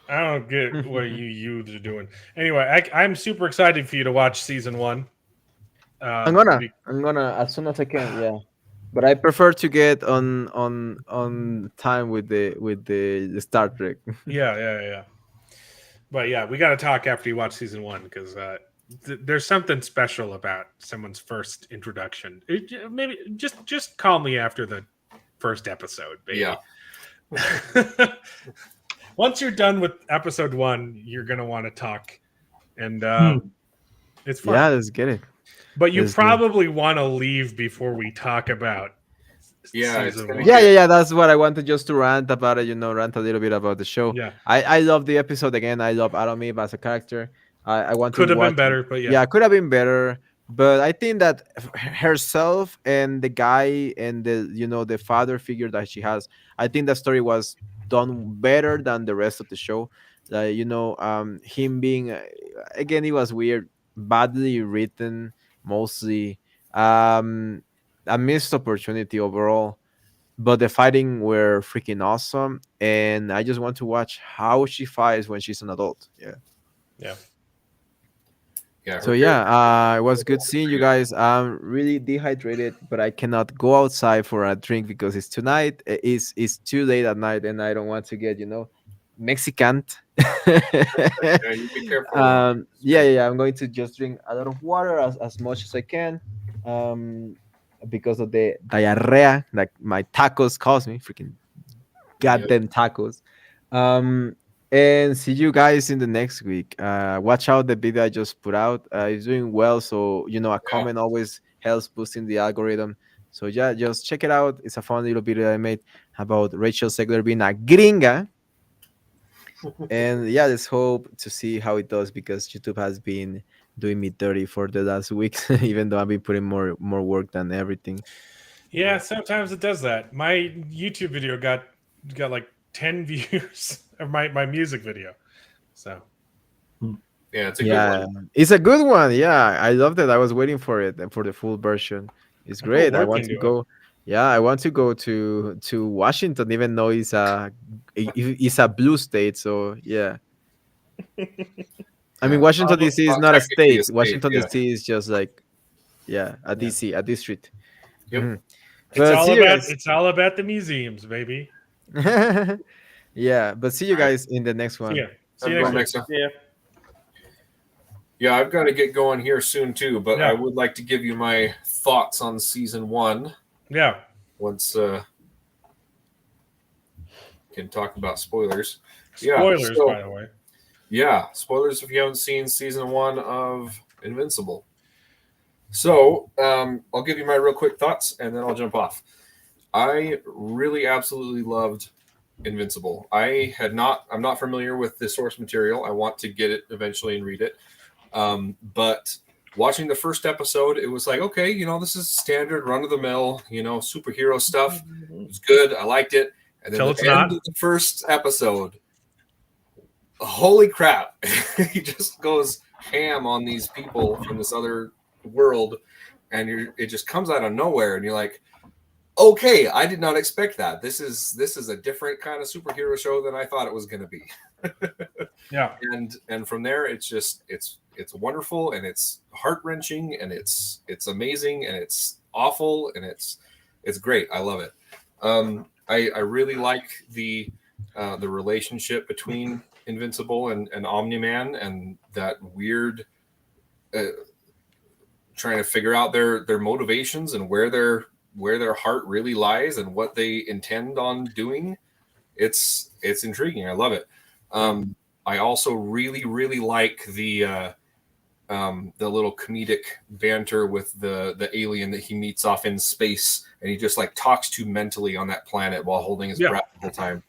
I don't get what you youths are doing. Anyway, I'm super excited for you to watch season 1. I'm gonna as soon as I can. Yeah, but I prefer to get on time with the Star Trek. Yeah. But yeah, we got to talk after you watch season 1 because there's something special about someone's first introduction. Maybe just call me after the first episode, baby. Yeah. Once you're done with episode 1, you're gonna want to talk, and it's fun. Yeah, let's get it. But you Let's do it. probably want to leave before we talk about Yeah, it's season gonna 1. Yeah. That's what I wanted, just to rant about it. Rant a little bit about the show. Yeah. I love the episode again. I love Adam Eve as a character. I want Could to have watch. been better, but Yeah, could have been better. But I think that herself and the guy and the father figure that she has, I think that story was done better than the rest of the show. Him being again, it was weird, badly written, mostly, a missed opportunity overall. but the fighting were freaking awesome, and I just want to watch how she fights when she's an adult. Yeah. Yeah. Yeah. So yeah, it was good seeing you guys. I'm really dehydrated, but I cannot go outside for a drink because it's tonight. It's too late at night, and I don't want to get Mexican. Yeah, you be careful. Yeah. I'm going to just drink a lot of water as much as I can, because of the diarrhea like my tacos cause me. Freaking goddamn tacos. Um, and see you guys in the next week. Watch out the video I just put out. It's doing well, so a comment always helps boosting the algorithm. So yeah, just check it out. It's a fun little video I made about Rachel Zegler being a gringa. And yeah, let's hope to see how it does because YouTube has been doing me dirty for the last weeks, even though I've been putting more work than everything. Yeah, sometimes it does that. My YouTube video got like 10 views of my music video. So yeah, it's a good one. It's a good one. Yeah, I love that. I was waiting for it and for the full version. It's great. I want to go. Yeah, I want to go to Washington, even though it's a blue state. So yeah. I mean, Washington D.C. is not a state. Washington D.C. is just like, a D.C., a district. Yep. Mhm. It's all about the museums, baby. Yeah, but see you guys in the next one. See you next week. Yeah. Yeah, I've got to get going here soon too, but I would like to give you my thoughts on season 1. Yeah. Once can talk about spoilers. Spoilers, by the way. Yeah, spoilers if you haven't seen season 1 of Invincible. So I'll give you my real quick thoughts and then I'll jump off. I really absolutely loved Invincible. I'm not familiar with the source material. I want to get it eventually and read it. But watching the first episode, it was like, okay, this is standard run-of-the-mill, superhero stuff. It was good. I liked it. And then the end of the first episode, holy crap, he just goes ham on these people from this other world, and it just comes out of nowhere, and you're like, okay, I did not expect that. This is a different kind of superhero show than I thought it was going to be. Yeah. And from there, it's wonderful, and it's heart-wrenching, and it's amazing, and it's awful, and it's great. I love it. I really like the relationship between Invincible and Omni-Man, and that weird trying to figure out their motivations and where their heart really lies and what they intend on doing. It's intriguing. I love it. I also really, really like the little comedic banter with the alien that he meets off in space, and he just like talks to mentally on that planet while holding his breath the whole time.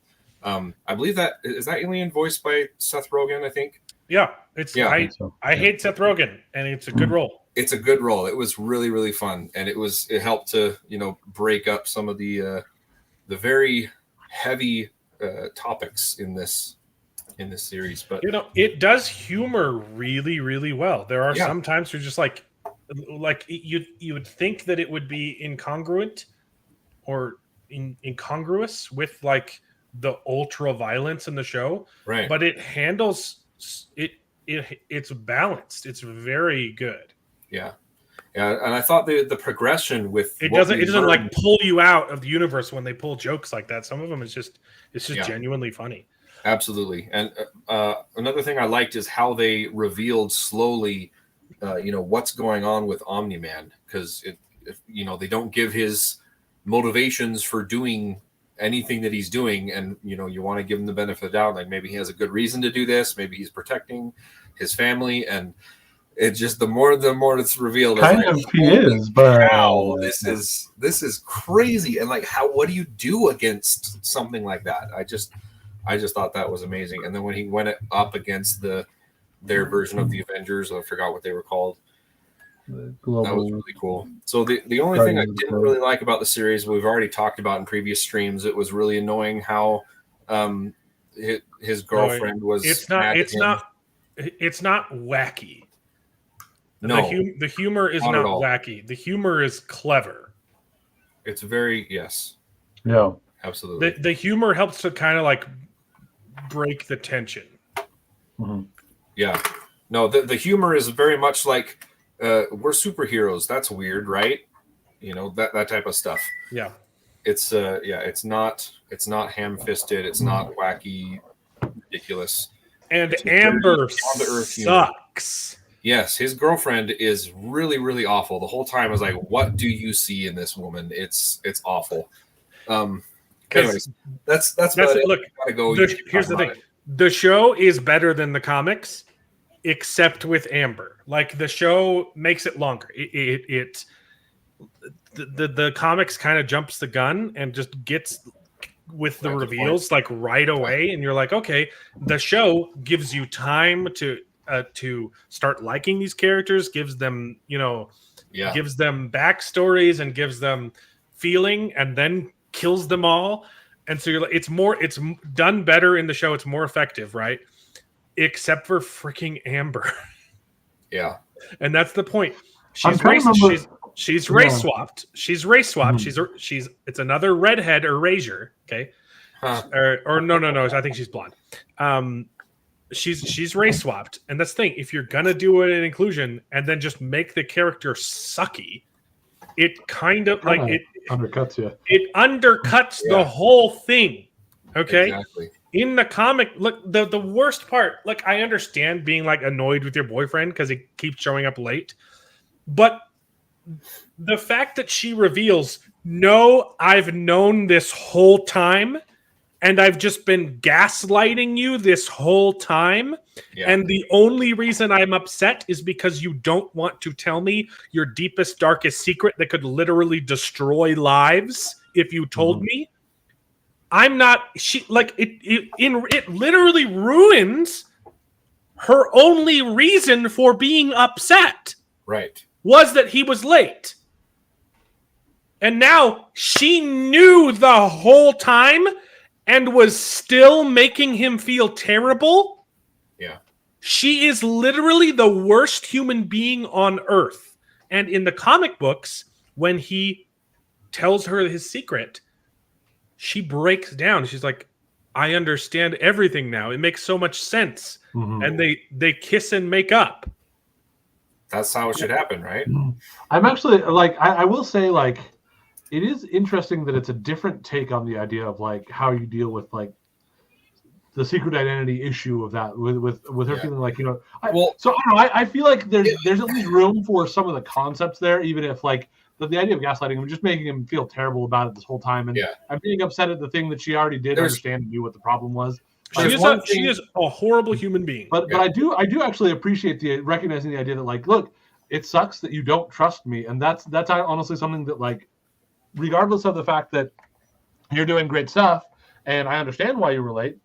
I believe that alien voiced by Seth Rogen, I think. Yeah, I hate Seth Rogen, and it's a good role. It's a good role. It was really, really fun, and it helped to break up some of the very heavy topics in this series. But it does humor really, really well. There are some times you're just like you would think that it would be incongruent or incongruous with like the ultra violence in the show, right? But it handles it. It's balanced. It's very good. Yeah, and I thought the progression with it doesn't like pull you out of the universe when they pull jokes like that. Some of them it's just genuinely funny. Absolutely. And another thing I liked is how they revealed slowly, what's going on with Omni-Man, because they don't give his motivations for doing anything that he's doing, and you want to give him the benefit of the doubt, like maybe he has a good reason to do this, maybe he's protecting his family, and it's just the more it's revealed, he is, but wow, this is crazy, and like what do you do against something like that? I just thought that was amazing. And then when he went up against their version of the Avengers, I forgot what they were called. That was really cool. So the only thing I didn't really like about the series, we've already talked about in previous streams, it was really annoying how his girlfriend was. It's not wacky. No, the humor is not wacky. The humor is clever. It's very yes. Yeah. Absolutely. The humor helps to kind of like break the tension. Mhm. Yeah. No, the humor is very much like we're superheroes. That's weird, right? You know, that type of stuff. Yeah. It's it's not ham-fisted, it's not wacky, ridiculous. And It's Amber very down-to-earth humor. sucks. Yes, his girlfriend is really, really awful. The whole time I was like, what do you see in this woman? It's awful. Anyways, that's about it. Look, Gotta go. here's the thing. The show is better than the comics, except with Amber. Like the show makes it longer. The comics kind of jumps the gun and just gets with the reveals like right away, and you're like, okay, the show gives you time to start liking these characters, gives them gives them backstories and gives them feeling, and then kills them all. And so you're like, it's done better in the show. It's more effective, right? Except for freaking Amber. Yeah, and that's the point. She's race swapped. Mm-hmm. She's race swapped. She's it's another redhead erasure. Okay, or no. I think she's blonde. She's race swapped, and that's the thing. If you're gonna do an inclusion and then just make the character sucky, it kind of like it undercuts you. It undercuts the whole thing. Okay. Exactly. In the comic, look, the worst part, like I understand being like annoyed with your boyfriend because he keeps showing up late, but the fact that she reveals, no, I've known this whole time, and I've just been gaslighting you this whole time. Yeah. And the only reason I'm upset is because you don't want to tell me your deepest, darkest secret that could literally destroy lives if you told me. I'm not, it literally ruins her only reason for being upset. Right. Was that he was late. And now she knew the whole time and was still making him feel terrible. Yeah. She is literally the worst human being on earth. And in the comic books, when he tells her his secret, she breaks down. She's like, I understand everything now. It makes so much sense. Mm-hmm. And they kiss and make up. That's how it should happen, right? I'm actually like, I will say, like, it is interesting that it's a different take on the idea of like how you deal with like the secret identity issue of that with her feeling like, you know, I don't know. I feel like there's at least room for some of the concepts there, even if like the idea of gaslighting him, just making him feel terrible about it this whole time, and I'm being upset at the thing that she already did understand and knew what the problem was. She is a horrible human being. But I do actually appreciate recognizing the idea that like, look, it sucks that you don't trust me, and that's honestly something that like, regardless of the fact that you're doing great stuff, and I understand why you were late,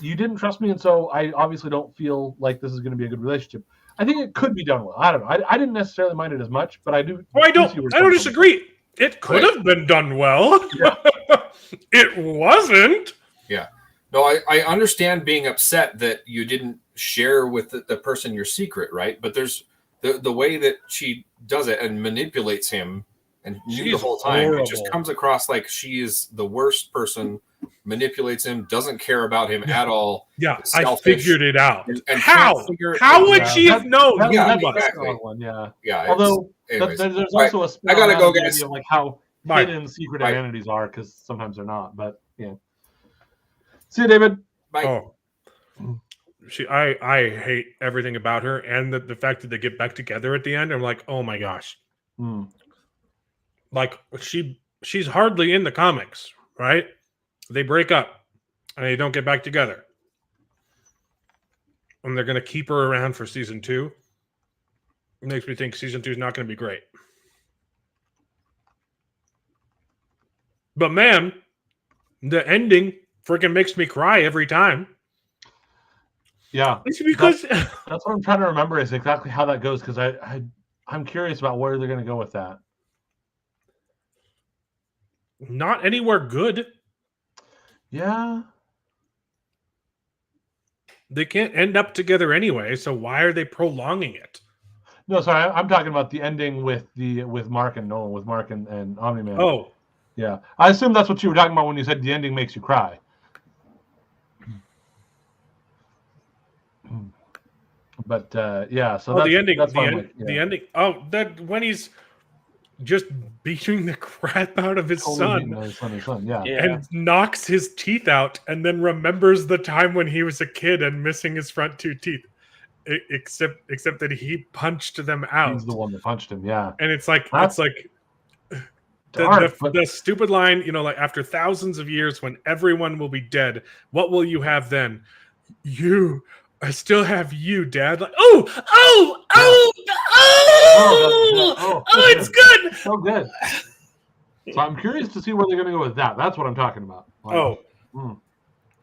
you didn't trust me, and so I obviously don't feel like this is going to be a good relationship. I think it could be done well. I don't know. I didn't necessarily mind it as much, but I do. I don't disagree. It could have been done well. Yeah. It wasn't. Yeah. No, I understand being upset that you didn't share with the person your secret, right? But there's the way that she does it and manipulates him and knew the whole time. Horrible. It just comes across like she is the worst person, manipulates him, doesn't care about him at all. Yeah, I figured it out. And how would she have known? Exactly. Yeah. Although there's also a I gotta go, guys. Of like how hidden secret identities are, because sometimes they're not. But yeah. See you, David. Bye. Oh. I hate everything about her, and the fact that they get back together at the end. I'm like, oh my gosh. Like she's hardly in the comics, right? They break up and they don't get back together, and they're going to keep her around for season 2. It makes me think season 2 is not going to be great. But man, the ending freaking makes me cry every time. Yeah, it's because that's what I'm trying to remember is exactly how that goes, because I'm curious about where they're going to go with that. Not anywhere good. Yeah. They can't end up together anyway, so why are they prolonging it? No, sorry, I'm talking about the ending with Mark and Nolan, with Mark and Omni-Man. Oh. Yeah, I assume that's what you were talking about when you said the ending makes you cry. But yeah, so the ending, that's why I'm the ending. Oh, that when he's just beating the crap out of his totally son, yeah. and knocks his teeth out, and then remembers the time when he was a kid and missing his front 2 teeth. Except that he punched them out. He's the one that punched him. Yeah, and it's like dark, the stupid line, like after thousands of years when everyone will be dead, what will you have then? I still have you, Dad. Like, it's good. So good. So I'm curious to see where they're going to go with that. That's what I'm talking about.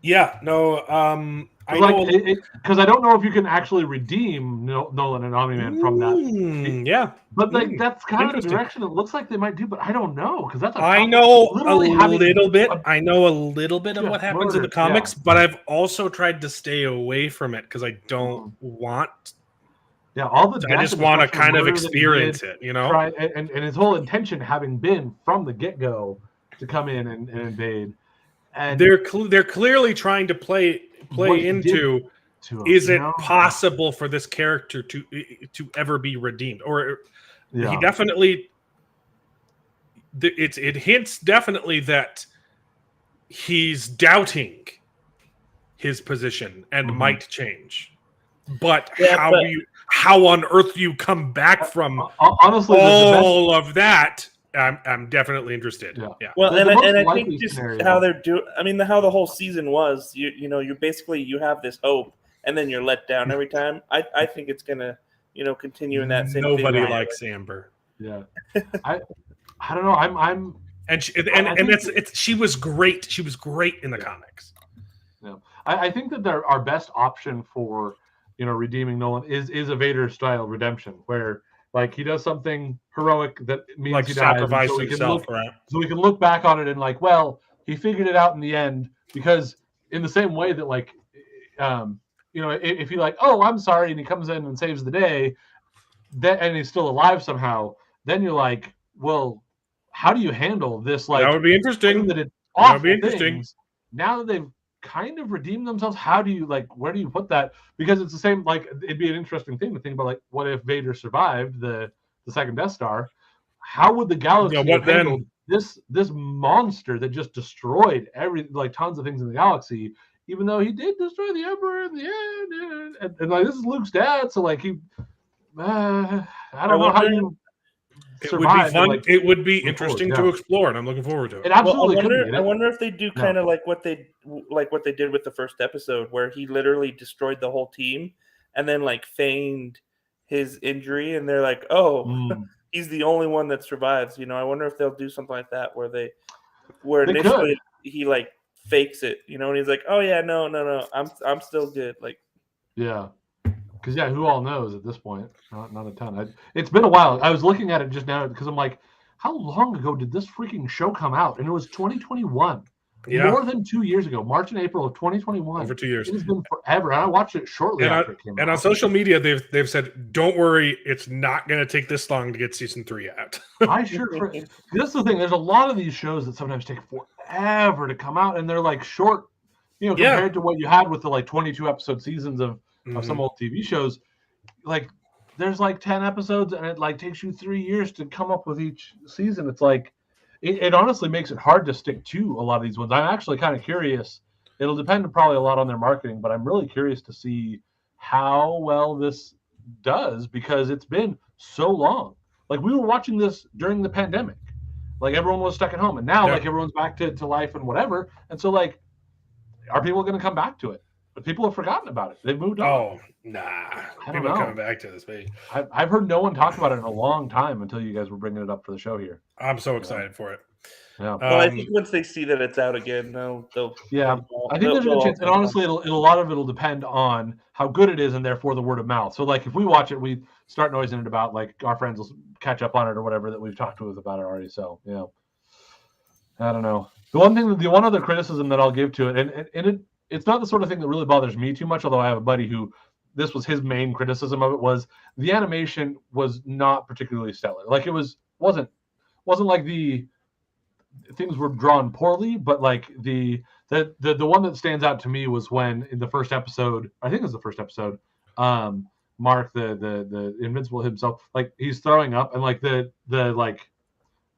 Yeah, no. Because I don't know if you can actually redeem Nolan and Omni-Man from that. Yeah, but that's kind of the direction it looks like they might do. But I don't know because that's. I know a little bit. I know a little bit of what happens in the comics, but I've also tried to stay away from it because I don't want. Yeah, all the. I just want to kind of experience it, Try, and his whole intention having been from the get-go to come in and invade. And they're clearly trying to play into is it possible for this character to ever be redeemed, or he definitely it hints definitely that he's doubting his position and might change, but how on earth do you come back from honestly all of that? I'm definitely interested. Yeah. Well, and I think just how they're doing. I mean, how the whole season was. You basically you have this hope, and then you're let down every time. I think it's gonna continue in that same. Nobody likes Amber. Yeah. I don't know. I'm she was great. She was great in the comics. Yeah. I think that our best option for redeeming Nolan is a Vader style redemption where. Like he does something heroic that means like he dies, sacrifice himself, right? So we can look back on it and he figured it out in the end. Because in the same way that if he I'm sorry, and he comes in and saves the day, and he's still alive somehow, then you're like, well, how do you handle this? That would be interesting. That would be interesting. Things, now that they've kind of redeemed themselves, how do you where do you put that? Because it's the same. It'd be an interesting thing to think about. What if Vader survived the second Death Star? How would the galaxy have handled this monster that just destroyed tons of things in the galaxy? Even though he did destroy the Emperor in the end, and this is Luke's dad, so he, I don't know how you. It would be fun. It would be interesting to explore, and I'm looking forward to it. It absolutely I wonder if they do kind of like what they did with the first episode, where he literally destroyed the whole team, and then feigned his injury, and they're like, he's the only one that survives. I wonder if they'll do something like that, where initially he fakes it, and he's like, oh yeah, no, I'm still good. Yeah. Because who all knows at this point? Not a ton. It's been a while. I was looking at it just now because I'm like, how long ago did this freaking show come out? And it was 2021. Yeah. More than 2 years ago, March and April of 2021. Over 2 years. It has been forever. And I watched it shortly after it came out. And on social media, they've said, don't worry, it's not going to take this long to get season 3 out. That's the thing. There's a lot of these shows that sometimes take forever to come out, and they're short, compared to what you had with the 22 episode seasons of some old TV shows. There's 10 episodes, and it takes you 3 years to come up with each season. It's it honestly makes it hard to stick to a lot of these ones. I'm actually kind of curious. It'll depend probably a lot on their marketing, but I'm really curious to see how well this does, because it's been so long. We were watching this during the pandemic. Everyone was stuck at home, and now everyone's back to life and whatever. And so are people going to come back to it? But people have forgotten about it. They've moved on. Oh, nah. People are coming back to this, baby. I've heard no one talk about it in a long time until you guys were bringing it up for the show here. I'm so excited for it. Yeah. Well, I think once they see that it's out again, they'll I think there's a chance. And honestly, a lot of it will depend on how good it is, and therefore the word of mouth. So, if we watch it, we start noising it about, our friends will catch up on it or whatever that we've talked to us about it already. So, I don't know. The one other criticism that I'll give to it, and it's not the sort of thing that really bothers me too much, although I have a buddy who this was his main criticism of it, was the animation was not particularly stellar. It wasn't like the things were drawn poorly, but like the one that stands out to me was when in the first episode, I think it was the first episode, Mark the Invincible himself, like he's throwing up, and like the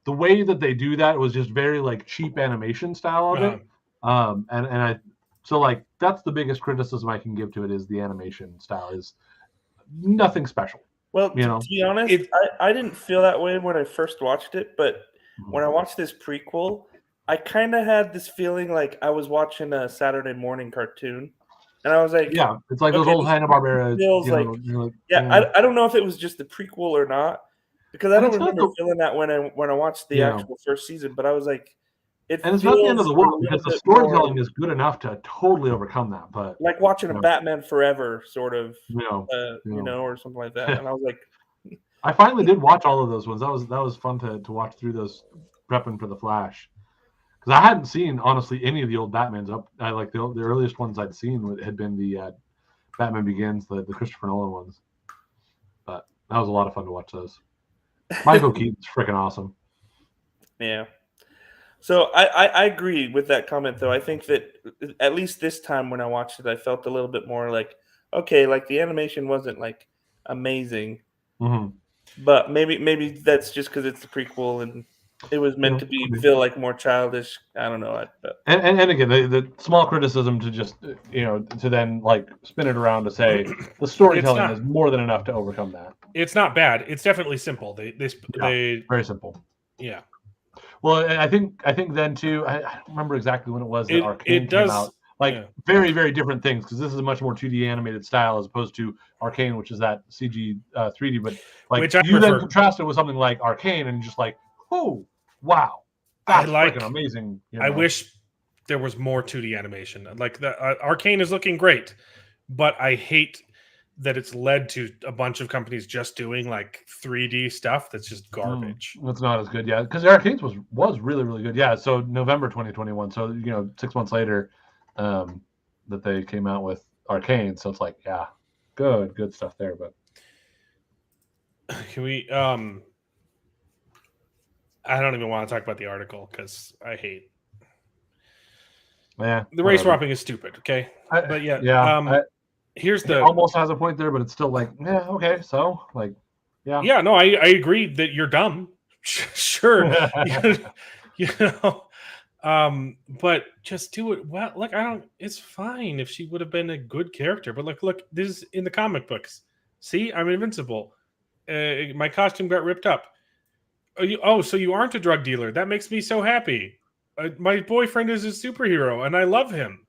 way that they do that was just very like cheap animation style of it. And I so like that's the biggest criticism I can give to it is the animation style is nothing special. Well, You know? to be honest, I didn't feel that way when I first watched it, but when I watched this prequel, I kind of had this feeling like I was watching a Saturday morning cartoon, and I was like, Yeah, it's like those okay, old Hanna-Barbera. feels like, I don't know if it was just the prequel or not, because I And don't it's not remember the- feeling that when I watched the Yeah. actual first season, but I was like, And it's not the end of the feels a world little because the bit storytelling more is good enough to totally overcome that. But like watching Yeah. a Batman Forever sort of, Yeah. or something like that, and I was like, I finally did watch all of those ones. That was fun to watch through those, prepping for the Flash, because I hadn't seen honestly any of the old Batmans. I like the earliest ones I'd seen had been the Batman Begins, the Christopher Nolan ones. But that was a lot of fun to watch those. Michael Keaton's freaking awesome. yeah. So I agree with that comment, though. I think that at least this time when I watched it, I felt a little bit more like, okay, like the animation wasn't like amazing, but maybe that's just because it's the prequel and it was meant to feel like more childish. I don't know. And again, the small criticism to just to then like spin it around to say the storytelling is more than enough to overcome that. It's not bad. It's definitely simple. They very simple. Yeah. Well, I think then too. I don't remember exactly when it was that Arcane came out. Like very, very different things, because this is a much more 2D animated style as opposed to Arcane, which is that CG 3D. But like you then contrast it with something like Arcane, and just like, oh wow, that's freaking amazing. I wish there was more 2D animation. Like the Arcane is looking great, but I hate that it's led to a bunch of companies just doing like 3D stuff that's just garbage. It's not as good, because Arcane's was really, really good. Yeah, so November 2021. So 6 months later, that they came out with Arcane. So it's like, yeah, good stuff there. But can we? I don't even want to talk about the article because I hate. Yeah, the race swapping is stupid. Okay, but yeah. Here's it almost has a point there, but it's still like, yeah, okay, so like, yeah. Yeah, no, I agree that you're dumb. Sure. But just do it well. Like, it's fine if she would have been a good character, but like, look, this is in the comic books. See, I'm invincible. My costume got ripped up. So you aren't a drug dealer. That makes me so happy. My boyfriend is a superhero and I love him.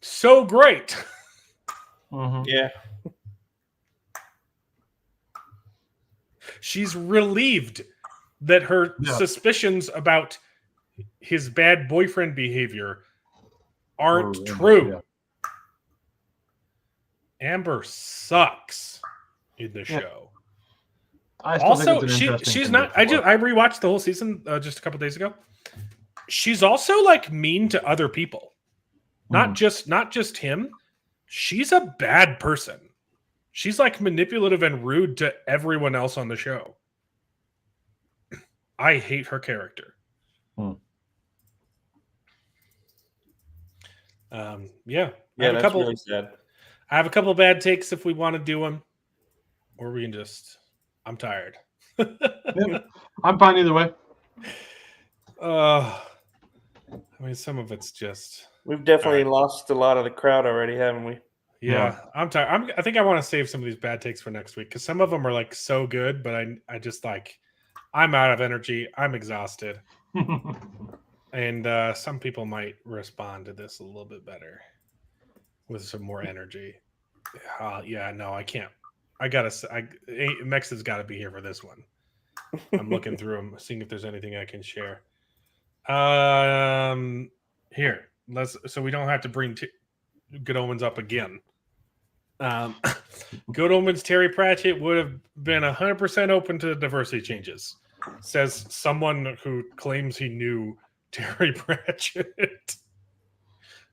So great. Yeah. She's relieved that her suspicions about his bad boyfriend behavior aren't true. Amber sucks in the show. Also, she's not. I rewatched the whole season just a couple days ago. She's also like mean to other people. Not just him. She's a bad person. She's like manipulative and rude to everyone else on the show. I hate her character. Yeah, that's really sad. I have a couple of bad takes if we want to do them, or we can just. I'm tired. I'm fine either way. I mean, some of it's just. We've definitely lost a lot of the crowd already, haven't we? Yeah, I'm tired. I think I want to save some of these bad takes for next week because some of them are like so good, but I just like I'm out of energy. I'm exhausted, and some people might respond to this a little bit better with some more energy. No, I can't. Mex has got to be here for this one. I'm looking through them, seeing if there's anything I can share. Here. So we don't have to bring Good Omens up again. Good Omens Terry Pratchett would have been 100% open to diversity changes, says someone who claims he knew Terry Pratchett.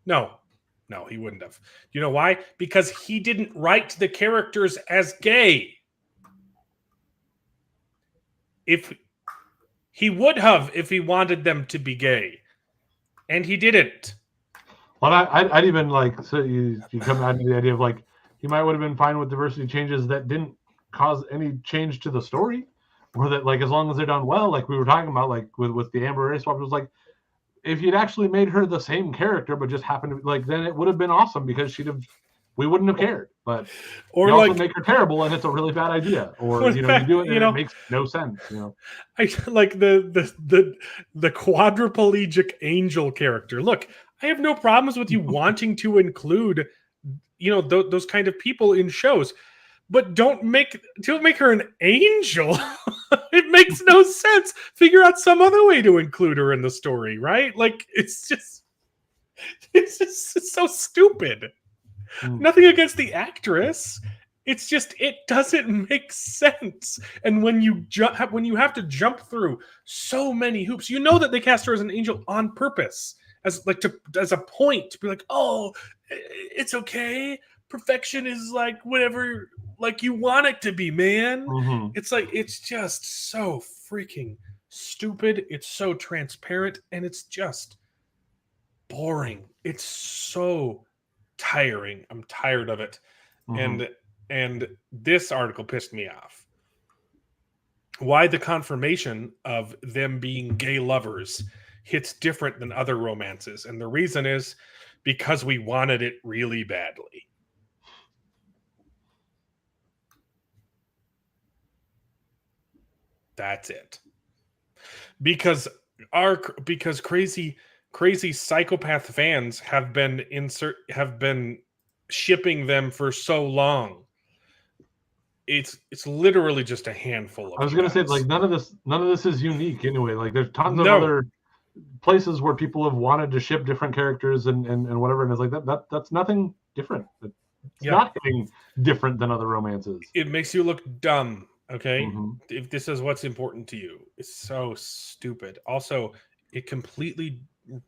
No, he wouldn't have. You know why? Because he didn't write the characters as gay. If He would have if he wanted them to be gay, and he didn't. Well, I'd even like, so you come out to the idea of like, he might would have been fine with diversity changes that didn't cause any change to the story, or that like as long as they're done well, like we were talking about, like with the Amber race swap, it was like if you'd actually made her the same character but just happened to be like, then it would have been awesome because we wouldn't have cared. But Or you like also make her terrible and it's a really bad idea, or Or you that, do it and you know, it makes no sense. I like the quadriplegic angel character. Look, I have no problems with you wanting to include, those kind of people in shows, but don't make her an angel. It makes no sense. Figure out some other way to include her in the story, right? Like it's just so stupid. Nothing against the actress. It's just it doesn't make sense. And when you have to jump through so many hoops, you know that they cast her as an angel on purpose, as a point to be like, oh, it's okay. Perfection is like whatever, like you want it to be, man. It's like it's just so freaking stupid. It's so transparent, and it's just boring. It's so tiring. I'm tired of it. And this article pissed me off. Why the confirmation of them being gay lovers hits different than other romances. And the reason is because we wanted it really badly. That's it. Because crazy psychopath fans have been shipping them for so long. It's literally just a handful of I was going to say, like, none of this is unique anyway. Like there's tons of other places where people have wanted to ship different characters and whatever, and it's like that's nothing different. It's not getting different than other romances. It makes you look dumb. Okay, if this is what's important to you, it's so stupid. Also, it completely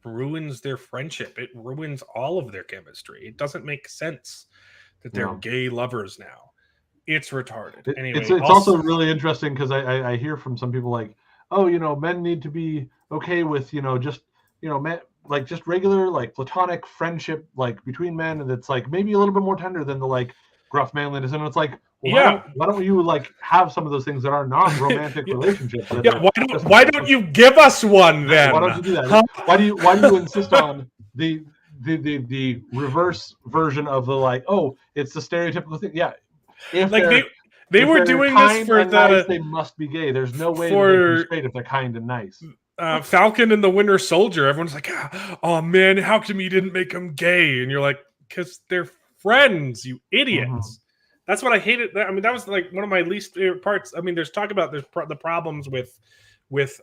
ruins their friendship. It ruins all of their chemistry. It doesn't make sense that they're gay lovers now. It's retarded. Anyway, it's also really interesting because I hear from some people like, oh, men need to be okay with men, like just regular like platonic friendship like between men, and it's like maybe a little bit more tender than the like gruff manliness, and it's like, well, why don't you like have some of those things that are non-romantic relationships? Why don't you give us one then? Why don't you do that? Huh? Why do you insist on the reverse version of the like, oh, it's the stereotypical thing? Yeah, if like they were doing this for nice, they must be gay. There's no way to be straight if they're kind and nice. Falcon and the Winter Soldier, everyone's like, oh man, how come you didn't make them gay? And you're like, because they're friends, you idiots. That's what I hated. I mean, that was like one of my least favorite parts. I mean, there's the problems with it's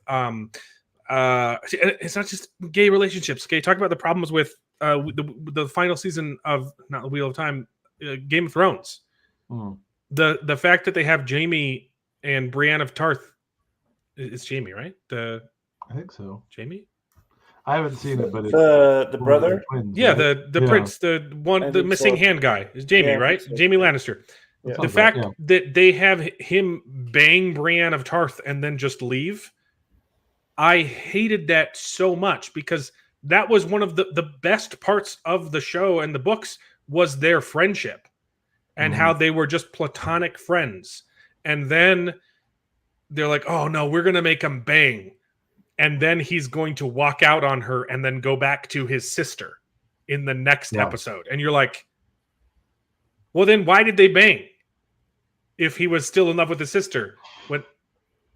not just gay relationships. Okay, talk about the problems with the final season of not the Wheel of Time, Game of Thrones. The fact that they have Jaime and Brienne of Tarth. It's Jaime, right? I think so. Jaime. I haven't seen it, but it's the brother. Twins, yeah, right? the prince, the missing hand guy is Jaime, right? Jaime Lannister. Yeah. The fact that they have him bang Brienne of Tarth and then just leave, I hated that so much because that was one of the best parts of the show and the books was their friendship and how they were just platonic friends. And then they're like, oh no, we're going to make him bang. And then he's going to walk out on her and then go back to his sister in the next episode. And you're like, well, then why did they bang if he was still in love with his sister? When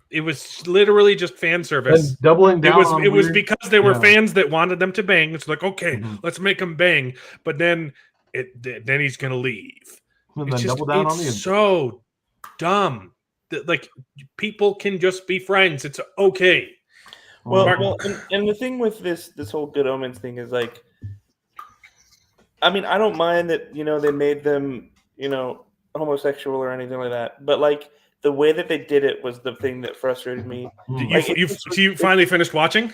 it was literally just fan service. And doubling down. It was because there were fans that wanted them to bang. It's like, okay, let's make him bang. But then he's gonna leave. And then double down on the so dumb. Like people can just be friends. It's okay. Well, and the thing with this whole Good Omens thing is like, I mean, I don't mind that they made them homosexual or anything like that, but like the way that they did it was the thing that frustrated me. You finally finished watching?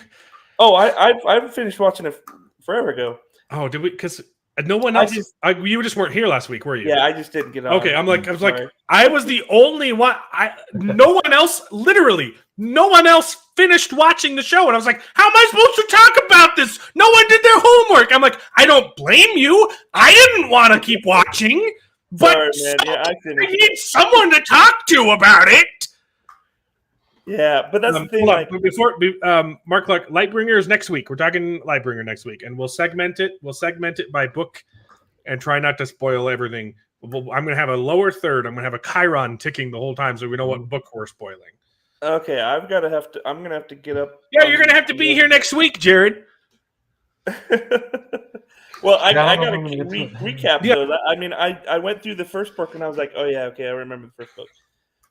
Oh, I finished watching it forever ago. Oh, did we? Because And no one else. You just weren't here last week, were you? Yeah, I just didn't get on. Okay, I was like, Sorry. I was the only one. No one else, literally, no one else finished watching the show, and I was like, how am I supposed to talk about this? No one did their homework. I'm like, I don't blame you. I didn't want to keep watching, but Sorry, man. Yeah, I I need someone to talk to about it. Yeah, but that's the thing. Hold on, but before Mark Clark, Lightbringer is next week. We're talking Lightbringer next week, and we'll segment it. We'll segment it by book, and try not to spoil everything. I'm going to have a lower third. I'm going to have a Chiron ticking the whole time, so we know what book we're spoiling. Okay, I'm gonna have to get up. Yeah, you're going to have to be here next week, Jared. Well, I gotta recap those. I mean, I went through the first book and I was like, oh yeah, okay, I remember the first book.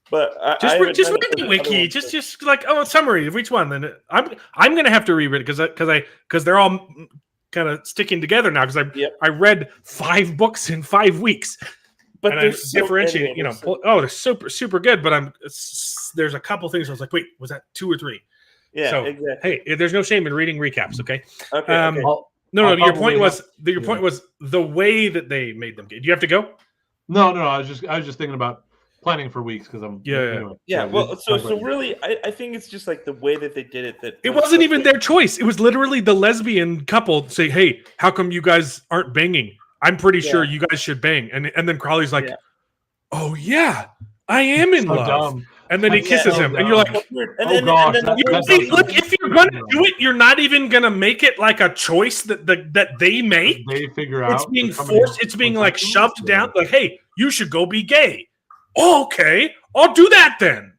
But just read the wiki, just like a summary of each one. Then I'm gonna have to reread it because they're all kind of sticking together now because I read 5 books in 5 weeks. But they're differentiating, they're super good. But there's a couple things I was like, wait, was that 2 or 3? Yeah, so, exactly. Hey, there's no shame in reading recaps, okay? Okay. No. Your point was the way that they made them. Do you have to go? No. I was just thinking about planning for weeks because I'm Well, so really, I think it's just like the way that they did it. That it wasn't even their choice. It was literally the lesbian couple say, "Hey, how come you guys aren't banging? I'm pretty sure you guys should bang." And then Crowley's like, "Oh yeah, I am in love." Dumb. And then he kisses him, and you're like, look, if you're gonna do it, you're not even gonna make it like a choice that they make. They figure out it's being forced. It's being like shoved down. Like, hey, you should go be gay. Oh, okay, I'll do that then.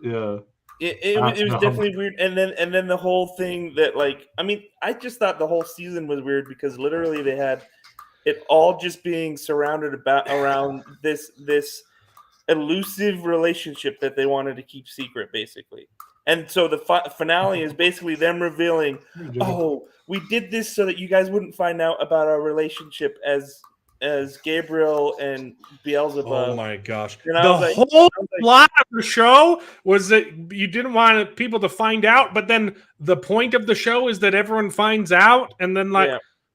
Yeah. It was definitely weird, and then the whole thing that I just thought the whole season was weird because literally they had it all just being surrounded around this elusive relationship that they wanted to keep secret, basically. And so the finale is basically them revealing, "Oh, we did this so that you guys wouldn't find out about our relationship as Gabriel and Beelzebub." Oh my gosh! And the whole plot of the show was that you didn't want people to find out, but then the point of the show is that everyone finds out, and then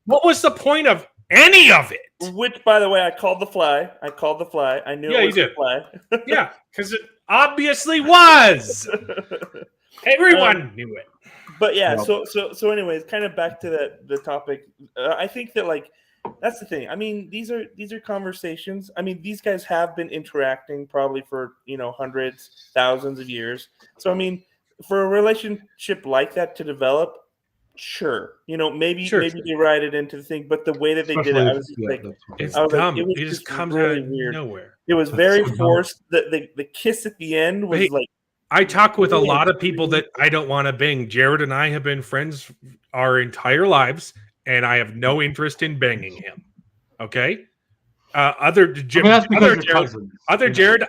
what was the point of any of it? Which, by the way, I called the fly. I knew it was the fly. Yeah, because it obviously was. Everyone knew it. But yeah, so anyways, kind of back to the topic. I think that that's the thing. I mean, these are conversations. I mean, these guys have been interacting probably for hundreds, thousands of years. So I mean, for a relationship like that to develop, sure, maybe they write it into the thing, but the way that they did it, I was just it's dumb. It just comes out of nowhere. It was very forced. The kiss at the end was I talk with a lot of people that I don't want to bang. Jared and I have been friends our entire lives, and I have no interest in banging him. Okay. Other Jared,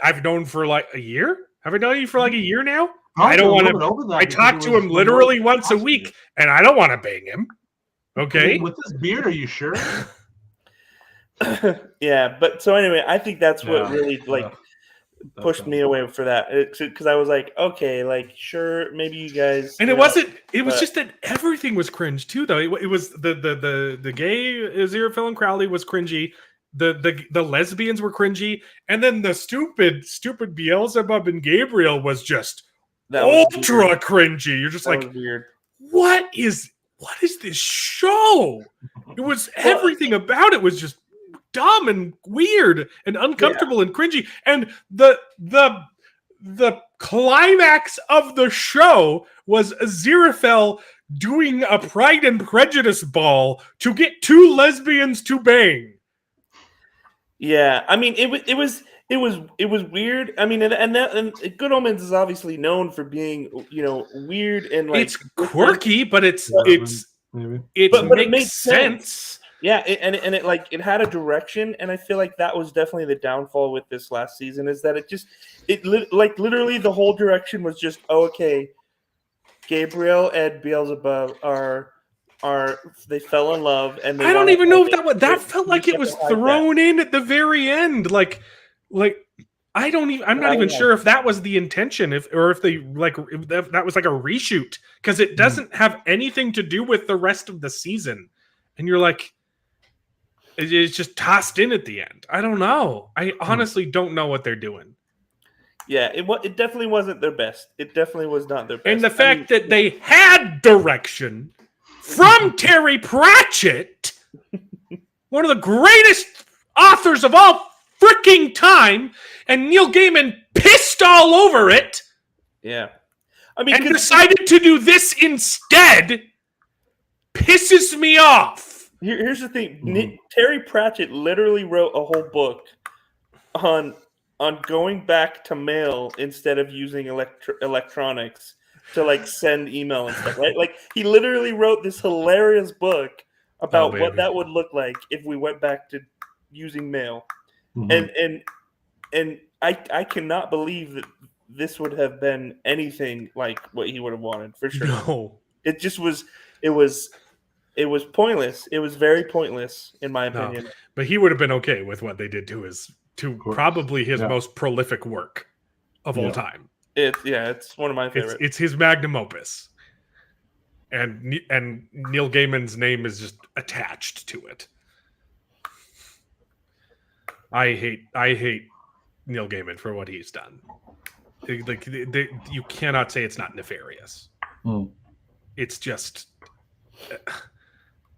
I've known for like a year. Have I known you for like a year now? I don't want to. I talk to him literally once a week, and I don't want to bang him. Okay. With this beard, are you sure? Yeah, but so anyway, I think that's what really pushed me away for that, because I was like, okay, sure, maybe you guys. And it wasn't. It was just that everything was cringe too, though. It was the gay Aziraphale and Crowley was cringy. The lesbians were cringy, and then the stupid Beelzebub and Gabriel was just ultra cringy. You're just like, weird. What is this show? It was everything about it was just dumb and weird and uncomfortable and cringy. And the climax of the show was Aziraphale doing a Pride and Prejudice ball to get 2 lesbians to bang. Yeah, I mean, it was weird. I mean, and Good Omens is obviously known for being weird and it's quirky, but it makes sense. Yeah, and it had a direction, and I feel like that was definitely the downfall with this last season, is that literally the whole direction was just okay. Gabriel and Beelzebub they fell in love, and I don't even know if that felt like it was thrown in at the very end, like I'm not even sure if that was the intention, if they if that was like a reshoot, because it doesn't have anything to do with the rest of the season, and you're like, It's just tossed in at the end. I don't know. I honestly don't know what they're doing. Yeah, it definitely wasn't their best. It definitely was not their best. And the fact that they had direction from Terry Pratchett, one of the greatest authors of all freaking time, and Neil Gaiman pissed all over it. Yeah. I mean, and decided to do this instead pisses me off. Here's the thing. Terry Pratchett literally wrote a whole book on going back to mail instead of using electronics to like send email and stuff, right? Like he literally wrote this hilarious book about what that would look like if we went back to using mail. And I cannot believe that this would have been anything like what he would have wanted, for sure. No. It just was it was pointless. It was very pointless, in my opinion. No, but he would have been okay with what they did to probably his most prolific work of all time. It's one of my favorites. It's his magnum opus, and Neil Gaiman's name is just attached to it. I hate Neil Gaiman for what he's done. Like you cannot say it's not nefarious. It's just.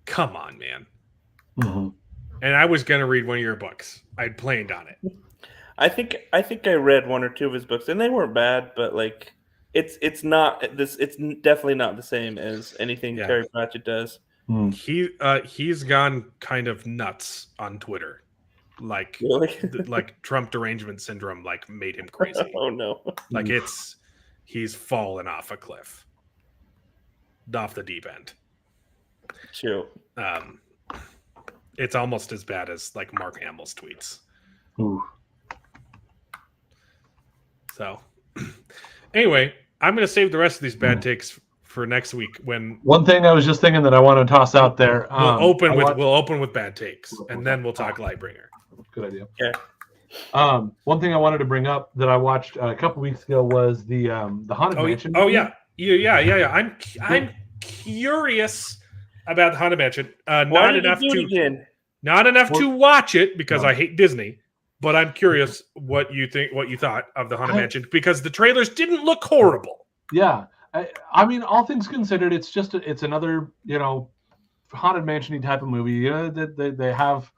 Come on, man. And I was gonna read one of your books. I'd planned on it. I think I read one or two of his books, and they weren't bad, but like it's not this. It's definitely not the same as anything Terry Pratchett does. He's gone kind of nuts on Twitter, like really? Like Trump derangement syndrome, like made him crazy. Oh no! Like he's fallen off a cliff, off the deep end. True. It's almost as bad as like Mark Hamill's tweets. Ooh. So, anyway, I'm going to save the rest of these bad takes for next week. When one thing I was just thinking that I want to toss out there, we'll open with bad takes, and then we'll talk Lightbringer. Good idea. Yeah. One thing I wanted to bring up that I watched a couple weeks ago was the Haunted Mansion. Oh yeah. I'm curious about the Haunted Mansion. Not enough to watch it because I hate Disney. But I'm curious what you thought of the Haunted Mansion, because the trailers didn't look horrible. Yeah, I mean, all things considered, it's another Haunted Mansion-y type of movie. They have.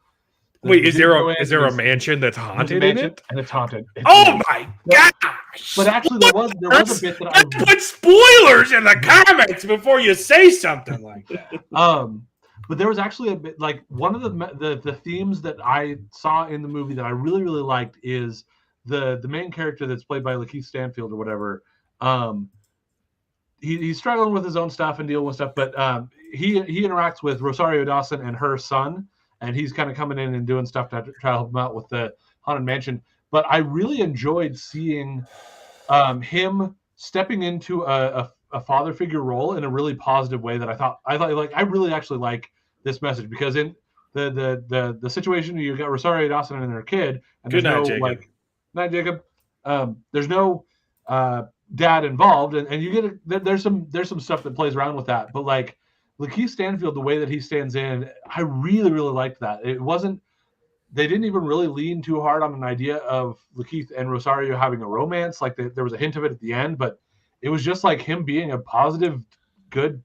Wait, is there a mansion that's haunted in it? And it's haunted. My gosh! But actually, there was a bit that I put spoilers in the comments before you say something like that. But there was actually a bit, like, one of the themes that I saw in the movie that I really, really liked is the main character that's played by Lakeith Stanfield or whatever. He's struggling with his own stuff and dealing with stuff, but he interacts with Rosario Dawson and her son, and he's kind of coming in and doing stuff to try to help him out with the Haunted Mansion. But I really enjoyed seeing him stepping into a father figure role in a really positive way that I thought like I really actually like this message, because in the situation you got Rosario Dawson and her kid, and there's night Jacob. There's no dad involved, and you get there's some stuff that plays around with that, but like Lakeith Stanfield, the way that he stands in, I really, really liked that. They didn't even really lean too hard on an idea of Lakeith and Rosario having a romance. Like there was a hint of it at the end, but it was just like him being a positive, good,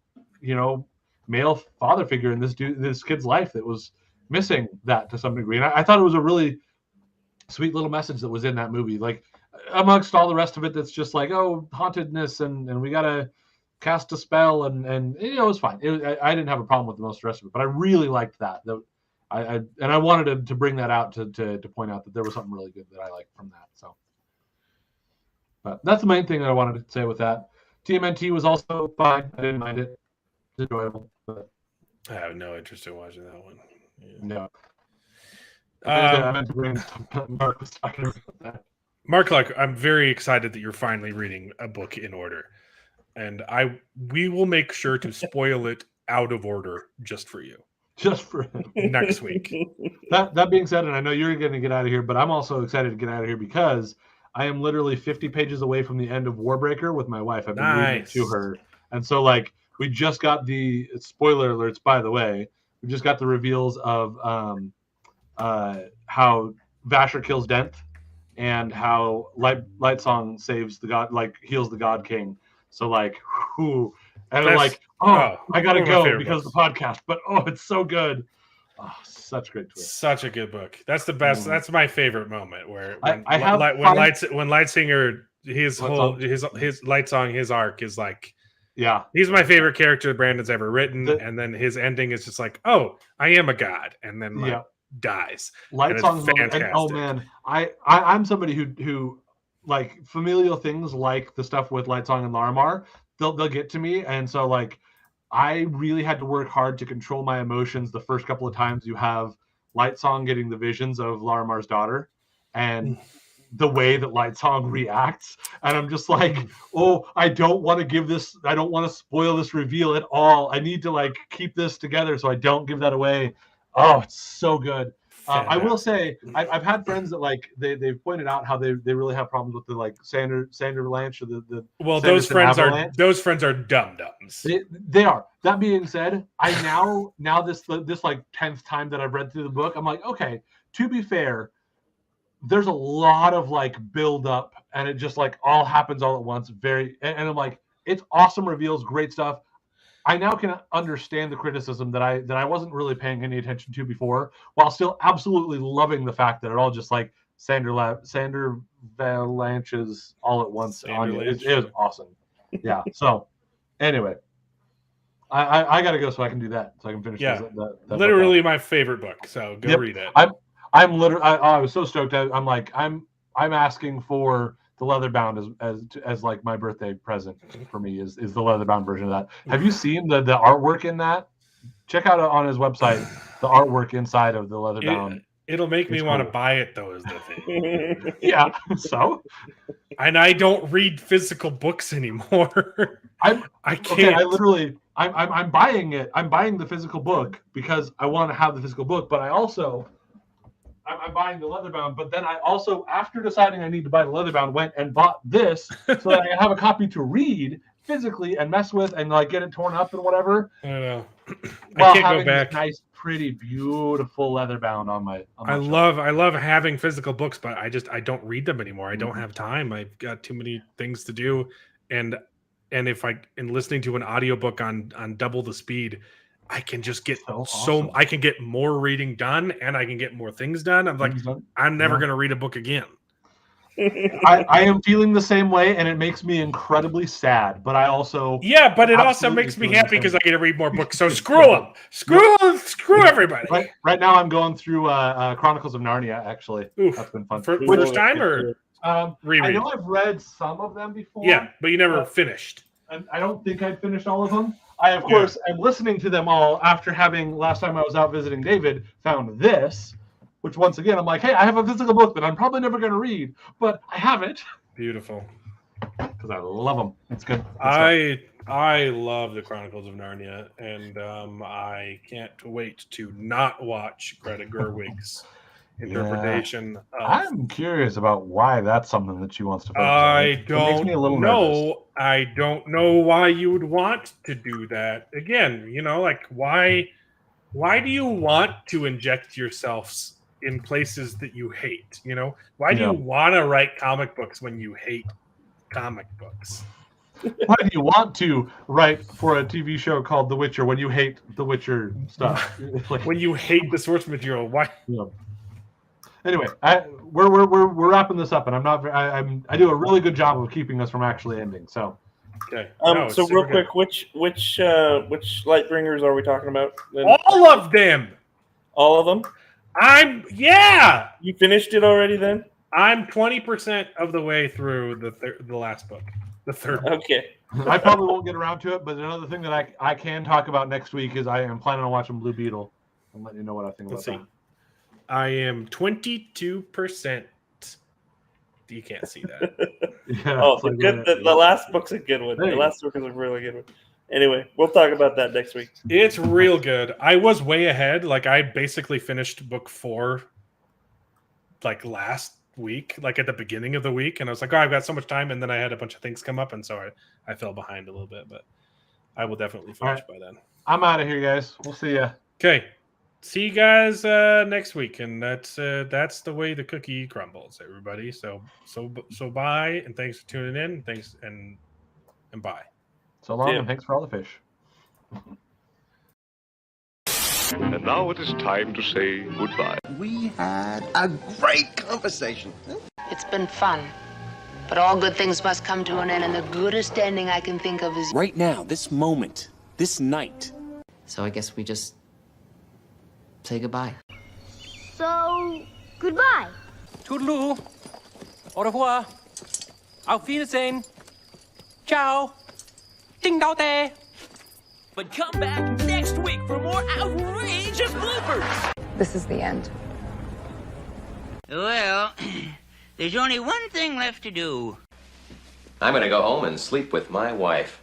male father figure in this kid's life that was missing that to some degree. And I thought it was a really sweet little message that was in that movie. Like amongst all the rest of it, that's just like, oh, hauntedness and we gotta cast a spell and it was fine. I didn't have a problem with most of the rest of it, but I really liked that. I wanted to bring that out to point out that there was something really good that I liked from that. So, but that's the main thing that I wanted to say with that. TMNT was also fine. I didn't mind it. It's enjoyable. But I have no interest in watching that one. Yeah. No. I meant to bring Mark was talking about that. Mark, I'm very excited that you're finally reading a book in order, and we will make sure to spoil it out of order just for you. Just for next week. That being said, and I know you're going to get out of here, but I'm also excited to get out of here because I am literally 50 pages away from the end of Warbreaker with my wife. I've been reading it to her, and so we just got the spoiler alerts. By the way, we just got the reveals of how Vasher kills Dent, and how Light Song saves the god, like heals the God King. So like, whew. And I'm like, I gotta one of my go favorite because books. of the podcast. But it's so good. Oh, such great twist. Such a good book. That's the best. That's my favorite moment where when Lightsinger his Light Song, his arc is like, yeah, he's my favorite character Brandon's ever written, and then his ending is just like, oh, I am a god, and then dies. Light Song's fantastic. And, oh man, I'm somebody who like familial things like the stuff with Light Song and Larimar, they'll get to me, and so like I really had to work hard to control my emotions the first couple of times you have Light Song getting the visions of Larimar's daughter, and the way that Light Song reacts, and I'm just like, oh, I don't want to spoil this reveal at all. I need to like keep this together so I don't give that away. Oh, it's so good. I will say I've had friends that like they've pointed out how they really have problems with the like Sander Lanch or the those friends are dum dums. They are. That being said, I now this like 10th time that I've read through the book, I'm like, okay, to be fair, there's a lot of like build up, and it just like all happens all at once. And I'm like, it's awesome reveals, great stuff. I now can understand the criticism that I wasn't really paying any attention to before, while still absolutely loving the fact that it all just like Sander Valanche's all at once. It was awesome. Yeah. So anyway, I got to go so I can do that, so I can finish. Yeah. Literally my favorite book. So go read it. I'm literally. I was so stoked. I'm like I'm asking for the leatherbound as like my birthday present for me is the leatherbound version of that. Have you seen the artwork in that? Check out on his website the artwork inside of the leatherbound. It'll make me want to buy it though, is the thing. Yeah. So. And I don't read physical books anymore. I can't. Okay, I'm buying it. I'm buying the physical book because I want to have the physical book, but I'm buying the leatherbound, but then I also, after deciding I need to buy the leatherbound, went and bought this so that I have a copy to read physically and mess with and like get it torn up and whatever. I don't know. I can't go back. This nice, pretty, beautiful leatherbound on my. I love having physical books, but I don't read them anymore. I don't have time. I've got too many things to do, and if I listening to an audiobook on double the speed, I can just get awesome. I can get more reading done, and I can get more things done. I'm like, I'm never going to read a book again. I am feeling the same way, and it makes me incredibly sad. But I also but it also makes me happy because I get to read more books. So screw them, screw everybody. Right now, I'm going through Chronicles of Narnia. Actually, that's been fun. First time or reread? I know I've read some of them before. Yeah, but you never finished. And I don't think I finished all of them. I, of course, am listening to them all after having, last time I was out visiting David, found this, which once again, I'm like, hey, I have a physical book that I'm probably never going to read, but I have it. Beautiful. Because I love them. It's good. I love the Chronicles of Narnia, and I can't wait to not watch Greta Gerwig's interpretation. I'm curious about why that's something that she wants to focus on. I don't know. I don't know why you would want to do that. Again, like why do you want to inject yourselves in places that you hate? Why do you want to write comic books when you hate comic books? Why do you want to write for a TV show called The Witcher when you hate The Witcher stuff? When you hate the source material, why? Anyway, we're wrapping this up, and I do a really good job of keeping us from actually ending. So, okay. So real quick, which Lightbringers are we talking about? All of them. All of them. You finished it already? Then I'm 20% of the way through the last book, the third. Okay. I probably won't get around to it, but another thing that I can talk about next week is I am planning on watching Blue Beetle. I'll let you know what I think about that. I am 22%. You can't see that. The last book's a good one. The last book is a really good one. Anyway, we'll talk about that next week. It's real good. I was way ahead. Like I basically finished book 4 like last week, like at the beginning of the week, and I was like, oh, I've got so much time, and then I had a bunch of things come up, and so I fell behind a little bit, but I will definitely finish by then. I'm out of here, guys. We'll see ya. Okay. see you guys next week, and that's the way the cookie crumbles, everybody. So bye, and thanks for tuning in. Thanks and bye. So long, and thanks for all the fish. And now it is time to say goodbye. We had a great conversation. It's been fun. But all good things must come to an end, and the goodest ending I can think of is Right now, this moment, this night. So I guess we just say goodbye. So, goodbye. Toodaloo. Au revoir. Auf Wiedersehen. Ciao. Ding dao day. But come back next week for more outrageous bloopers. this is the end. Well, there's only one thing left to do. I'm gonna go home and sleep with my wife.